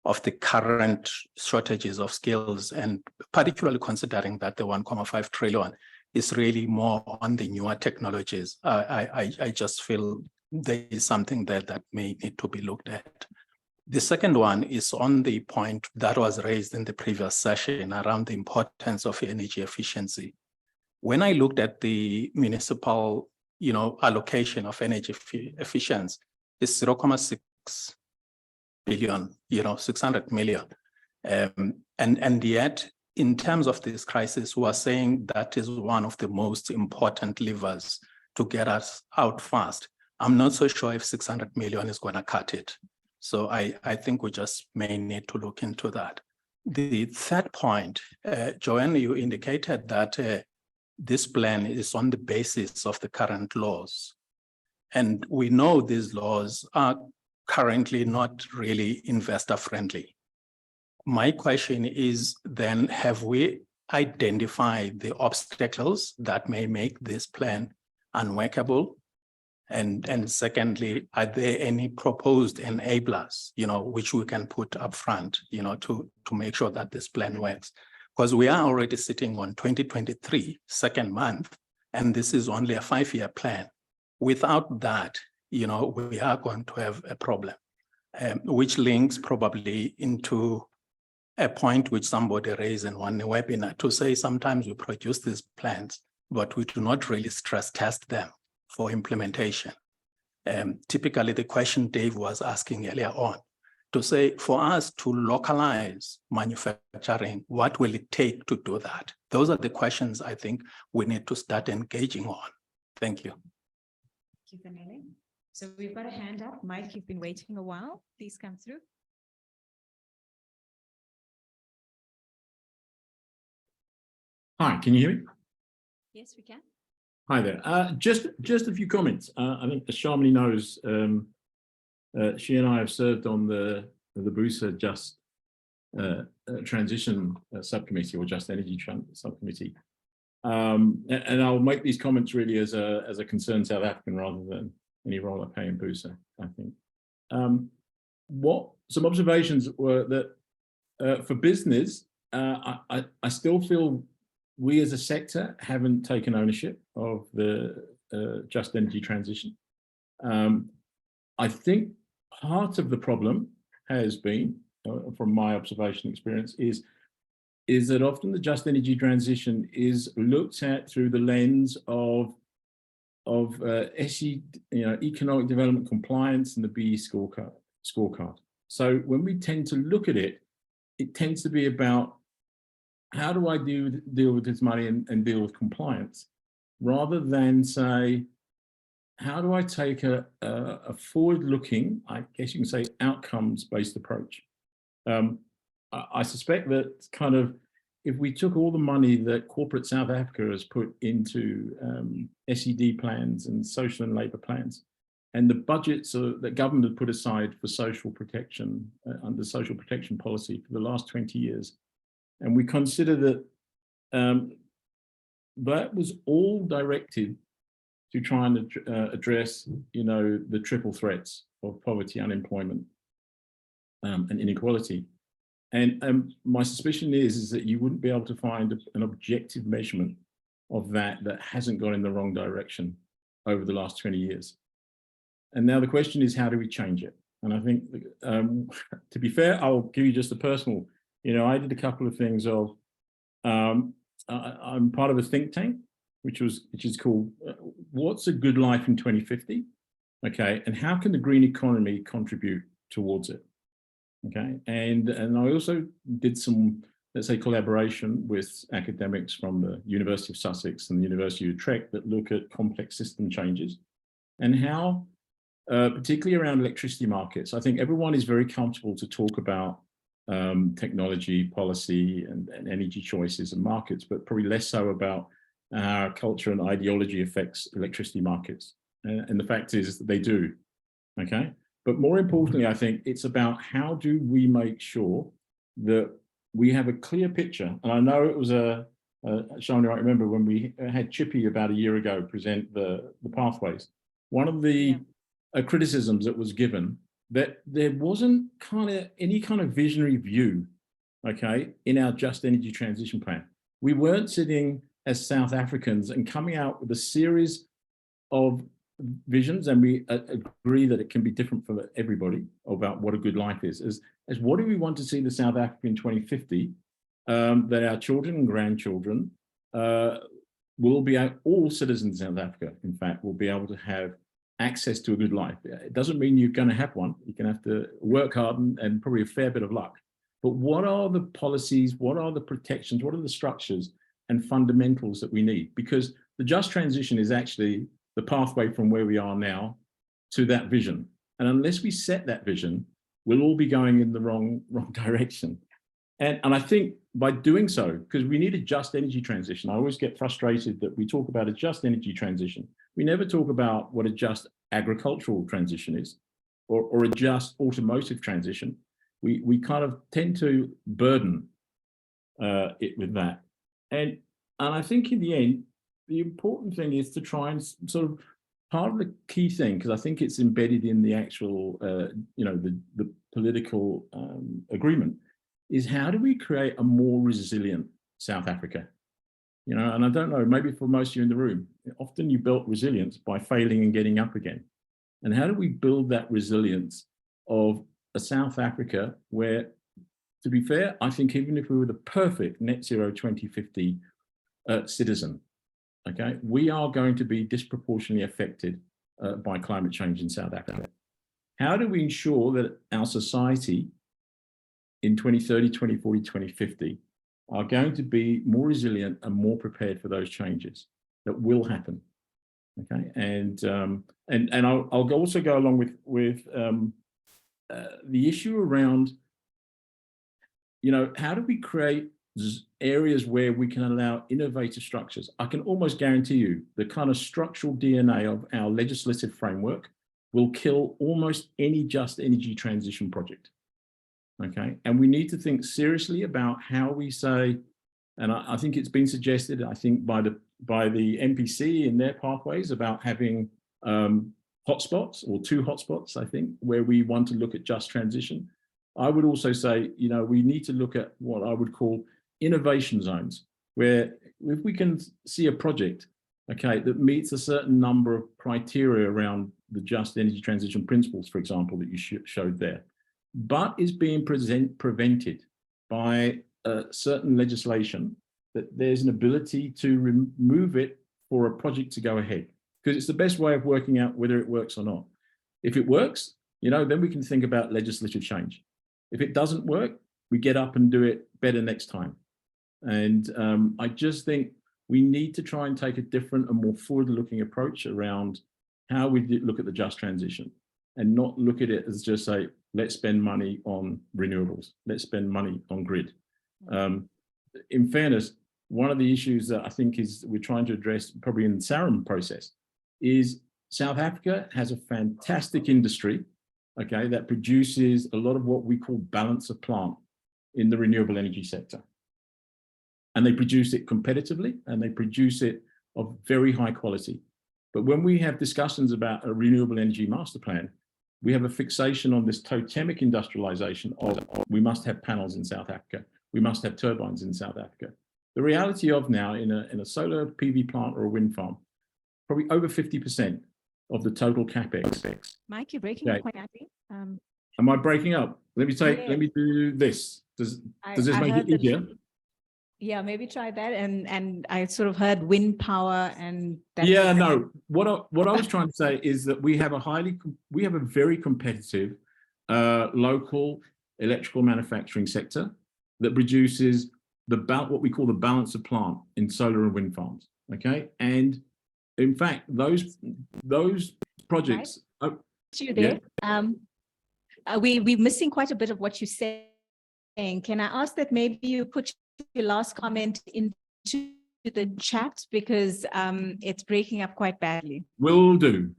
Speaker 19: of the current shortages of skills, and particularly considering that the 1.5 trillion is really more on the newer technologies, I just feel there is something there that may need to be looked at. The second one is on the point that was raised in the previous session around the importance of energy efficiency. When I looked at the municipal, allocation of energy efficiency, it's 0.6 billion, 600 million. And yet, in terms of this crisis, we are saying that is one of the most important levers to get us out fast. I'm not so sure if 600 million is going to cut it. So I think we just may need to look into that. The third point, Joanne, you indicated that this plan is on the basis of the current laws. And we know these laws are currently not really investor friendly. My question is then, have we identified the obstacles that may make this plan unworkable? And secondly, are there any proposed enablers, which we can put up front, to make sure that this plan works? Because we are already sitting on 2023, second month, And this is only a 5-year plan. Without that, you know, we are going to have a problem, which links probably into a point which somebody raised in one webinar to say sometimes we produce these plans, but we do not really stress test them for implementation. Typically, the question Dave was asking earlier on, to say for us to localize manufacturing, what will it take to do that? Those are the questions I think we need to start engaging on. Thank you.
Speaker 1: Thank you, Vanele. So we've got a hand up. Mike, you've been waiting a while. Please come through.
Speaker 5: Hi, can you hear me?
Speaker 1: Yes, we can.
Speaker 5: Hi there. Just a few comments. I think as Shamini knows, she and I have served on the BRUSA Just Transition Subcommittee, or Just Energy Subcommittee. And I'll make these comments really as a concerned South African rather than any role I play in BRUSA, I think. Some observations were that for business, I still feel we as a sector haven't taken ownership of the just energy transition. I think part of the problem has been, from my observation experience, is that often the just energy transition is looked at through the lens of SE, economic development compliance and the BE scorecard. So when we tend to look at it, it tends to be about how do I deal with this money and deal with compliance, rather than say, how do I take a forward-looking, I guess you can say, outcomes-based approach? I suspect that kind of, if we took all the money that corporate South Africa has put into SED plans and social and labour plans, and the budgets that government had put aside for social protection under social protection policy for the last 20 years, and we consider that that was all directed to try and address, the triple threats of poverty, unemployment, and inequality. And my suspicion is that you wouldn't be able to find an objective measurement of that hasn't gone in the wrong direction over the last 20 years. And now the question is, how do we change it? And I think, to be fair, I'll give you just a personal, I did a couple of things of, I'm part of a think tank, which is called What's a Good Life in 2050? Okay, and how can the green economy contribute towards it? Okay, and I also did some, let's say, collaboration with academics from the University of Sussex and the University of Utrecht that look at complex system changes and how, particularly around electricity markets, I think everyone is very comfortable to talk about technology, policy, and energy choices and markets, but probably less so about how culture and ideology affects electricity markets. And the fact is that they do, okay? But more importantly, I think it's about how do we make sure that we have a clear picture. And I know it was Shamini, I remember when we had Chippy about a year ago present the pathways. One of the criticisms that was given that there wasn't any kind of visionary view, okay, in our just energy transition plan. We weren't sitting as South Africans and coming out with a series of visions, and we agree that it can be different for everybody about what a good life is, as what do we want to see the South Africa in 2050, that our children and grandchildren will be, all citizens in South Africa, in fact, will be able to have access to a good life. It doesn't mean you're going to have one. You're going to have to work hard and probably a fair bit of luck. But what are the policies, what are the protections, what are the structures and fundamentals that we need? Because the just transition is actually the pathway from where we are now to that vision. And unless we set that vision, we'll all be going in the wrong direction. And I think by doing so, because we need a just energy transition, I always get frustrated that we talk about a just energy transition. We never talk about what a just agricultural transition is, or a just automotive transition. We kind of tend to burden it with that. And I think in the end, the important thing is to try and sort of, part of the key thing, because I think it's embedded in the actual, the political agreement, is how do we create a more resilient South Africa? You know, and I don't know, maybe for most of you in the room, often you built resilience by failing and getting up again. And how do we build that resilience of a South Africa where, to be fair, I think even if we were the perfect net zero 2050 citizen, okay, we are going to be disproportionately affected by climate change in South Africa. How do we ensure that our society in 2030, 2040, 2050 are going to be more resilient and more prepared for those changes that will happen? Okay, and I'll also go along with the issue around, you know, how do we create areas where we can allow innovative structures? I can almost guarantee you the kind of structural DNA of our legislative framework will kill almost any just energy transition project. Okay, and we need to think seriously about how we say, and I think it's been suggested, I think by the MPC in their pathways, about having hotspots, or 2 hotspots, I think, where we want to look at just transition. I would also say, you know, we need to look at what I would call innovation zones, where if we can see a project, okay, that meets a certain number of criteria around the just energy transition principles, for example, that you showed there, but is being prevented by certain legislation, that there's an ability to remove it for a project to go ahead, because it's the best way of working out whether it works or not. If it works, you know, then we can think about legislative change. If it doesn't work, we get up and do it better next time. And I just think we need to try and take a different and more forward-looking approach around how we look at the just transition, and not look at it as just say, let's spend money on renewables, let's spend money on grid. In fairness, one of the issues that I think is we're trying to address probably in the Sarum process is South Africa has a fantastic industry, okay, that produces a lot of what we call balance of plant in the renewable energy sector. And they produce it competitively, and they produce it of very high quality. But when we have discussions about a renewable energy master plan, we have a fixation on this totemic industrialization of we must have panels in South Africa, we must have turbines in South Africa. The reality of now in a solar PV plant or a wind farm, probably over 50% of the total capex.
Speaker 1: Mike, you're breaking up quite badly.
Speaker 5: Am I breaking up? Let me do this. Does this make it easier?
Speaker 1: Yeah, maybe try that. And I sort of heard wind power and that.
Speaker 5: Yeah, no. What I was trying to say is that we have a very competitive local electrical manufacturing sector that produces what we call the balance of plant in solar and wind farms. Okay, and in fact, those projects.
Speaker 1: Right. You there? Yeah. We're missing quite a bit of what you're saying. Can I ask that maybe you put your last comment into the chat, because it's breaking up quite badly.
Speaker 5: Will do.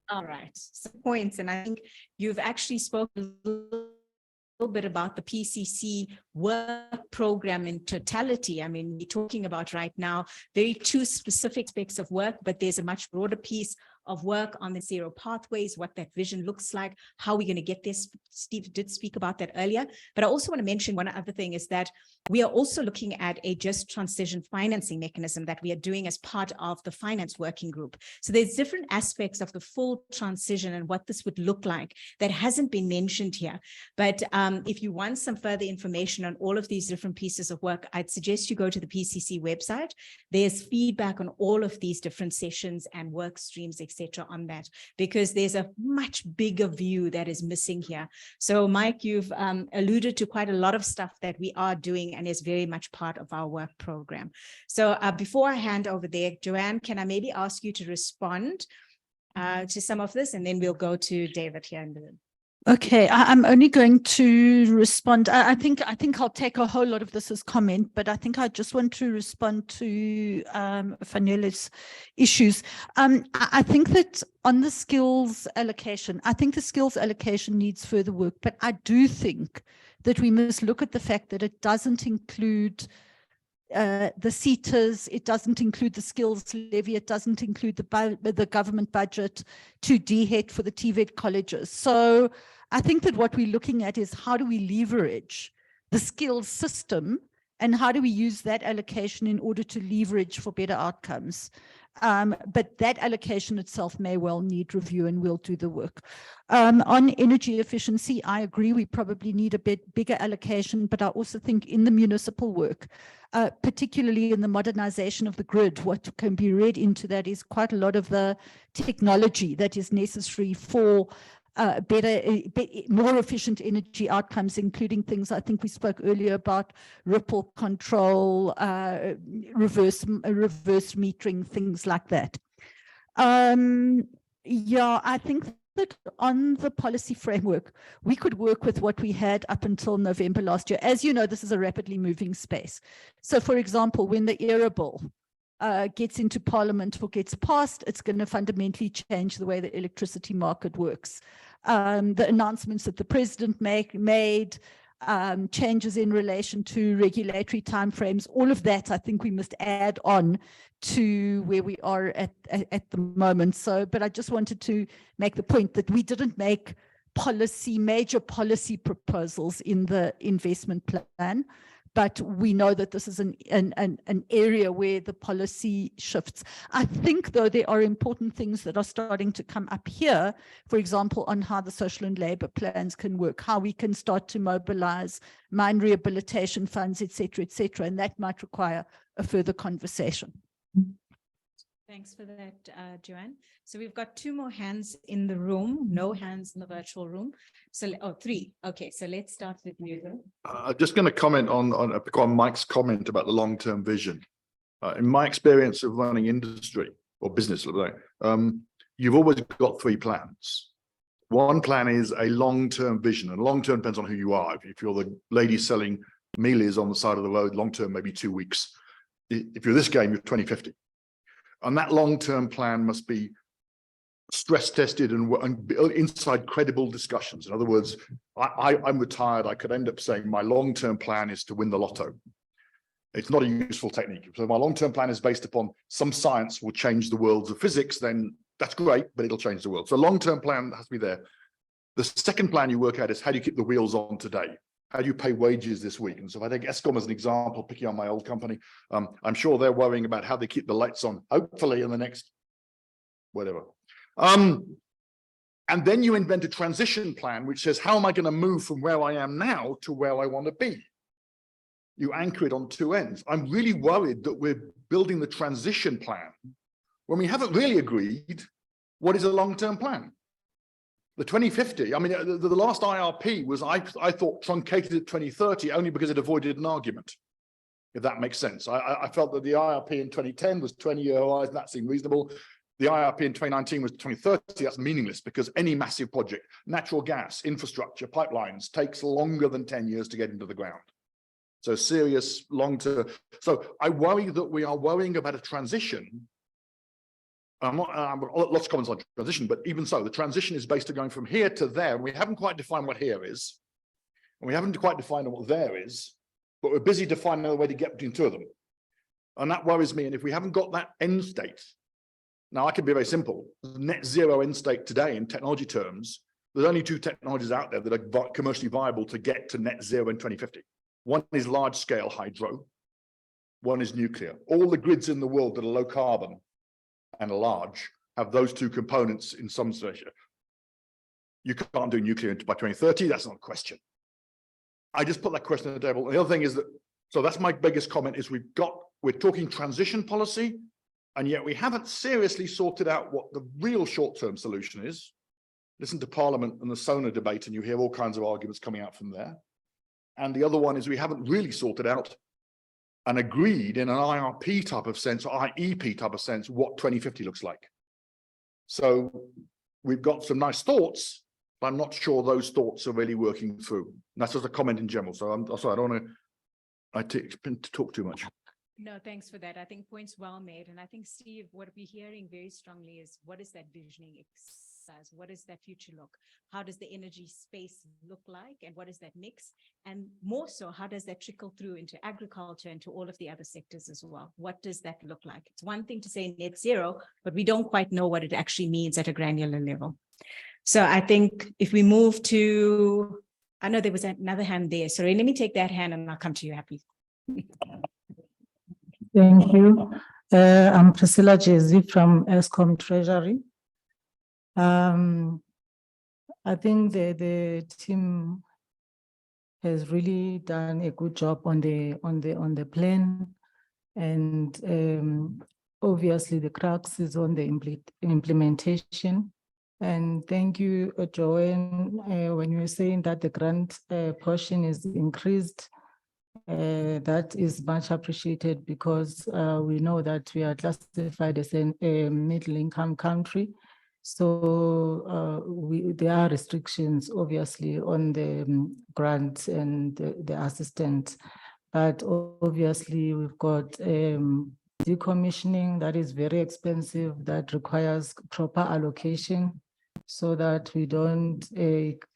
Speaker 1: All right, some points, and I think you've actually spoken a little bit about the PCC work program in totality. I mean, we're talking about right now very 2 specific aspects of work, but there's a much broader piece of work on the zero pathways, what that vision looks like, how we're going to get this. Steve did speak about that earlier, but I also want to mention one other thing is that we are also looking at a just transition financing mechanism that we are doing as part of the finance working group. So there's different aspects of the full transition and what this would look like that hasn't been mentioned here. But if you want some further information on all of these different pieces of work, I'd suggest you go to the PCC website. There's feedback on all of these different sessions and work streams, etc. on that, because there's a much bigger view that is missing here. So Mike, you've alluded to quite a lot of stuff that we are doing and is very much part of our work program. So before I hand over there, Joanne, can I maybe ask you to respond to some of this, and then we'll go to David here in the room.
Speaker 6: Okay, I'm only going to respond. I think I'll take a whole lot of this as comment, but I think I just want to respond to Fanele's issues. I think that on the skills allocation, I think the skills allocation needs further work, but I do think that we must look at the fact that it doesn't include the CETAs, it doesn't include the skills levy, it doesn't include the government budget to DHET for the TVET colleges. So I think that what we're looking at is how do we leverage the skills system, and how do we use that allocation in order to leverage for better outcomes. But that allocation itself may well need review, and we'll do the work. On energy efficiency, I agree we probably need a bit bigger allocation, but I also think in the municipal work, particularly in the modernization of the grid, what can be read into that is quite a lot of the technology that is necessary for more efficient energy outcomes, including things I think we spoke earlier about ripple control, reverse metering, things like that. Yeah, I think that on the policy framework, we could work with what we had up until November last year. As you know, this is a rapidly moving space. So, for example, when the ERA bill gets into Parliament or gets passed, it's going to fundamentally change the way the electricity market works. The announcements that the president made, changes in relation to regulatory timeframes, all of that, I think we must add on to where we are at the moment. So, but I just wanted to make the point that we didn't make major policy proposals in the investment plan. But we know that this is an area where the policy shifts. I think, though, there are important things that are starting to come up here, for example, on how the social and labor plans can work, how we can start to mobilize mine rehabilitation funds, et cetera, and that might require a further conversation.
Speaker 1: Thanks for that, Joanne. So we've got 2 more hands in the room, no hands in the virtual room. So, 3. Okay, so let's start with you.
Speaker 3: I'm just going to comment on Mike's comment about the long-term vision. In my experience of running industry or business, you've always got 3 plans. One plan is a long-term vision, and long-term depends on who you are. If you're the lady selling mealies on the side of the road, long-term maybe 2 weeks. If you're this game, you're 2050. And that long-term plan must be stress tested and inside credible discussions. In other words, I'm retired. I could end up saying my long-term plan is to win the lotto. It's not a useful technique. So my long-term plan is based upon some science will change the worlds of physics, then that's great, but it'll change the world. So long-term plan has to be there. The second plan you work out is how do you keep the wheels on today? How do you pay wages this week? And so if I take Eskom as an example, picking on my old company, I'm sure they're worrying about how they keep the lights on, hopefully in the next, whatever. And then you invent a transition plan, which says, how am I going to move from where I am now to where I want to be? You anchor it on 2 ends. I'm really worried that we're building the transition plan when we haven't really agreed what is a long-term plan. The 2050, I mean, the last IRP was, I thought, truncated at 2030 only because it avoided an argument, if that makes sense. I felt that the IRP in 2010 was 20-year horizon, that seemed reasonable. The IRP in 2019 was 2030, that's meaningless because any massive project, natural gas, infrastructure, pipelines, takes longer than 10 years to get into the ground. So serious long-term. So I worry that we are worrying about a transition. Lots of comments on transition, but even so, the transition is based on going from here to there. And we haven't quite defined what here is, and we haven't quite defined what there is, but we're busy defining another way to get between 2 of them. And that worries me. And if we haven't got that end state, now I can be very simple. Net zero end state today in technology terms, there's only 2 technologies out there that are commercially viable to get to net zero in 2050. One is large scale hydro, one is nuclear. All the grids in the world that are low carbon and large have those 2 components in some measure. You can't do nuclear by 2030, that's not a question. I just put that question on the table. The other thing is that, so that's my biggest comment, is we're talking transition policy, and yet we haven't seriously sorted out what the real short-term solution is. Listen to Parliament and the SONA debate, and you hear all kinds of arguments coming out from there. And the other one is we haven't really sorted out and agreed in an IRP type of sense, or IEP type of sense, what 2050 looks like. So we've got some nice thoughts, but I'm not sure those thoughts are really working through. And that's just a comment in general. So I'm sorry, I don't want to talk too much.
Speaker 1: No, thanks for that. I think points well made. And I think, Steve, what we're hearing very strongly is, what is that visioning exercise? What does that future look? How does the energy space look like? And what is that mix? And more so, how does that trickle through into agriculture and to all of the other sectors as well? What does that look like? It's one thing to say net zero, but we don't quite know what it actually means at a granular level. So I think if we move to I know there was another hand there. Sorry, let me take that hand and I'll come to you, Happy.
Speaker 20: Thank you. I'm Priscilla Jezi from ESCOM Treasury. I think the team has really done a good job on the plan, and obviously the crux is on the implementation. And thank you, Joanne, when you were saying that the grant portion is increased. That is much appreciated because we know that we are classified as a middle-income country. So there are restrictions, obviously, on the grant and the assistance. But obviously, we've got decommissioning that is very expensive, that requires proper allocation, so that we don't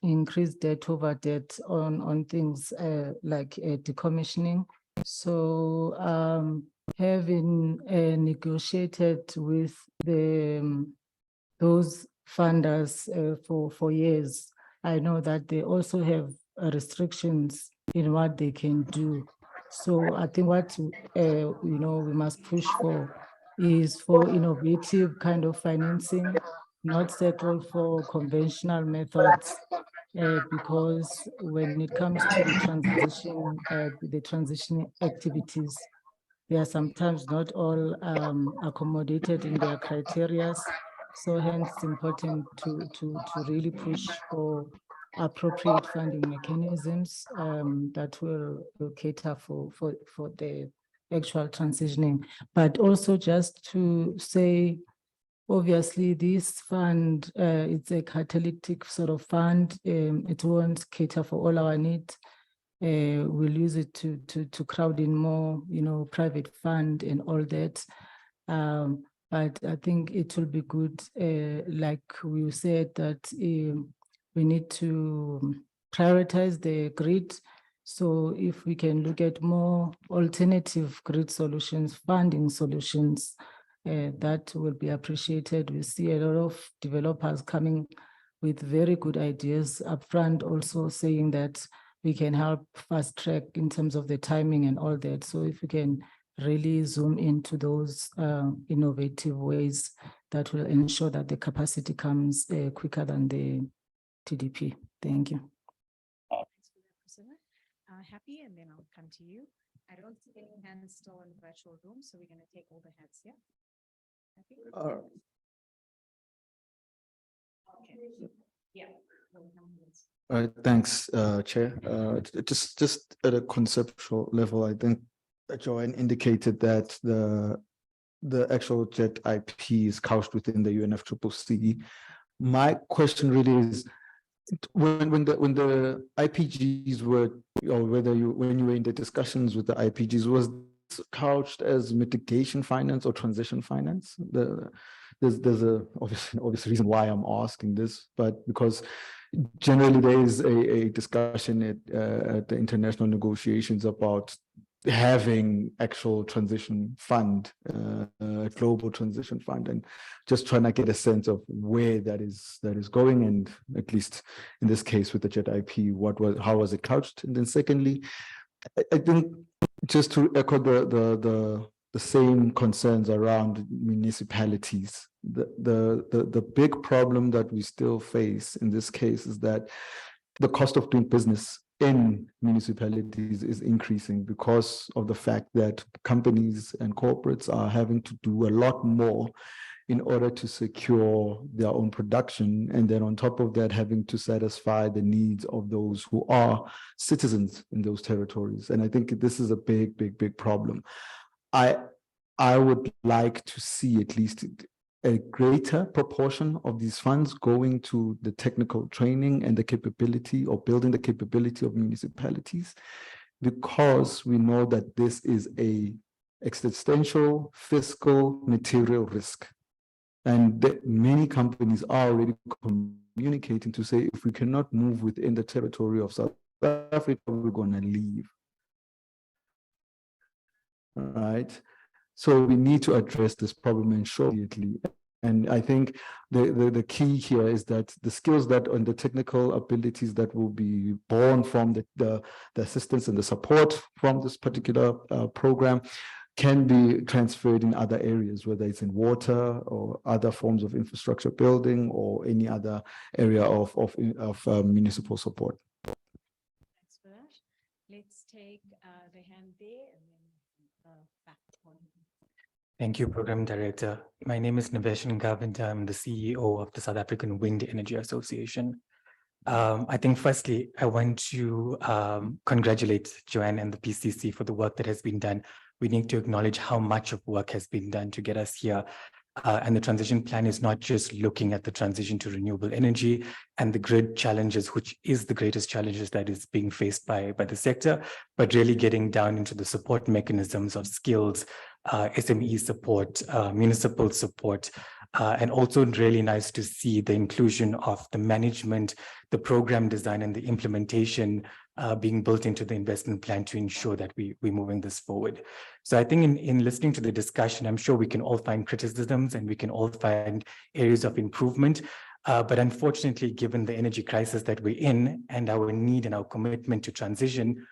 Speaker 20: increase debt over debt on things like decommissioning. So having negotiated with those funders for years, I know that they also have restrictions in what they can do. So I think what we must push for is for innovative kind of financing, not settle for conventional methods, because when it comes to the transition activities, they are sometimes not all accommodated in their criteria. So hence it's important to really push for appropriate funding mechanisms that will cater for the actual transitioning. But also just to say, obviously this fund, it's a catalytic sort of fund. It won't cater for all our needs. We'll use it to crowd in more, private fund and all that. But I think it will be good, like we said, that we need to prioritize the grid. So if we can look at more alternative grid solutions, funding solutions, that will be appreciated. We see a lot of developers coming with very good ideas upfront, also saying that we can help fast track in terms of the timing and all that. So if we can really zoom into those innovative ways, that will ensure that the capacity comes quicker than the TDP. Thank you.
Speaker 1: Happy, and then I'll come to you. I don't see any hands still in the virtual room, so we're going to take all the hands here. Happy? Okay. Yeah.
Speaker 21: Thanks, Chair. Just at a conceptual level, I think Joanne indicated that the actual JET IP is couched within the UNFCCC. My question really is, when the IPGs were, or when you were in the discussions with the IPGs, was couched as mitigation finance or transition finance? There's a obvious reason why I'm asking this, but because generally there is a discussion at the international negotiations about having actual transition fund, a global transition fund, and just trying to get a sense of where that is going, and at least in this case with the JET IP, how was it couched? And then secondly, I think just to echo the same concerns around municipalities, the big problem that we still face in this case is that the cost of doing business in municipalities is increasing because of the fact that companies and corporates are having to do a lot more in order to secure their own production, and then on top of that having to satisfy the needs of those who are citizens in those territories. And I think this is a big problem. I would like to see at least a greater proportion of these funds going to the technical training and the capability, or building the capability of municipalities, because we know that this is a existential, fiscal, material risk. And that many companies are already communicating to say, if we cannot move within the territory of South Africa, we're going to leave. All right. So we need to address this problem immediately. And I think the key here is that the skills that and the technical abilities that will be born from the assistance and the support from this particular program can be transferred in other areas, whether it's in water or other forms of infrastructure building or any other area of municipal support.
Speaker 1: Thanks for that. Let's take the hand there and then back one.
Speaker 4: Thank you, Program Director. My name is Nivesh Ngavanda. I'm the CEO of the South African Wind Energy Association. I think firstly, I want to congratulate Joanne and the PCC for the work that has been done. We need to acknowledge how much of work has been done to get us here. And the transition plan is not just looking at the transition to renewable energy and the grid challenges, which is the greatest challenges that is being faced by the sector, but really getting down into the support mechanisms of skills, SME support, municipal support, and also really nice to see the inclusion of the management, the program design, and the implementation being built into the investment plan to ensure that we're moving this forward. So I think in listening to the discussion, I'm sure we can all find criticisms and we can all find areas of improvement. But unfortunately, given the energy crisis that we're in and our need and our commitment to transition,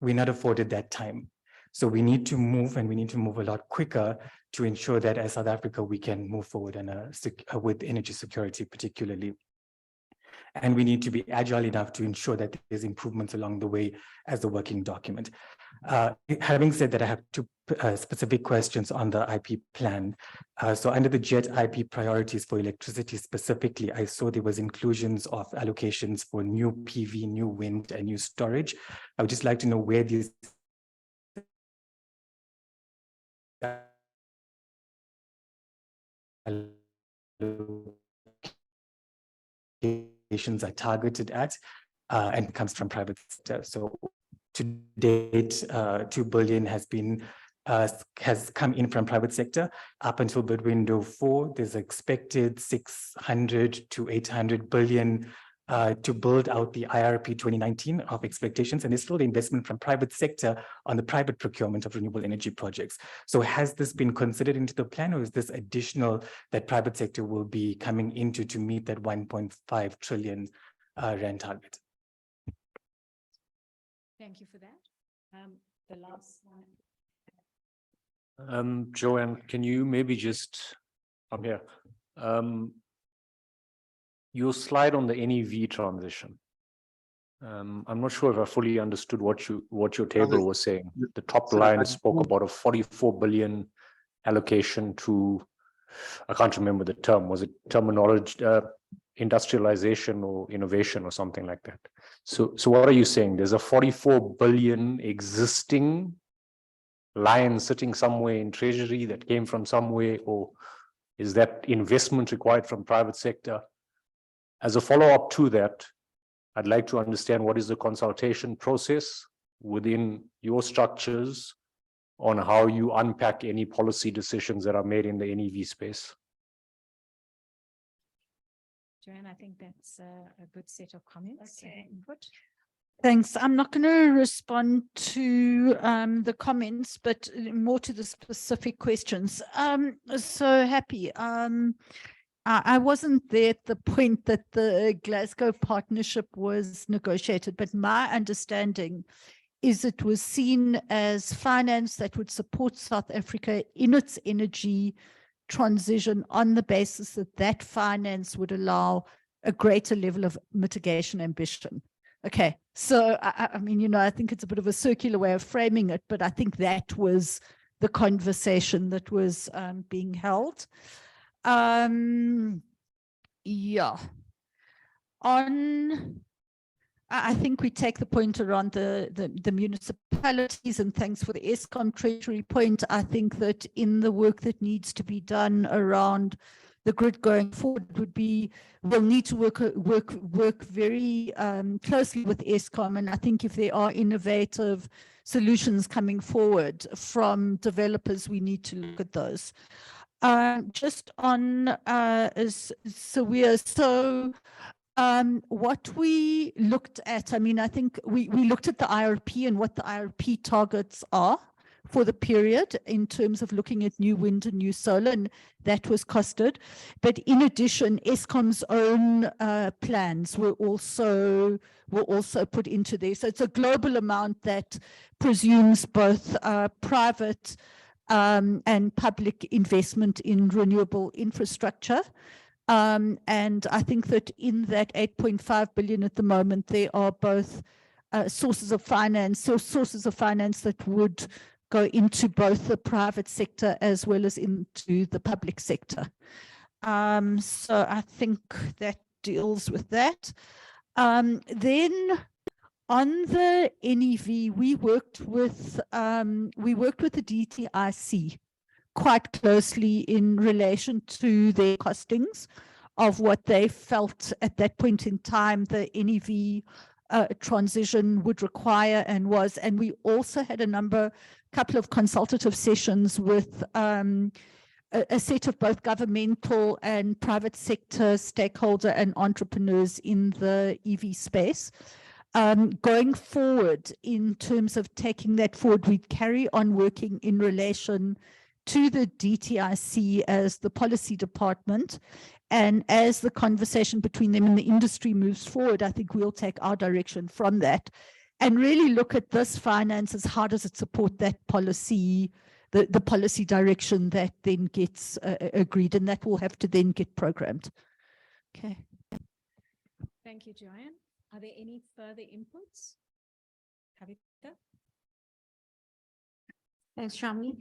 Speaker 4: we're not afforded that time. So we need to move, and we need to move a lot quicker to ensure that as South Africa, we can move forward with energy security particularly. And we need to be agile enough to ensure that there's improvements along the way as a working document. Having said that, I have two specific questions on the IP plan. So under the JET IP priorities for electricity specifically, I saw there was inclusions of allocations for new PV, new wind, and new storage. I would just like to know where these are targeted at and comes from private sector. So to date, 2 billion has come in from private sector. Up until bid window 4, there's expected 600 to 800 billion to build out the IRP 2019 of expectations, and there's still the investment from private sector on the private procurement of renewable energy projects. So has this been considered into the plan, or is this additional that private sector will be coming into to meet that 1.5 trillion rand target?
Speaker 1: Thank you for that. The last one.
Speaker 10: Joanne, can you maybe just, I'm here. Your slide on the NEV transition. I'm not sure if I fully understood what your table was saying. The top line spoke about a 44 billion allocation to, I can't remember the term. Was it terminology, industrialization or innovation or something like that? So what are you saying? There's a 44 billion existing line sitting somewhere in treasury that came from somewhere, or is that investment required from private sector? As a follow-up to that, I'd like to understand what is the consultation process within your structures on how you unpack any policy decisions that are made in the NEV space.
Speaker 1: Joanne, I think that's a good set of comments.
Speaker 6: Okay. Thanks. I'm not going to respond to the comments, but more to the specific questions. So happy. I wasn't there at the point that the Glasgow partnership was negotiated, but my understanding is it was seen as finance that would support South Africa in its energy transition on the basis that that finance would allow a greater level of mitigation ambition. Okay, so I mean, you know, I think it's a bit of a circular way of framing it, but I think that was the conversation that was being held. Yeah. I think we take the point around the municipalities, and thanks for the Eskom treasury point. I think that in the work that needs to be done around the grid going forward we'll need to work very closely with Eskom, and I think if there are innovative solutions coming forward from developers, we need to look at those. Just on what we looked at, I mean, I think we looked at the IRP and what the IRP targets are, for the period in terms of looking at new wind and new solar, and that was costed. But in addition, Eskom's own plans were also put into there. So it's a global amount that presumes both private and public investment in renewable infrastructure. And I think that in that 8.5 billion at the moment, there are both sources of finance that would go into both the private sector as well as into the public sector. So I think that deals with that. Then on the NEV, we worked with the DTIC quite closely in relation to their costings of what they felt at that point in time the NEV transition would require and was. And we also had a couple of consultative sessions with a set of both governmental and private sector stakeholder and entrepreneurs in the EV space. Going forward, in terms of taking that forward, we'd carry on working in relation to the DTIC as the policy department. And as the conversation between them and the industry moves forward, I think we'll take our direction from that and really look at this finance as how does it support that policy, the policy direction that then gets agreed, and that will have to then get programmed. Okay.
Speaker 1: Thank you, Joanne. Are there any further inputs? Kavita?
Speaker 7: Thanks, Shamini.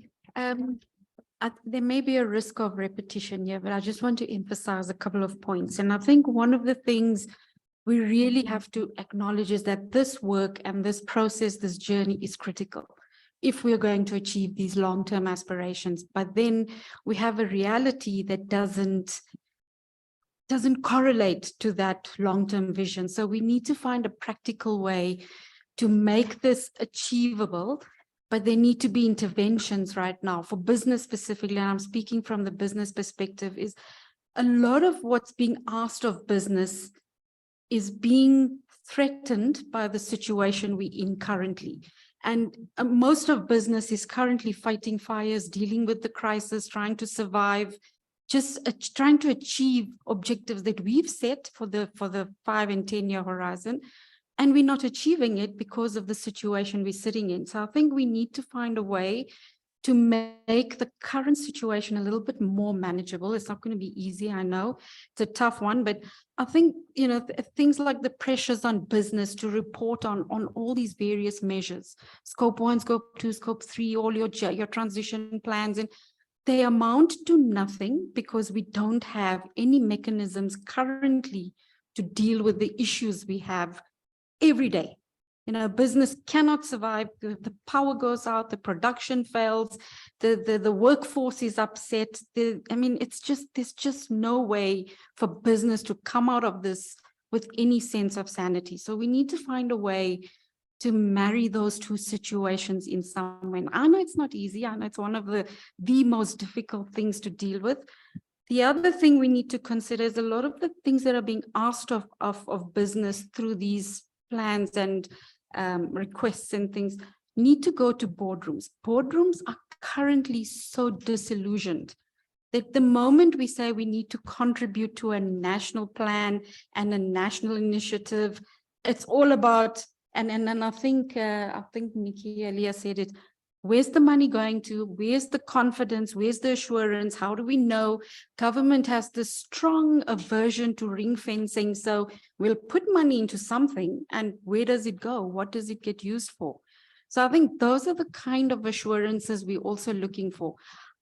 Speaker 7: There may be a risk of repetition here, but I just want to emphasize a couple of points. And I think one of the things we really have to acknowledge is that this work and this process, this journey is critical if we're going to achieve these long-term aspirations. But then we have a reality that doesn't correlate to that long-term vision. So we need to find a practical way to make this achievable. But there need to be interventions right now for business specifically, and I'm speaking from the business perspective, is a lot of what's being asked of business is being threatened by the situation we're in currently. And most of business is currently fighting fires, dealing with the crisis, trying to survive, just trying to achieve objectives that we've set for the 5 and 10-year horizon. And we're not achieving it because of the situation we're sitting in. So I think we need to find a way to make the current situation a little bit more manageable. It's not going to be easy, I know. It's a tough one, but I think, you know, things like the pressures on business to report on all these various measures, scope 1, scope 2, scope 3, all your transition plans, and they amount to nothing because we don't have any mechanisms currently to deal with the issues we have every day. You know, business cannot survive. The power goes out, the production fails, the workforce is upset. I mean, there's just no way for business to come out of this with any sense of sanity. So we need to find a way to marry those two situations in some way. And I know it's not easy. I know it's one of the most difficult things to deal with. The other thing we need to consider is a lot of the things that are being asked of business through these plans and requests and things need to go to boardrooms. Boardrooms are currently so disillusioned that the moment we say we need to contribute to a national plan and a national initiative, it's all about, and I think Nikki earlier said it, where's the money going to? Where's the confidence? Where's the assurance? How do we know? Government has this strong aversion to ring fencing. So we'll put money into something, and where does it go? What does it get used for? So I think those are the kind of assurances we're also looking for.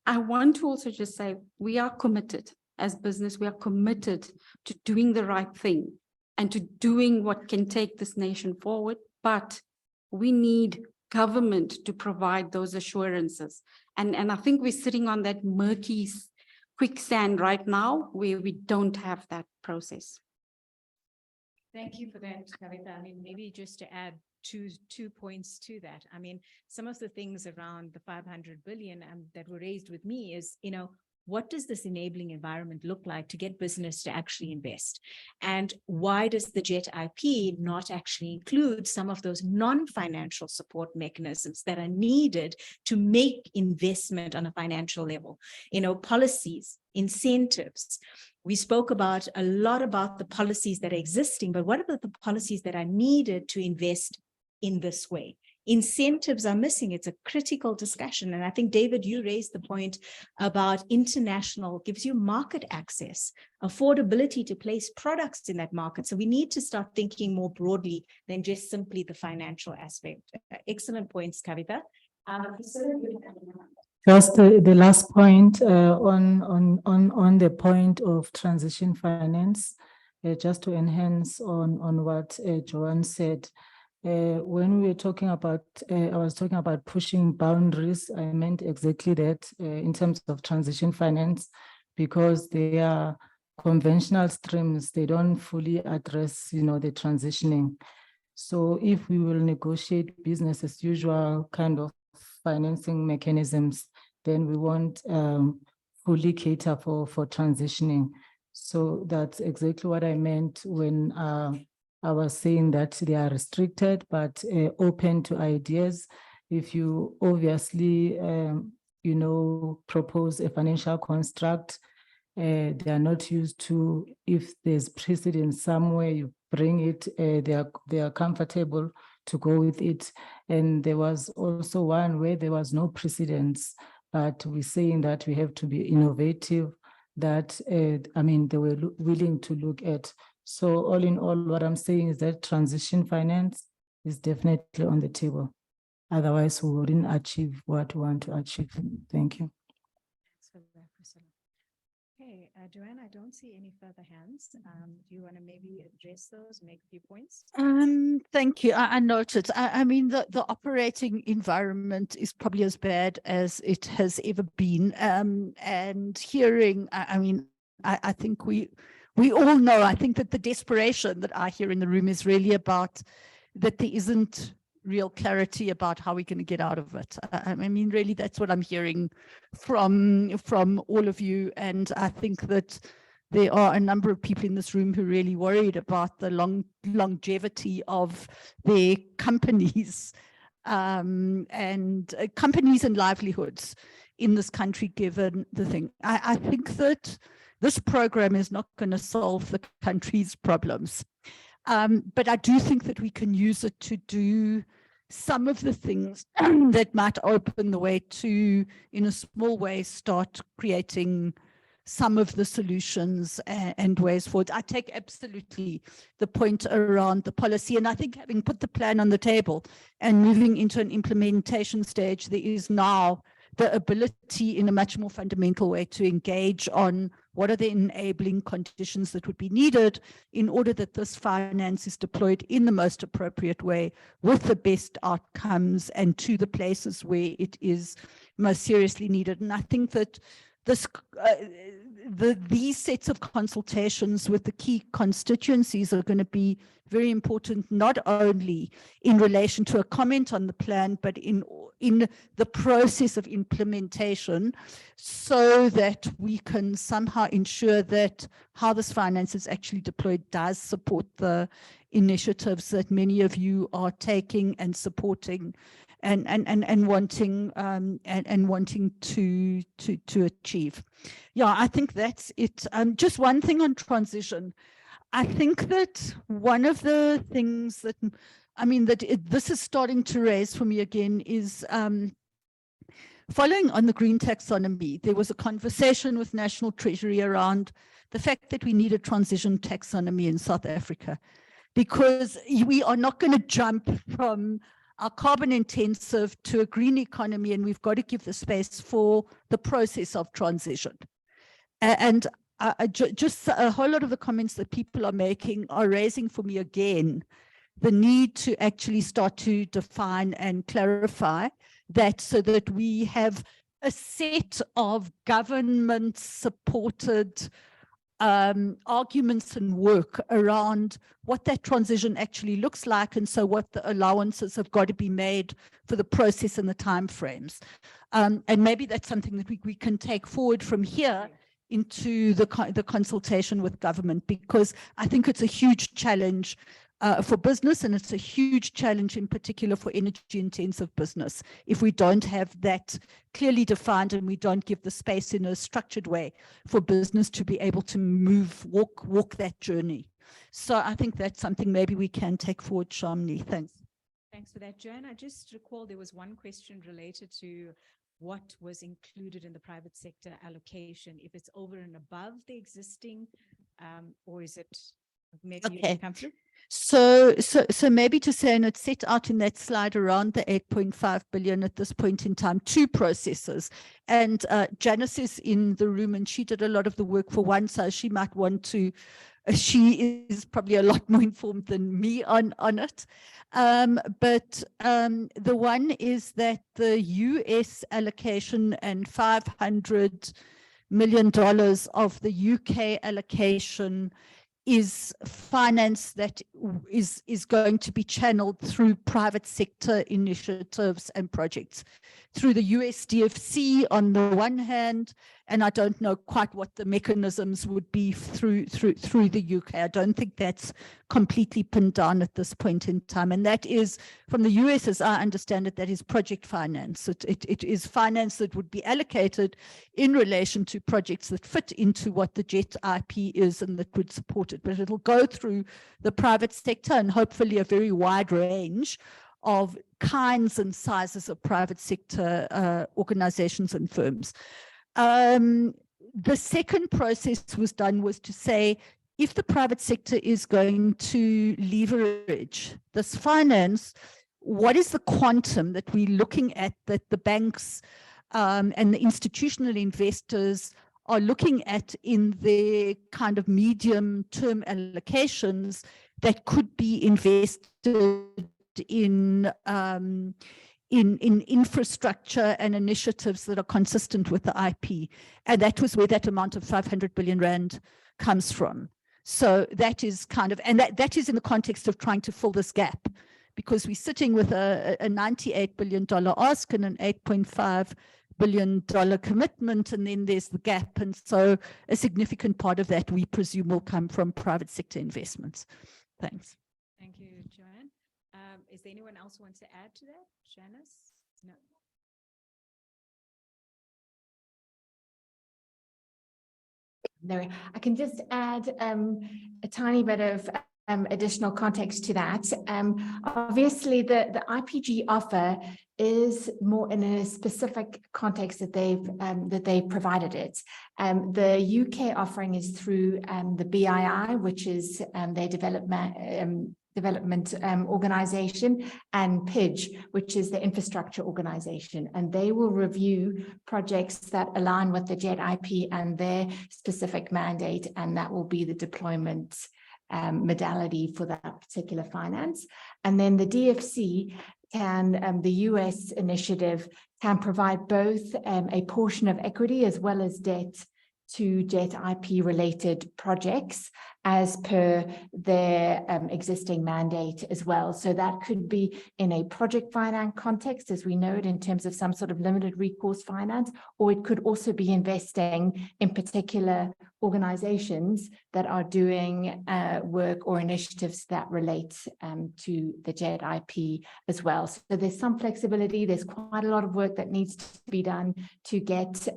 Speaker 7: I want to also just say we are committed as business. We are committed to doing the right thing and to doing what can take this nation forward. But we need government to provide those assurances. And I think we're sitting on that murky quicksand right now where we don't have that process.
Speaker 1: Thank you for that, Kavita. I mean, maybe just to add two points to that. I mean, some of the things around the 500 billion that were raised with me is, you know, what does this enabling environment look like to get business to actually invest? And why does the JET IP not actually include some of those non-financial support mechanisms that are needed to make investment on a financial level? You know, policies, incentives. We spoke about a lot about the policies that are existing, but what about the policies that are needed to invest in this way? Incentives are missing. It's a critical discussion. And I think, David, you raised the point about international, gives you market access, affordability to place products in that market. So we need to start thinking more broadly than just simply the financial aspect. Excellent points, Kavita.
Speaker 20: Just the last point on the point of transition finance, just to enhance on what Joanne said. When we were talking about, I was talking about pushing boundaries, I meant exactly that in terms of transition finance, because they are conventional streams, they don't fully address, you know, the transitioning. So if we will negotiate business as usual kind of financing mechanisms, then we won't fully cater for transitioning. So that's exactly what I meant when I was saying that they are restricted, but open to ideas. If you obviously, you know, propose a financial construct, they are not used to, if there's precedent somewhere, you bring it, they are comfortable to go with it. And there was also one where there was no precedence, but we're saying that we have to be innovative, that, I mean, they were willing to look at. So all in all, what I'm saying is that transition finance is definitely on the table. Otherwise, we wouldn't achieve what we want to achieve. Thank you.
Speaker 1: Thanks for that, Priscilla. Okay, Joanne, I don't see any further hands. Do you want to maybe address those, make a few points?
Speaker 6: Thank you. I noted. I mean, the operating environment is probably as bad as it has ever been. And hearing, I mean, I think we all know, I think that the desperation that I hear in the room is really about that there isn't real clarity about how we're going to get out of it. I mean, really, that's what I'm hearing from all of you. And I think that there are a number of people in this room who are really worried about the longevity of their companies and companies and livelihoods in this country, given the thing. I think that this program is not going to solve the country's problems. But I do think that we can use it to do some of the things that might open the way to, in a small way, start creating some of the solutions and ways forward. I take absolutely the point around the policy. And I think having put the plan on the table and moving into an implementation stage, there is now the ability in a much more fundamental way to engage on what are the enabling conditions that would be needed in order that this finance is deployed in the most appropriate way with the best outcomes and to the places where it is most seriously needed. And I think that this, these sets of consultations with the key constituencies are going to be very important, not only in relation to a comment on the plan, but in the process of implementation, so that we can somehow ensure that how this finance is actually deployed does support the initiatives that many of you are taking and supporting and wanting to achieve. Yeah, I think that's it. Just one thing on transition. I think that one of the things that, I mean, this is starting to raise for me again is following on the green taxonomy. There was a conversation with National Treasury around the fact that we need a transition taxonomy in South Africa, because we are not going to jump from our carbon intensive to a green economy, and we've got to give the space for the process of transition. And just a whole lot of the comments that people are making are raising for me again the need to actually start to define and clarify that, so that we have a set of government supported arguments and work around what that transition actually looks like, and so what the allowances have got to be made for the process and the timeframes. And maybe that's something that we can take forward from here into the consultation with government, because I think it's a huge challenge for business, and it's a huge challenge in particular for energy intensive business if we don't have that clearly defined and we don't give the space in a structured way for business to be able to walk that journey. So I think that's something maybe we can take forward, Shamini. Thanks.
Speaker 1: Thanks for that, Joanne. I just recall there was one question related to what was included in the private sector allocation, if it's over and above the existing, or is it maybe you can come through?
Speaker 6: So maybe to say, and it's set out in that slide around the 8.5 billion at this point in time, two processes. And Janice is in the room and she did a lot of the work for one, so she might want to, she is probably a lot more informed than me on it. But the one is that the US allocation and $500 million of the UK allocation is finance that is going to be channeled through private sector initiatives and projects through the USDFC on the one hand, and I don't know quite what the mechanisms would be through the UK. I don't think that's completely pinned down at this point in time, and that is from the US, as I understand it, that is project finance. It is finance that would be allocated in relation to projects that fit into what the JET IP is and that would support it, but it'll go through the private sector and hopefully a very wide range of kinds and sizes of private sector organizations and firms. The second process was to say, if the private sector is going to leverage this finance, what is the quantum that we're looking at that the banks and the institutional investors are looking at in their kind of medium-term allocations that could be invested in infrastructure and initiatives that are consistent with the IP. And that was where that amount of 500 billion rand comes from. So that is kind of, and that is in the context of trying to fill this gap, because we're sitting with a $98 billion ask and an $8.5 billion commitment, and then there's the gap. And so a significant part of that, we presume, will come from private sector investments. Thanks.
Speaker 1: Thank you, Joanne. Is there anyone else who wants to add to that? Janice? No.
Speaker 8: No, I can just add a tiny bit of additional context to that. Obviously, the IPG offer is more in a specific context that they've provided it. The UK offering is through the BII, which is their development organization, and PIDGE, which is the infrastructure organization, and they will review projects that align with the JET IP and their specific mandate, and that will be the deployment modality for that particular finance. And then the DFC can, the US initiative can provide both a portion of equity as well as debt to JET IP related projects as per their existing mandate as well. So that could be in a project finance context, as we know it, in terms of some sort of limited recourse finance, or it could also be investing in particular organizations that are doing work or initiatives that relate to the JET IP as well. So there's some flexibility. There's quite a lot of work that needs to be done to get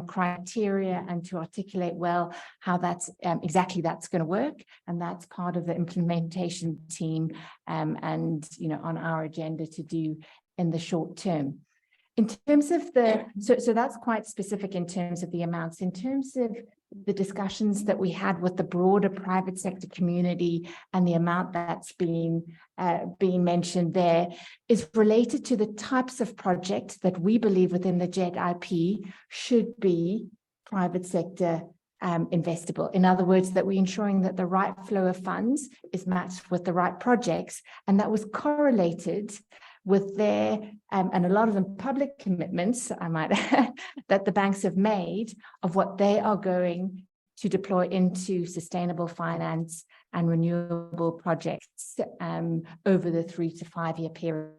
Speaker 8: criteria and to articulate well how that's exactly that's going to work. And that's part of the implementation team and, you know, on our agenda to do in the short term. In terms of the, so that's quite specific in terms of the amounts. In terms of the discussions that we had with the broader private sector community and the amount that's being mentioned there is related to the types of projects that we believe within the JET IP should be private sector investable. In other words, that we're ensuring that the right flow of funds is matched with the right projects, and that was correlated with their, and a lot of them public commitments, I might add, that the banks have made of what they are going to deploy into sustainable finance and renewable projects over the 3 to 5 year period.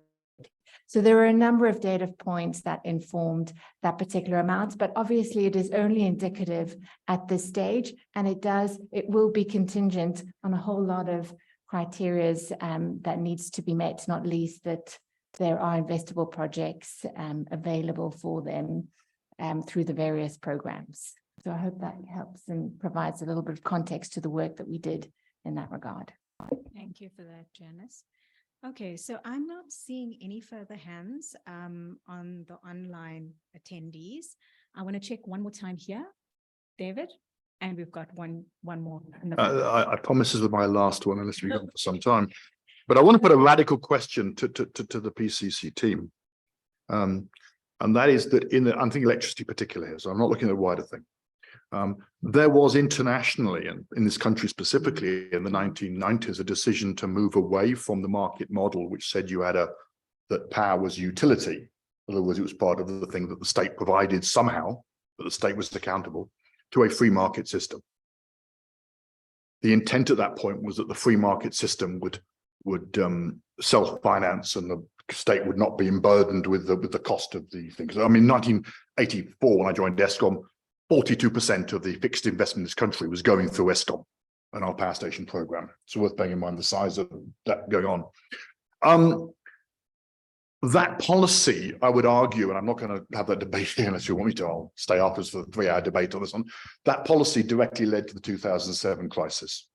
Speaker 8: So there were a number of data points that informed that particular amount, but obviously it is only indicative at this stage, and it will be contingent on a whole lot of criteria that needs to be met, not least that there are investable projects available for them through the various programs. So I hope that helps and provides a little bit of context to the work that we did in that regard.
Speaker 1: Thank you for that, Janice. Okay, so I'm not seeing any further hands on the online attendees. I want to check one more time here, David, and we've got one more. In the
Speaker 3: I promise this is my last one, unless we go for some time. But I want to put a radical question to the PCC team, and that is that I'm thinking electricity particularly here, so I'm not looking at the wider thing. There was internationally, and in this country specifically, in the 1990s, a decision to move away from the market model, which said you had that power was utility. In other words, it was part of the thing that the state provided somehow, that the state was accountable, to a free market system. The intent at that point was that the free market system would self-finance, and the state would not be burdened with the cost of the things. I mean, 1984, when I joined ESCOM, 42% of the fixed investment in this country was going through ESCOM and our power station program. It's worth bearing in mind the size of that going on. That policy, I would argue, and I'm not going to have that debate here unless you want me to, I'll stay afterwards for the 3-hour debate on this one. That policy directly led to the 2007 crisis.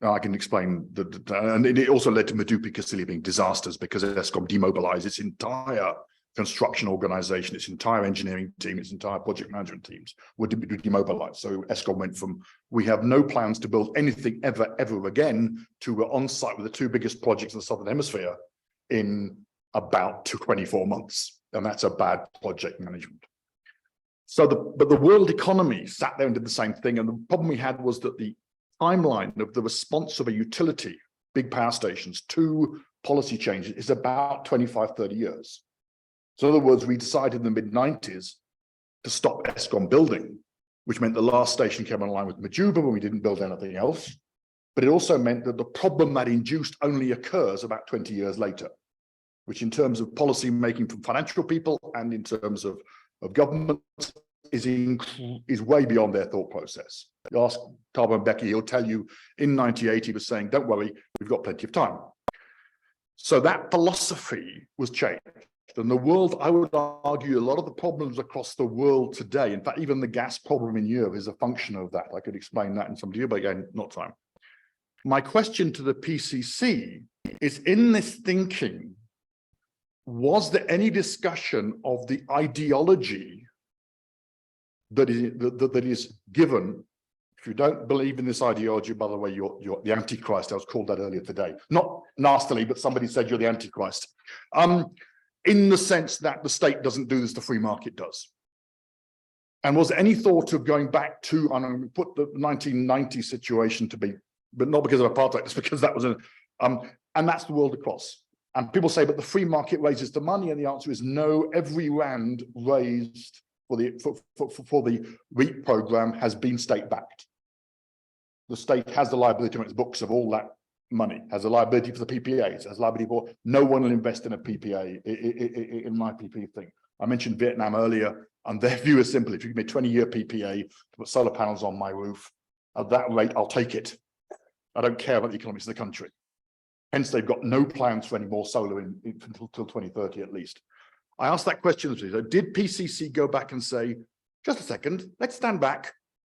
Speaker 3: Now, I can explain and it also led to Medupi Casili being disasters because ESCOM demobilized its entire construction organization, its entire engineering team, its entire project management teams were demobilized. So ESCOM went from, we have no plans to build anything ever again, to we're on site with the 2 biggest projects in the Southern Hemisphere in about 24 months. And that's a bad project management. So but the world economy sat there and did the same thing. And the problem we had was that the timeline of the response of a utility, big power stations, to policy changes is about 25, 30 years. So in other words, we decided in the mid-90s to stop ESCOM building, which meant the last station came online with Majuba when we didn't build anything else. But it also meant that the problem that induced only occurs about 20 years later, which in terms of policy making from financial people and in terms of government is way beyond their thought process. You ask Tabo Mbeki, he'll tell you in 98, he was saying, don't worry, we've got plenty of time. So that philosophy was changed. And the world, I would argue, a lot of the problems across the world today, in fact, even the gas problem in Europe is a function of that. I could explain that in some detail, but again, not time. My question to the PCC is, in this thinking, was there any discussion of the ideology that is given? If you don't believe in this ideology, by the way, you're the Antichrist. I was called that earlier today. Not nastily, but somebody said you're the Antichrist. In the sense that the state doesn't do this, the free market does. And was there any thought of going back to, I'm going to put the 1990 situation to be, but not because of apartheid, it's because that was and that's the world across. And people say, but the free market raises the money, and the answer is no. Every rand raised for the REAP program has been state-backed. The state has the liability on its books of all that money, has a liability for the PPAs, has a liability for no one will invest in a PPA in my PPA thing. I mentioned Vietnam earlier, and their view is simple: if you give me a 20-year PPA to put solar panels on my roof, at that rate, I'll take it. I don't care about the economics of the country. Hence, they've got no plans for any more solar until 2030 at least. I asked that question, so did PCC go back and say, just a second, let's stand back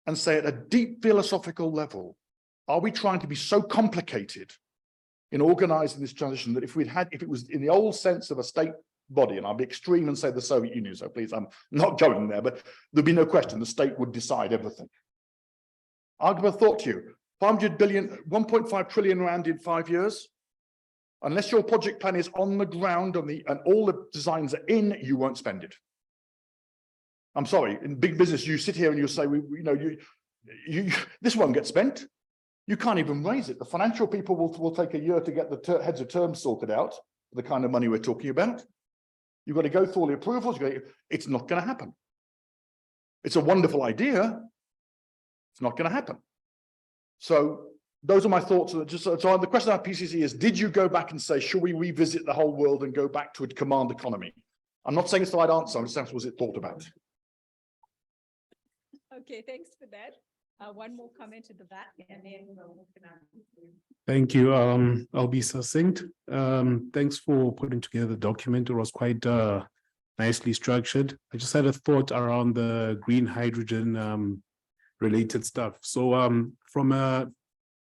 Speaker 3: and say at a deep philosophical level, are we trying to be so complicated in organizing this transition that if it was in the old sense of a state body, and I'll be extreme and say the Soviet Union, so please, I'm not going there, but there'd be no question the state would decide everything. I'll give a thought to you: 500 billion, 1.5 trillion rand in 5 years. Unless your project plan is on the ground and all the designs are in, you won't spend it. I'm sorry, in big business, you sit here and you say, this won't get spent. You can't even raise it. The financial people will take a year to get the heads of terms sorted out, the kind of money we're talking about. You've got to go through all the approvals. It's not going to happen. It's a wonderful idea, It's not going to happen. So those are my thoughts. So the question about PCC is, did you go back and say, should we revisit the whole world and go back to a command economy? I'm not saying it's the right answer. I'm just asking, was it thought about?
Speaker 1: Okay, thanks for that. One more comment at the back, and then we'll
Speaker 13: Thank you. I'll be succinct. Thanks for putting together the document. It was quite nicely structured. I just had a thought around the green hydrogen related stuff. So from a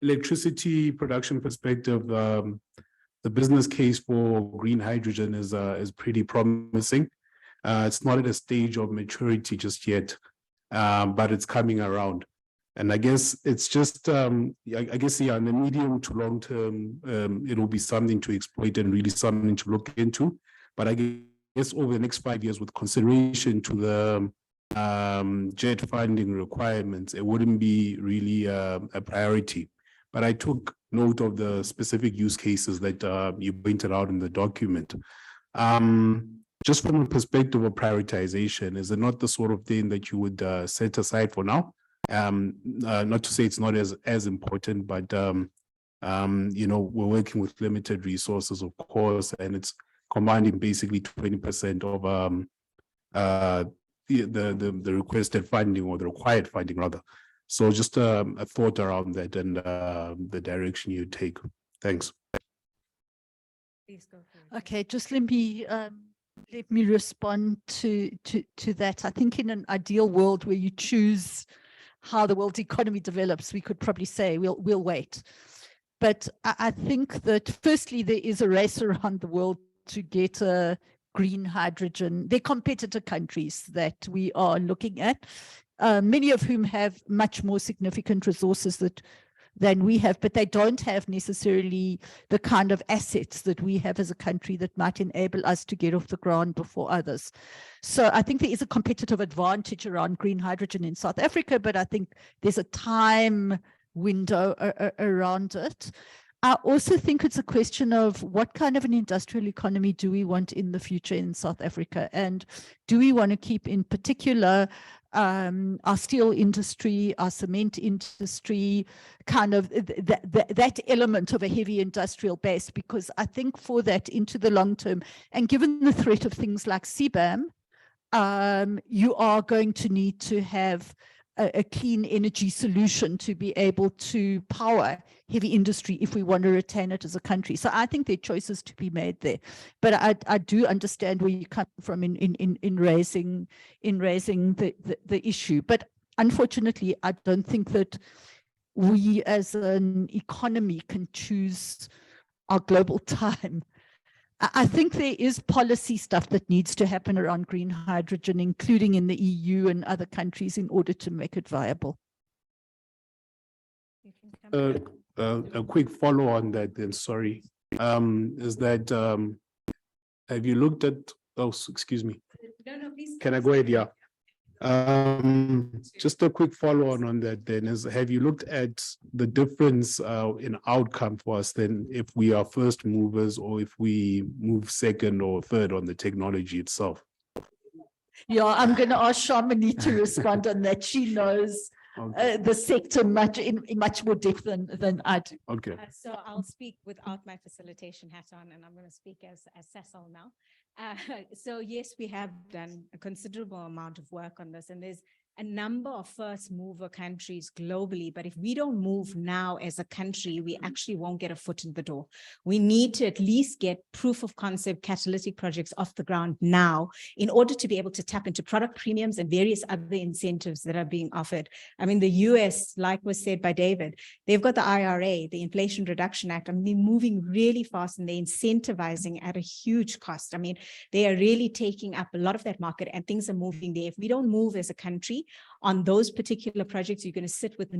Speaker 13: electricity production perspective, the business case for green hydrogen is pretty promising. It's not at a stage of maturity just yet, but it's coming around. And I guess it's just, in the medium to long term, it'll be something to exploit and really something to look into. But I guess over the next 5 years, with consideration to the JET funding requirements, it wouldn't be really a priority. But I took note of the specific use cases that you pointed out in the document. Just from a perspective of prioritization, is it not the sort of thing that you would set aside for now? Not to say it's not as important, but we're working with limited resources, of course, and it's commanding basically 20% of the requested funding, or the required funding rather. So just a thought around that and the direction you take. Thanks.
Speaker 1: Please go for it.
Speaker 6: Okay, just let me respond to that. I think in an ideal world where you choose how the world economy develops, we could probably say we'll wait. But I think that firstly, there is a race around the world to get a green hydrogen. They're competitor countries that we are looking at, many of whom have much more significant resources than we have, but they don't have necessarily the kind of assets that we have as a country that might enable us to get off the ground before others. So I think there is a competitive advantage around green hydrogen in South Africa, but I think there's a time window around it. I also think it's a question of what kind of an industrial economy do we want in the future in South Africa? And do we want to keep in particular our steel industry, our cement industry, kind of that element of a heavy industrial base? Because I think for that into the long term, and given the threat of things like CBAM, you are going to need to have a clean energy solution to be able to power heavy industry if we want to retain it as a country. So I think there are choices to be made there. But I do understand where you come from in raising the issue. But unfortunately, I don't think that we as an economy can choose our global time. I think there is policy stuff that needs to happen around green hydrogen, including in the EU and other countries, in order to make it viable.
Speaker 13: A quick follow on that then, sorry, is that, have you looked at, excuse me.
Speaker 1: No, please.
Speaker 13: Can I go ahead? Yeah. Just a quick follow on that then is, have you looked at the difference in outcome for us then if we are first movers or if we move second or third on the technology itself?
Speaker 6: Yeah, I'm going to ask Shamini to respond on that. She knows the sector much more depth than I do.
Speaker 13: Okay.
Speaker 1: So I'll speak without my facilitation hat on, and I'm going to speak as Cecil now. So yes, we have done a considerable amount of work on this, and there's a number of first mover countries globally, but if we don't move now as a country, we actually won't get a foot in the door. We need to at least get proof of concept catalytic projects off the ground now in order to be able to tap into product premiums and various other incentives that are being offered. I mean, the US, like was said by David, they've got the IRA, the Inflation Reduction Act. I mean, they're moving really fast and they're incentivizing at a huge cost. I mean, they are really taking up a lot of that market and things are moving there. If we don't move as a country on those particular projects, you're going to sit with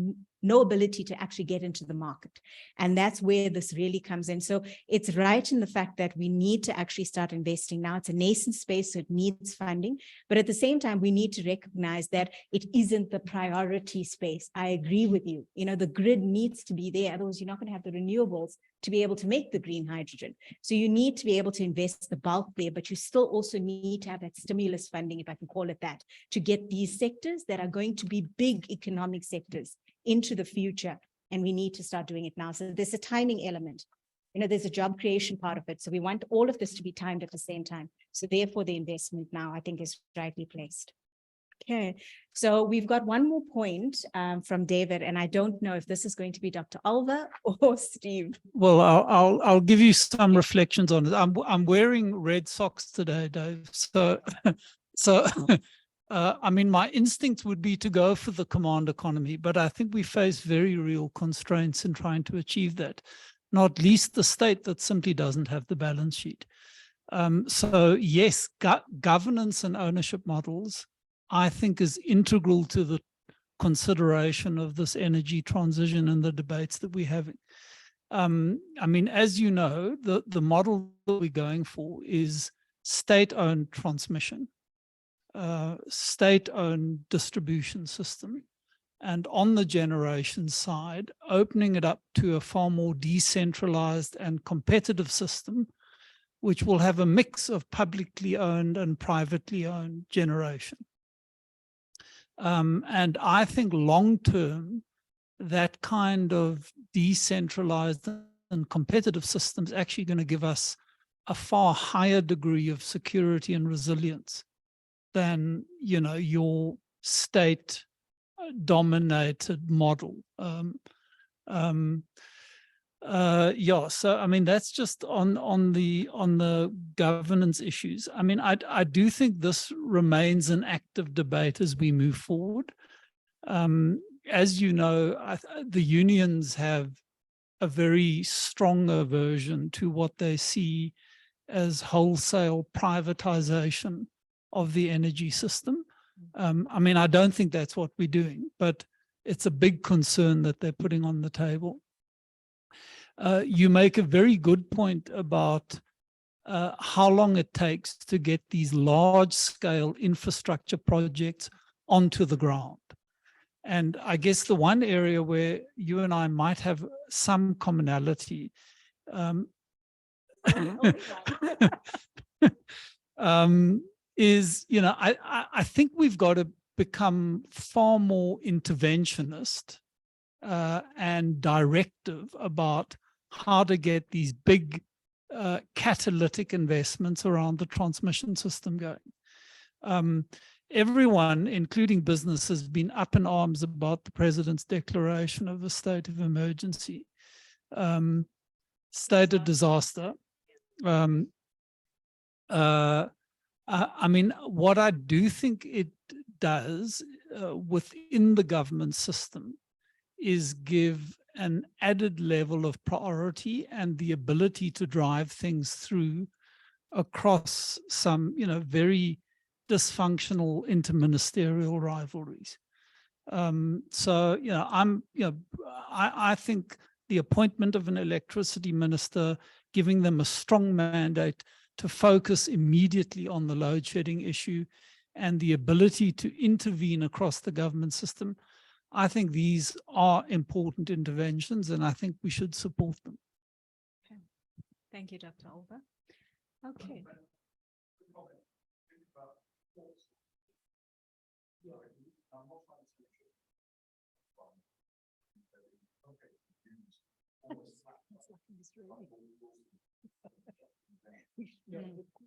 Speaker 1: no ability to actually get into the market. And that's where this really comes in. So it's right in the fact that we need to actually start investing now. It's a nascent space, so it needs funding. But at the same time, we need to recognize that it isn't the priority space. I agree with you. You know, the grid needs to be there. Otherwise, you're not going to have the renewables to be able to make the green hydrogen. So you need to be able to invest the bulk there, but you still also need to have that stimulus funding, if I can call it that, to get these sectors that are going to be big economic sectors into the future, and we need to start doing it now. So there's a timing element. There's a job creation part of it. So we want all of this to be timed at the same time. So therefore, the investment now, I think, is rightly placed. Okay, so we've got one more point from David, and I don't know if this is going to be Dr. Alva or Steve.
Speaker 9: Well, I'll give you some reflections on it. I'm wearing red socks today, Dave. So I mean, my instinct would be to go for the command economy, but I think we face very real constraints in trying to achieve that, not least the state that simply doesn't have the balance sheet. So yes, governance and ownership models, I think, is integral to the consideration of this energy transition and the debates that we're having. I mean, as you know, the model that we're going for is state-owned transmission, state-owned distribution system, and on the generation side, opening it up to a far more decentralized and competitive system, which will have a mix of publicly owned and privately owned generation. And I think long-term, that kind of decentralized and competitive system is actually going to give us a far higher degree of security and resilience than, your state-dominated model. Yeah, so I mean, that's just on the governance issues. I mean, I do think this remains an active debate as we move forward. As you know, the unions have a very strong aversion to what they see as wholesale privatization of the energy system. I mean, I don't think that's what we're doing, but it's a big concern that they're putting on the table. You make a very good point about how long it takes to get these large-scale infrastructure projects onto the ground. And I guess the one area where you and I might have some commonality is, I think we've got to become far more interventionist and directive about how to get these big catalytic investments around the transmission system going. Everyone, including business, has been up in arms about the president's declaration of a state of emergency, state of disaster. I mean, what I do think it does within the government system is give an added level of priority and the ability to drive things through across some, very dysfunctional interministerial rivalries. So, I think the appointment of an electricity minister, giving them a strong mandate to focus immediately on the load shedding issue and the ability to intervene across the government system, I think these are important interventions, and I think we should support them.
Speaker 1: Okay. Thank you, Dr. Alva. Okay.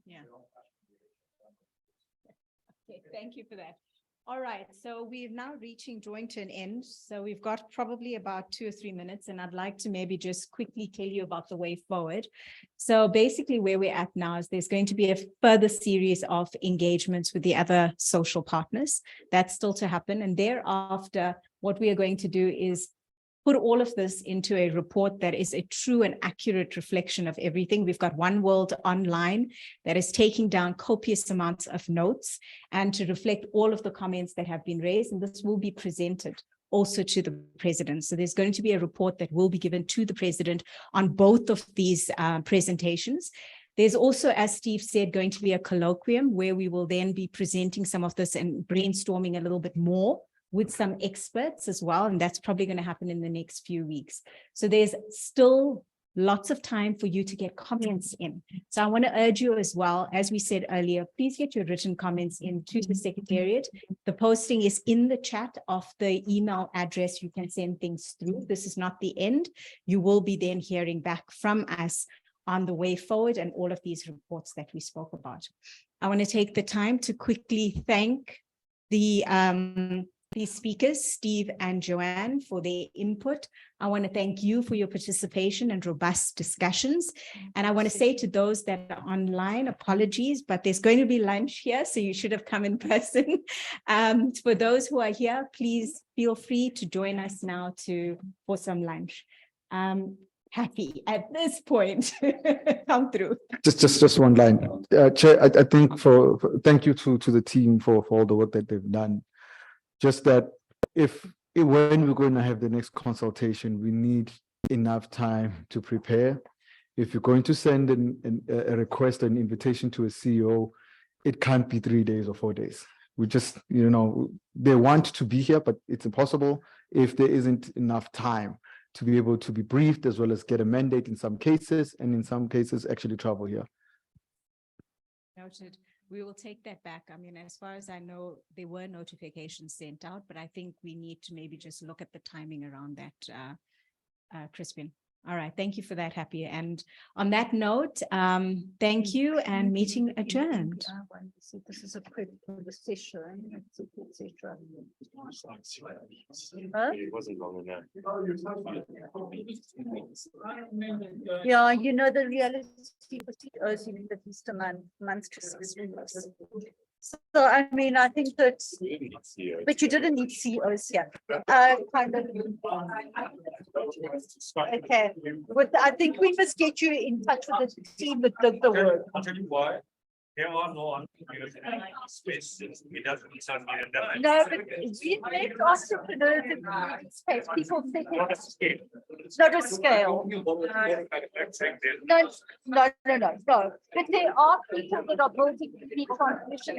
Speaker 1: Yeah. Okay, thank you for that. All right, so we're now drawing to an end. So we've got probably about 2 or 3 minutes, and I'd like to maybe just quickly tell you about the way forward. So basically where we're at now is there's going to be a further series of engagements with the other social partners. That's still to happen. And thereafter, what we are going to do is put all of this into a report that is a true and accurate reflection of everything. We've got One World online that is taking down copious amounts of notes and to reflect all of the comments that have been raised. And this will be presented also to the president. So there's going to be a report that will be given to the president on both of these presentations. There's also, as Steve said, going to be a colloquium where we will then be presenting some of this and brainstorming a little bit more with some experts as well. And that's probably going to happen in the next few weeks. So there's still lots of time for you to get comments in. So I want to urge you as well, as we said earlier, please get your written comments into the Secretariat. The posting is in the chat of the email address. You can send things through. This is not the end. You will be then hearing back from us on the way forward and all of these reports that we spoke about. I want to take the time to quickly thank these speakers, Steve and Joanne, for their input. I want to thank you for your participation and robust discussions. And I want to say to those that are online, apologies, but there's going to be lunch here, so you should have come in person. For those who are here, please feel free to join us now for some lunch. Happy at this point. Come through.
Speaker 21: Just one line. Chair, I think thank you to the team for all the work that they've done. Just that when we're going to have the next consultation, we need enough time to prepare. If you're going to send a request, an invitation to a CEO, it can't be 3 days or 4 days. We just, they want to be here, but it's impossible if there isn't enough time to be able to be briefed, as well as get a mandate in some cases, and in some cases actually travel here.
Speaker 1: Noted. We will take that back. I mean, as far as I know, there were notifications sent out, but I think we need to maybe just look at the timing around that, Crispin. All right. Thank you for that, Happy. And on that note, thank you, and meeting adjourned.
Speaker 6: This is a quick conversation.
Speaker 2: It wasn't long enough.
Speaker 6: Yeah, the reality for CEOs, you need at least a month to 6 weeks. So, I mean, I think that, but you didn't need CEOs here. Kind of. Okay. I think we must get you in touch with the team that did the work.
Speaker 11: I'll tell you why. There are no space. It doesn't
Speaker 6: No, but we make entrepreneurs in space. People think it's not a scale. No. But there are people that are building transmission.